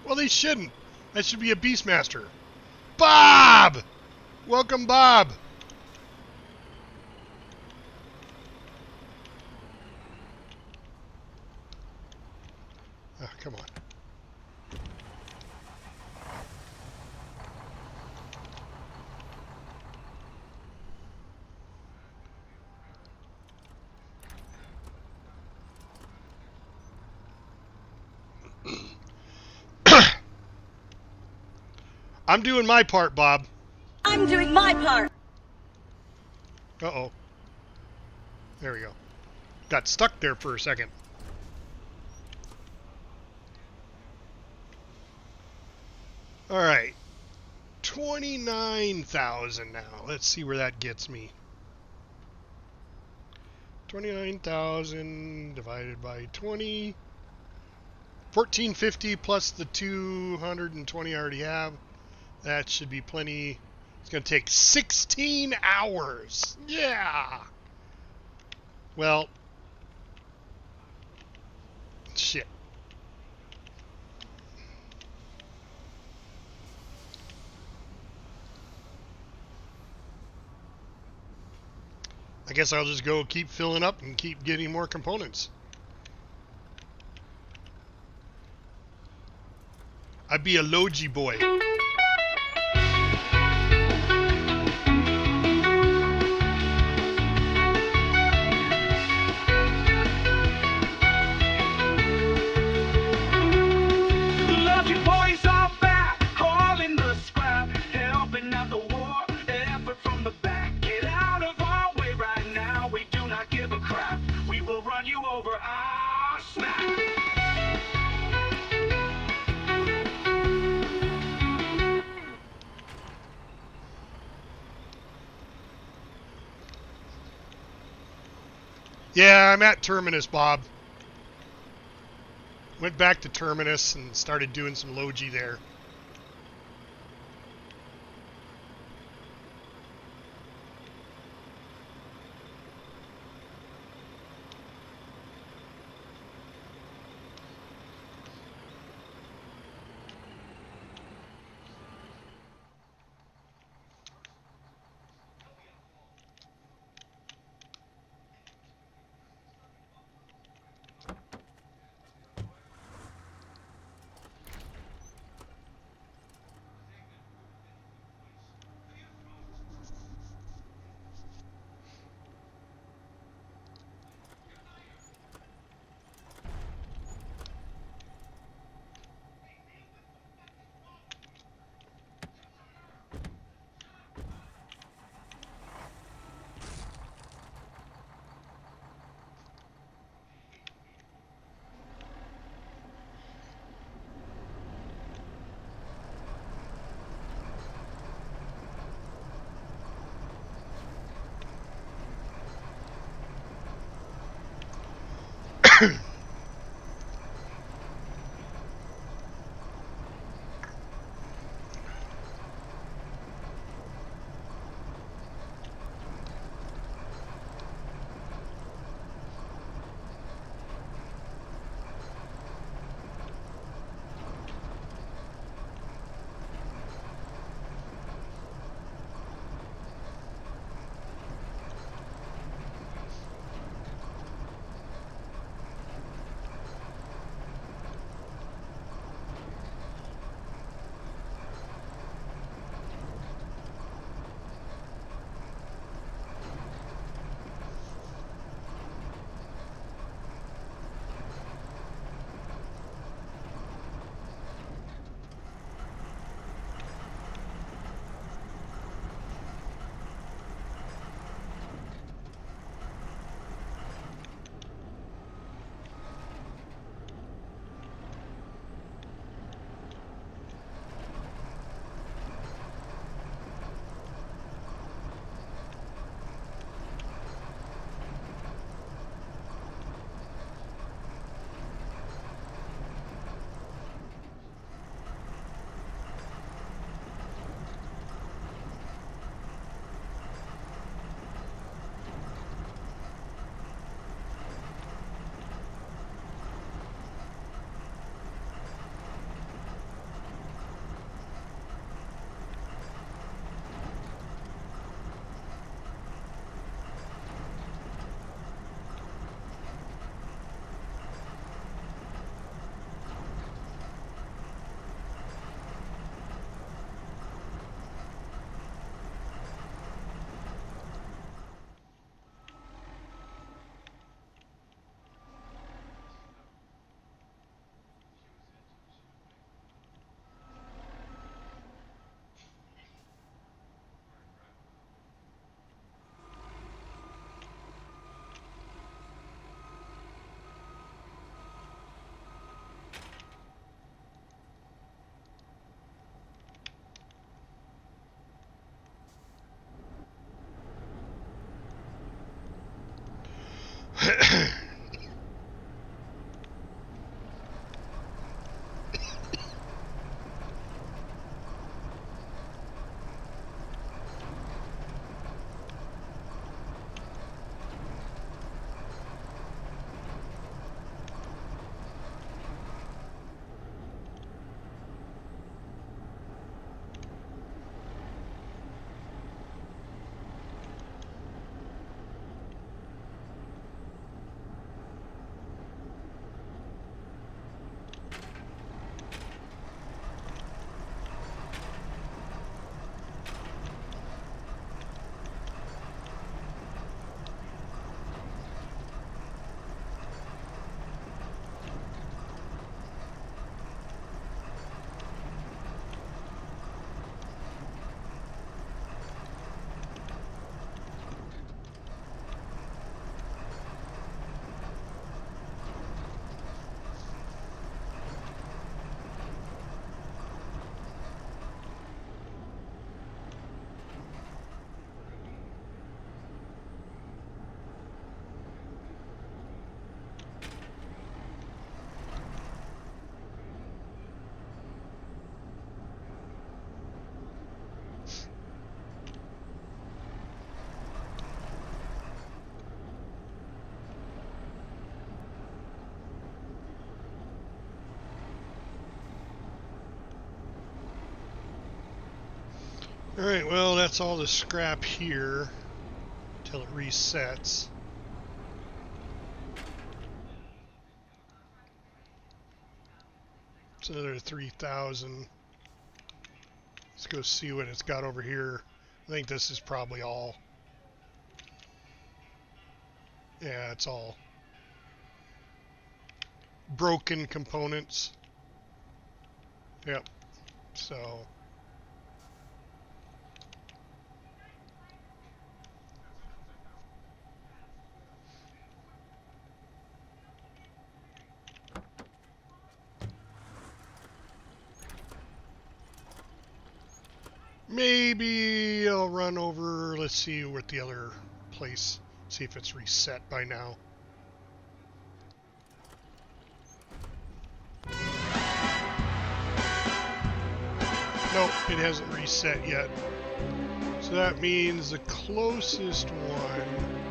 S1: Well, they shouldn't. That should be a Beastmaster. Bob! Welcome, Bob. Oh, come on. I'm doing my part, Bob.
S5: I'm doing my part.
S1: Uh-oh. There we go. Got stuck there for a second. All right. 29,000 now. Let's see where that gets me. 29,000 divided by 20. 1450 plus the 220 I already have. That should be plenty. It's going to take 16 hours. Yeah. Well, shit. I guess I'll just go keep filling up and keep getting more components. I'd be a Logi boy.
S9: Logi boys are back, hauling the scrap, helping out the war effort from the back. Get out of our way right now, we do not give a crap. We will run you over, smack.
S1: Yeah, I'm at Terminus, Bob. Went back to Terminus and started doing some Logi there. Alright, well, that's all the scrap here till it resets. It's another 3,000. Let's go see what it's got over here. I think this is probably all. Yeah, it's all broken components. Yep. So maybe I'll run over, let's see what the other place, see if it's reset by now. Nope, it hasn't reset yet. So that means the closest one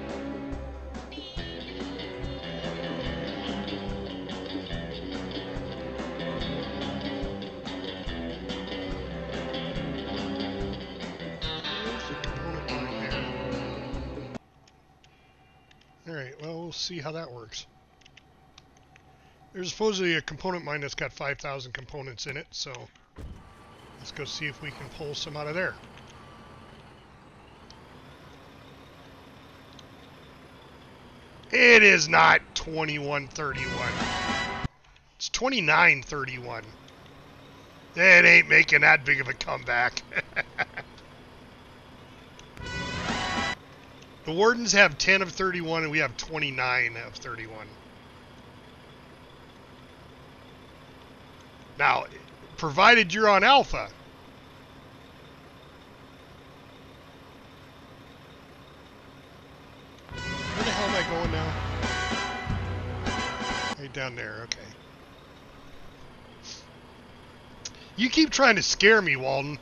S1: Alright, well, we'll see how that works. There's supposedly a component mine that's got 5,000 components in it, so let's go see if we can pull some out of there. It is not 2131. It's 2931. It ain't making that big of a comeback. The Wardens have 10 of 31, and we have 29 of 31. Now, provided you're on Alpha. Where the hell am I going now? Right down there, okay. You keep trying to scare me, Walden.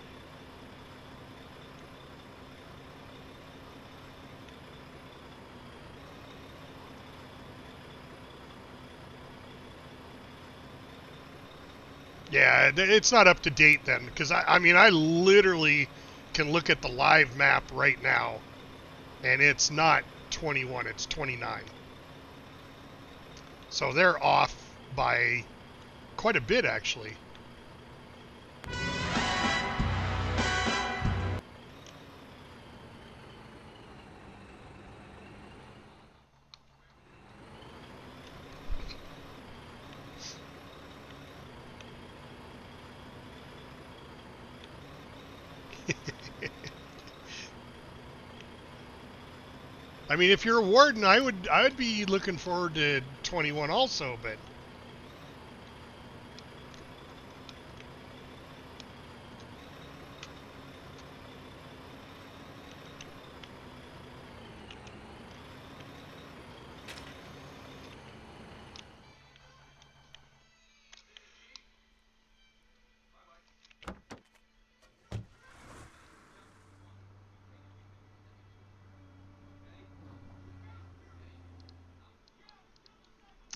S1: Yeah, it's not up to date then, because I mean, I literally can look at the live map right now, and it's not 21, it's 29. So they're off by quite a bit, actually. I mean, if you're a warden, I'd be looking forward to 21 also, but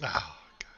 S1: Oh, God.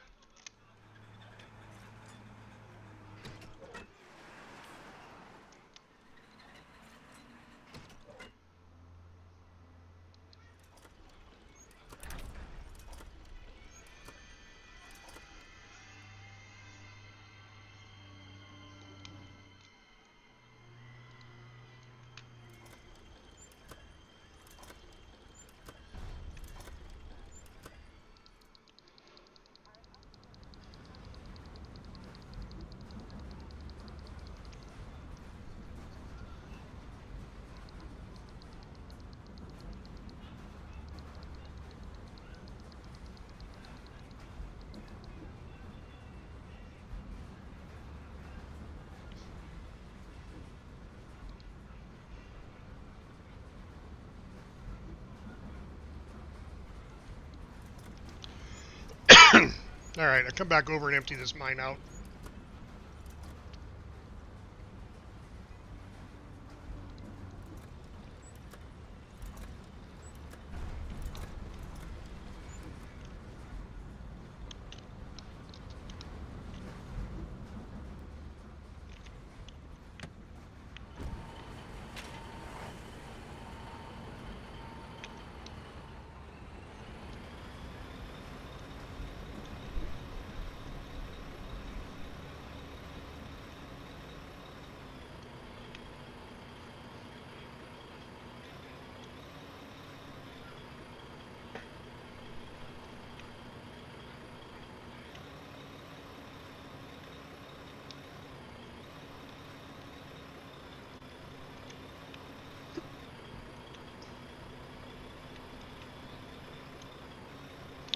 S1: All right, I'll come back over and empty this mine out.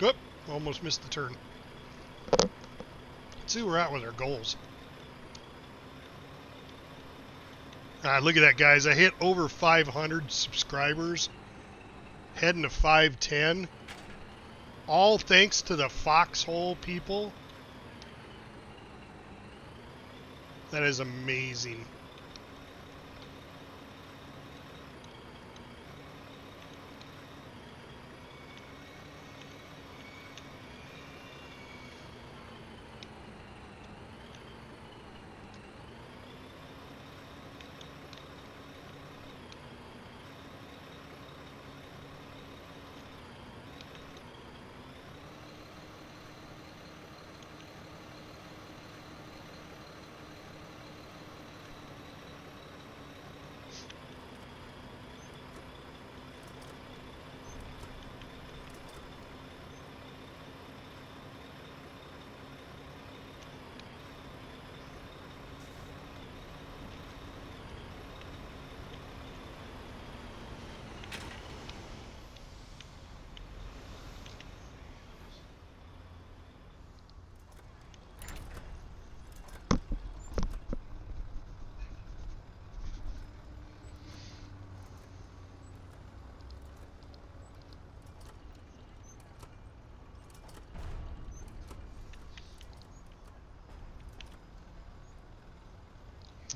S1: Oop, almost missed the turn. Let's see where we're at with our goals. Look at that, guys. I hit over 500 subscribers, heading to 510. All thanks to the Foxhole people. That is amazing.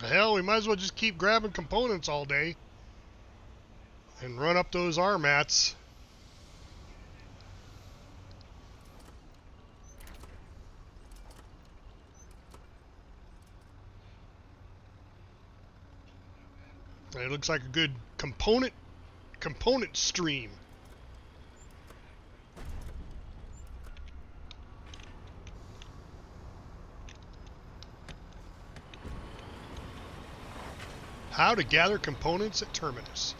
S1: Hell, we might as well just keep grabbing components all day and run up those RMATs. It looks like a good component stream. How to gather components at Terminus.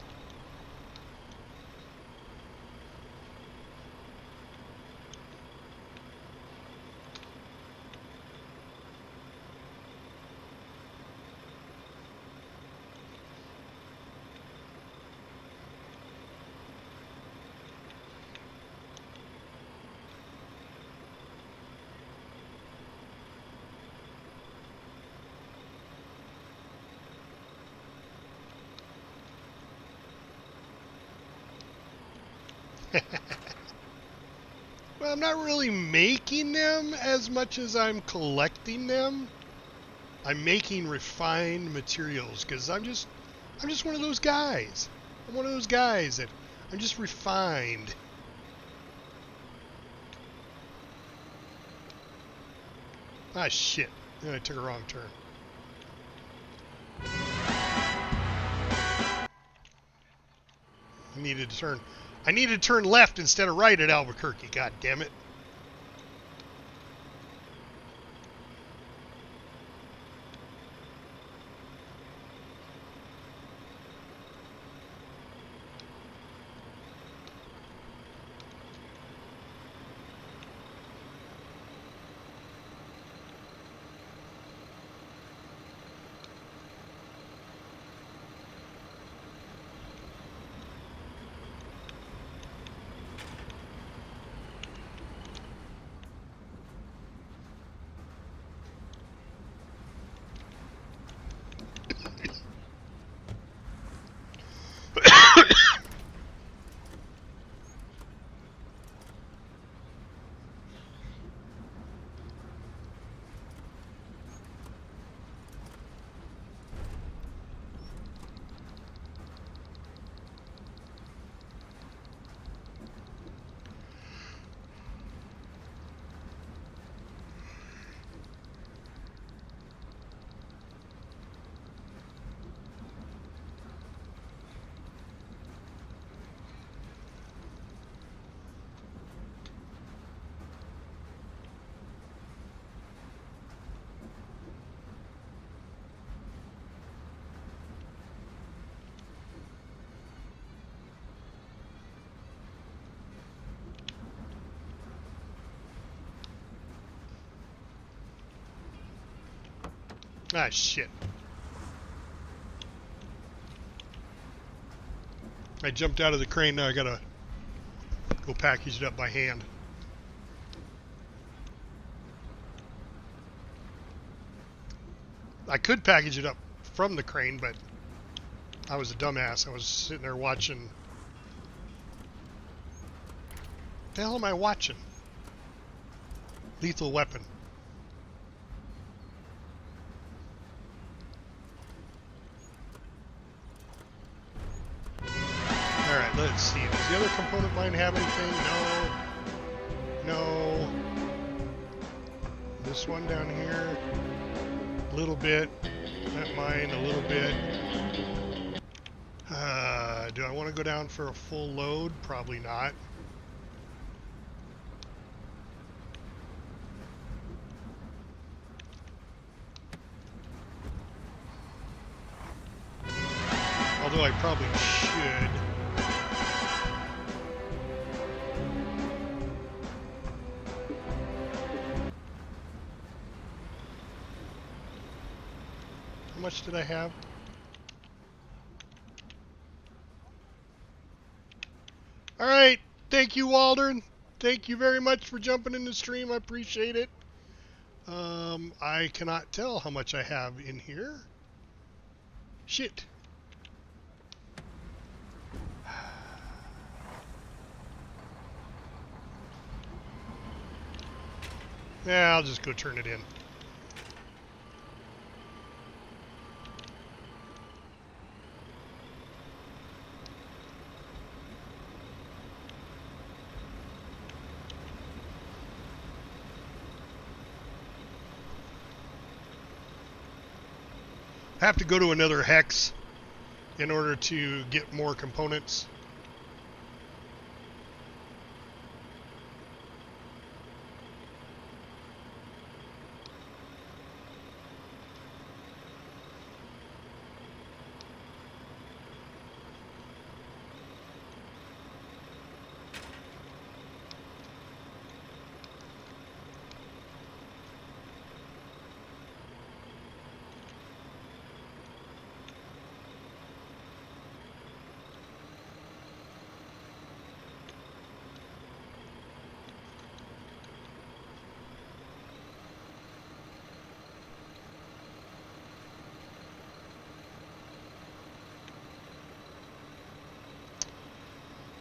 S1: Well, I'm not really making them as much as I'm collecting them. I'm making refined materials because I'm just one of those guys. I'm one of those guys that I'm just refined. Ah, shit. I took a wrong turn. I needed to turn left instead of right at Albuquerque. God damn it. Ah, shit. I jumped out of the crane, now I gotta go package it up by hand. I could package it up from the crane, but I was a dumbass. I was sitting there watching. What the hell am I watching? Lethal Weapon. Alright, let's see. Does the other component mine have anything? No. No. This one down here. A little bit. That mine, a little bit. Do I want to go down for a full load? Probably not. Although I probably should. How much did I have? Alright, thank you, Waldron. Thank you very much for jumping in the stream. I appreciate it. I cannot tell how much I have in here. Shit. Yeah, I'll just go turn it in. I have to go to another hex in order to get more components.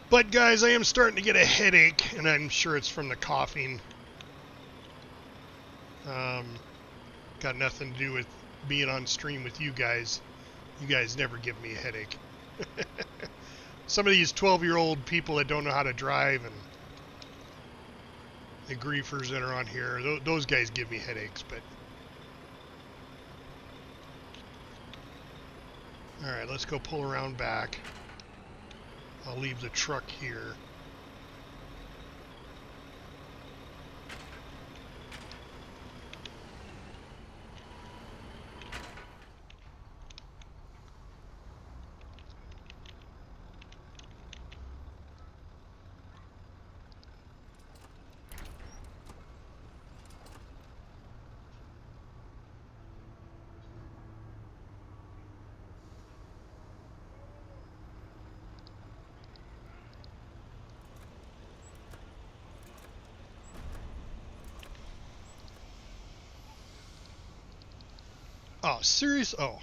S1: But guys, I am starting to get a headache, and I'm sure it's from the coughing. Got nothing to do with being on stream with you guys. You guys never give me a headache. Some of these 12-year-old people that don't know how to drive, and the griefers that are on here. Those guys give me headaches, but... Alright, let's go pull around back. I'll leave the truck here. Oh, serious? Oh.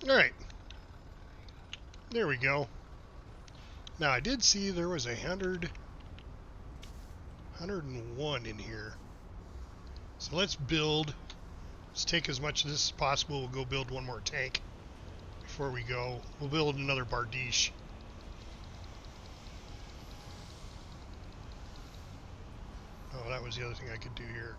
S1: Alright. There we go. Now, I did see there was 101 in here. So let's build. Let's take as much of this as possible. We'll go build one more tank before we go. We'll build another Bardiche. Oh, that was the other thing I could do here.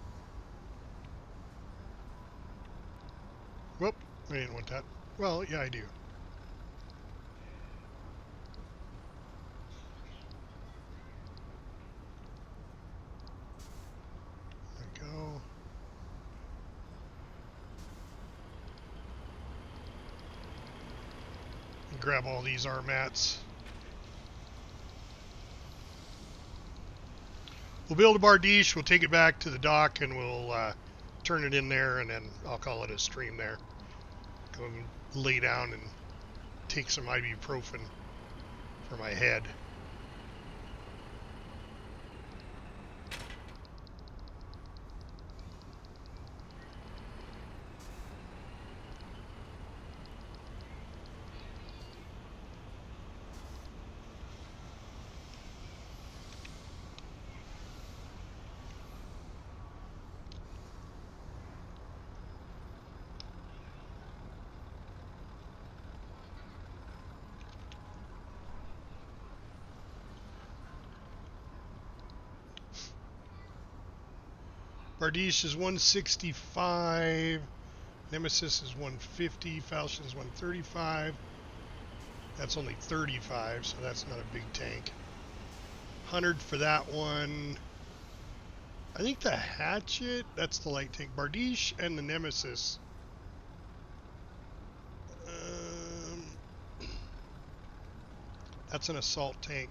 S1: Whoop, I didn't want that. Well, yeah, I do. There we go. And grab all these armats. We'll build a Bardiche, we'll take it back to the dock, and we'll turn it in there, and then I'll call it a stream there. Go and lay down and take some ibuprofen for my head. Bardiche is 165, Nemesis is 150, Falchion is 135. That's only 35, so that's not a big tank. 100 for that one. I think the Hatchet, that's the light tank. Bardiche and the Nemesis. That's an assault tank.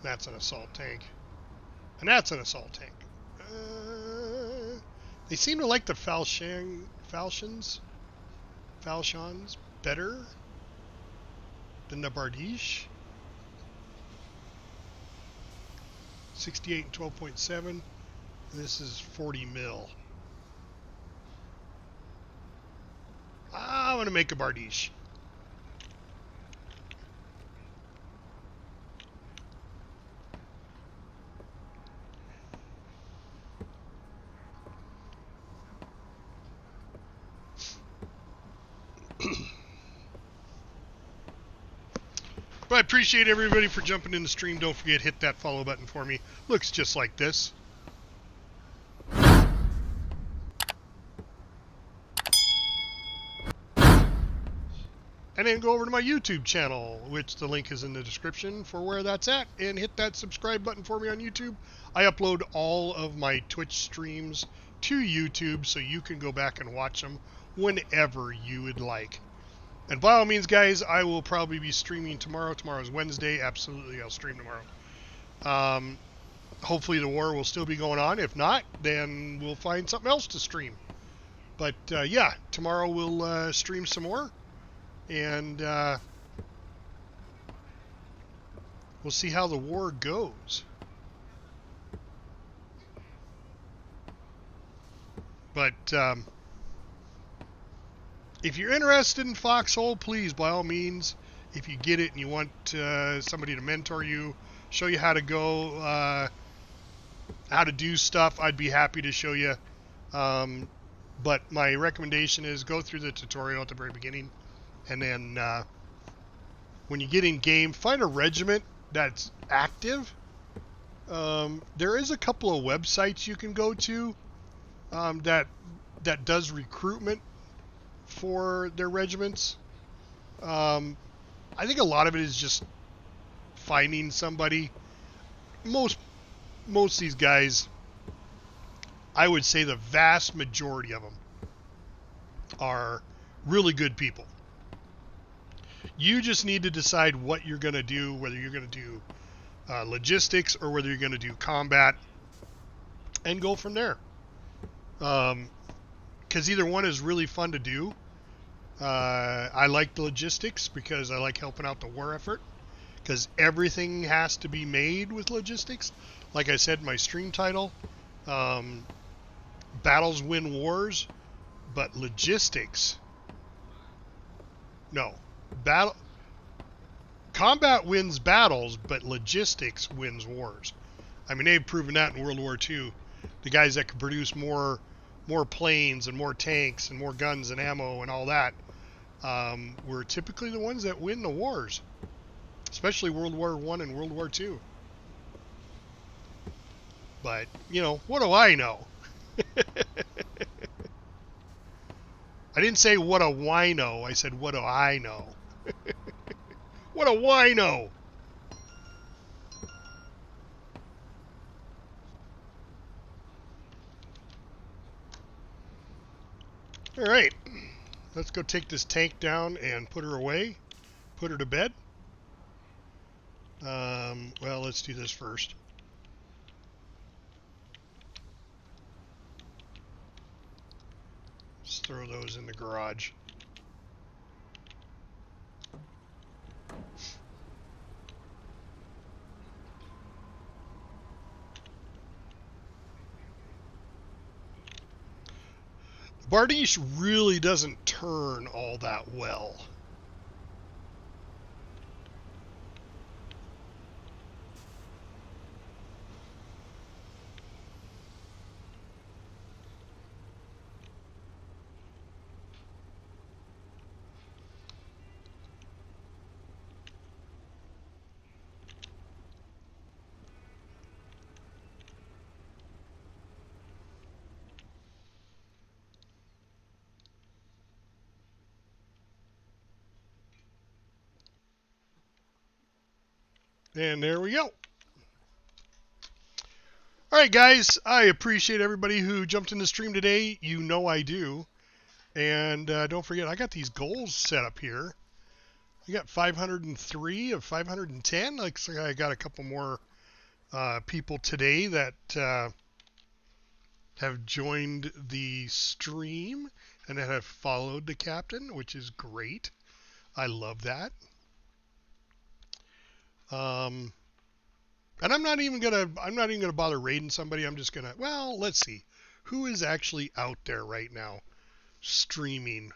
S1: That's an assault tank. And that's an assault tank. They seem to like the Falchions better than the Bardiche. 68 and 12.7. This is 40 mil. I'm going to make a Bardiche. But I appreciate everybody for jumping in the stream. Don't forget, hit that follow button for me. Looks just like this. And then go over to my YouTube channel, which the link is in the description for where that's at, and hit that subscribe button for me on YouTube. I upload all of my Twitch streams to YouTube, so you can go back and watch them whenever you would like. And by all means, guys, I will probably be streaming tomorrow. Tomorrow's Wednesday. Absolutely, I'll stream tomorrow. Hopefully the war will still be going on. If not, then we'll find something else to stream. But yeah, tomorrow we'll stream some more. And we'll see how the war goes. But if you're interested in Foxhole, please, by all means, if you get it and you want somebody to mentor you, show you how to go, how to do stuff, I'd be happy to show you. But my recommendation is go through the tutorial at the very beginning. And then when you get in game, find a regiment that's active. There is a couple of websites you can go to that does recruitment for their regiments. I think a lot of it is just finding somebody. Most of these guys, I would say the vast majority of them are really good people. You just need to decide what you're going to do, whether you're going to do logistics or whether you're going to do combat, and go from there. Because either one is really fun to do. I like the logistics because I like helping out the war effort, because everything has to be made with logistics. Like I said in my stream title, battles win wars, but logistics, no. Combat wins battles, but logistics wins wars. I mean, they've proven that in World War II. The guys that can produce more planes and more tanks and more guns and ammo and all that were typically the ones that win the wars, especially World War I and World War II. But, you know, what do I know? I didn't say what a wino. I said, what do I know? What a wino! Alright. Let's go take this tank down and put her away. Put her to bed. Well, let's do this first. Let's throw those in the garage. Bardiche really doesn't turn all that well. And there we go. Alright guys, I appreciate everybody who jumped in the stream today. You know I do. And don't forget, I got these goals set up here. I got 503 of 510. Looks like I got a couple more people today that have joined the stream and that have followed the captain, which is great. I love that. And I'm not even gonna bother raiding somebody. I'm just gonna, well, let's see, who is actually out there right now streaming.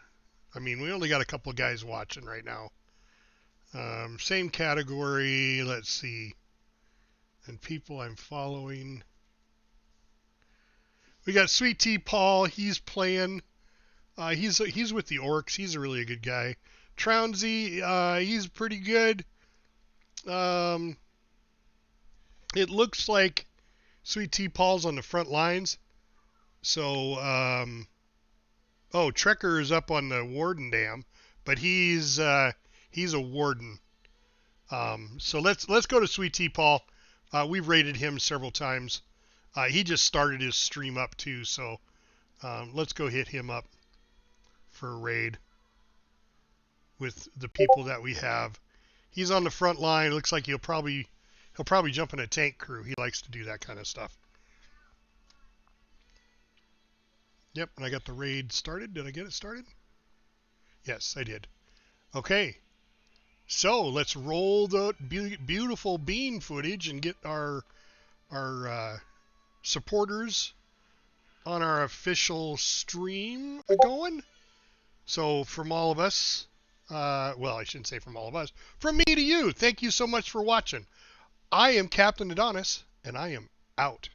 S1: I mean, we only got a couple of guys watching right now. Same category. Let's see, and people I'm following. We got Sweet Tea Paul. He's playing. He's with the Orcs. He's a really good guy. Trounsey, he's pretty good. It looks like Sweet Tea Paul's on the front lines. So, oh, Trekker is up on the Warden Dam, but he's a warden. So let's go to Sweet Tea Paul. We've raided him several times. He just started his stream up too, so let's go hit him up for a raid with the people that we have. He's on the front line. Looks like he'll probably jump in a tank crew. He likes to do that kind of stuff. Yep, and I got the raid started. Did I get it started? Yes, I did. Okay. So let's roll the beautiful bean footage and get our supporters on our official stream going. So from all of us, well, I shouldn't say from all of us, from me to you, thank you so much for watching. I am Captain Adonis, and I am out.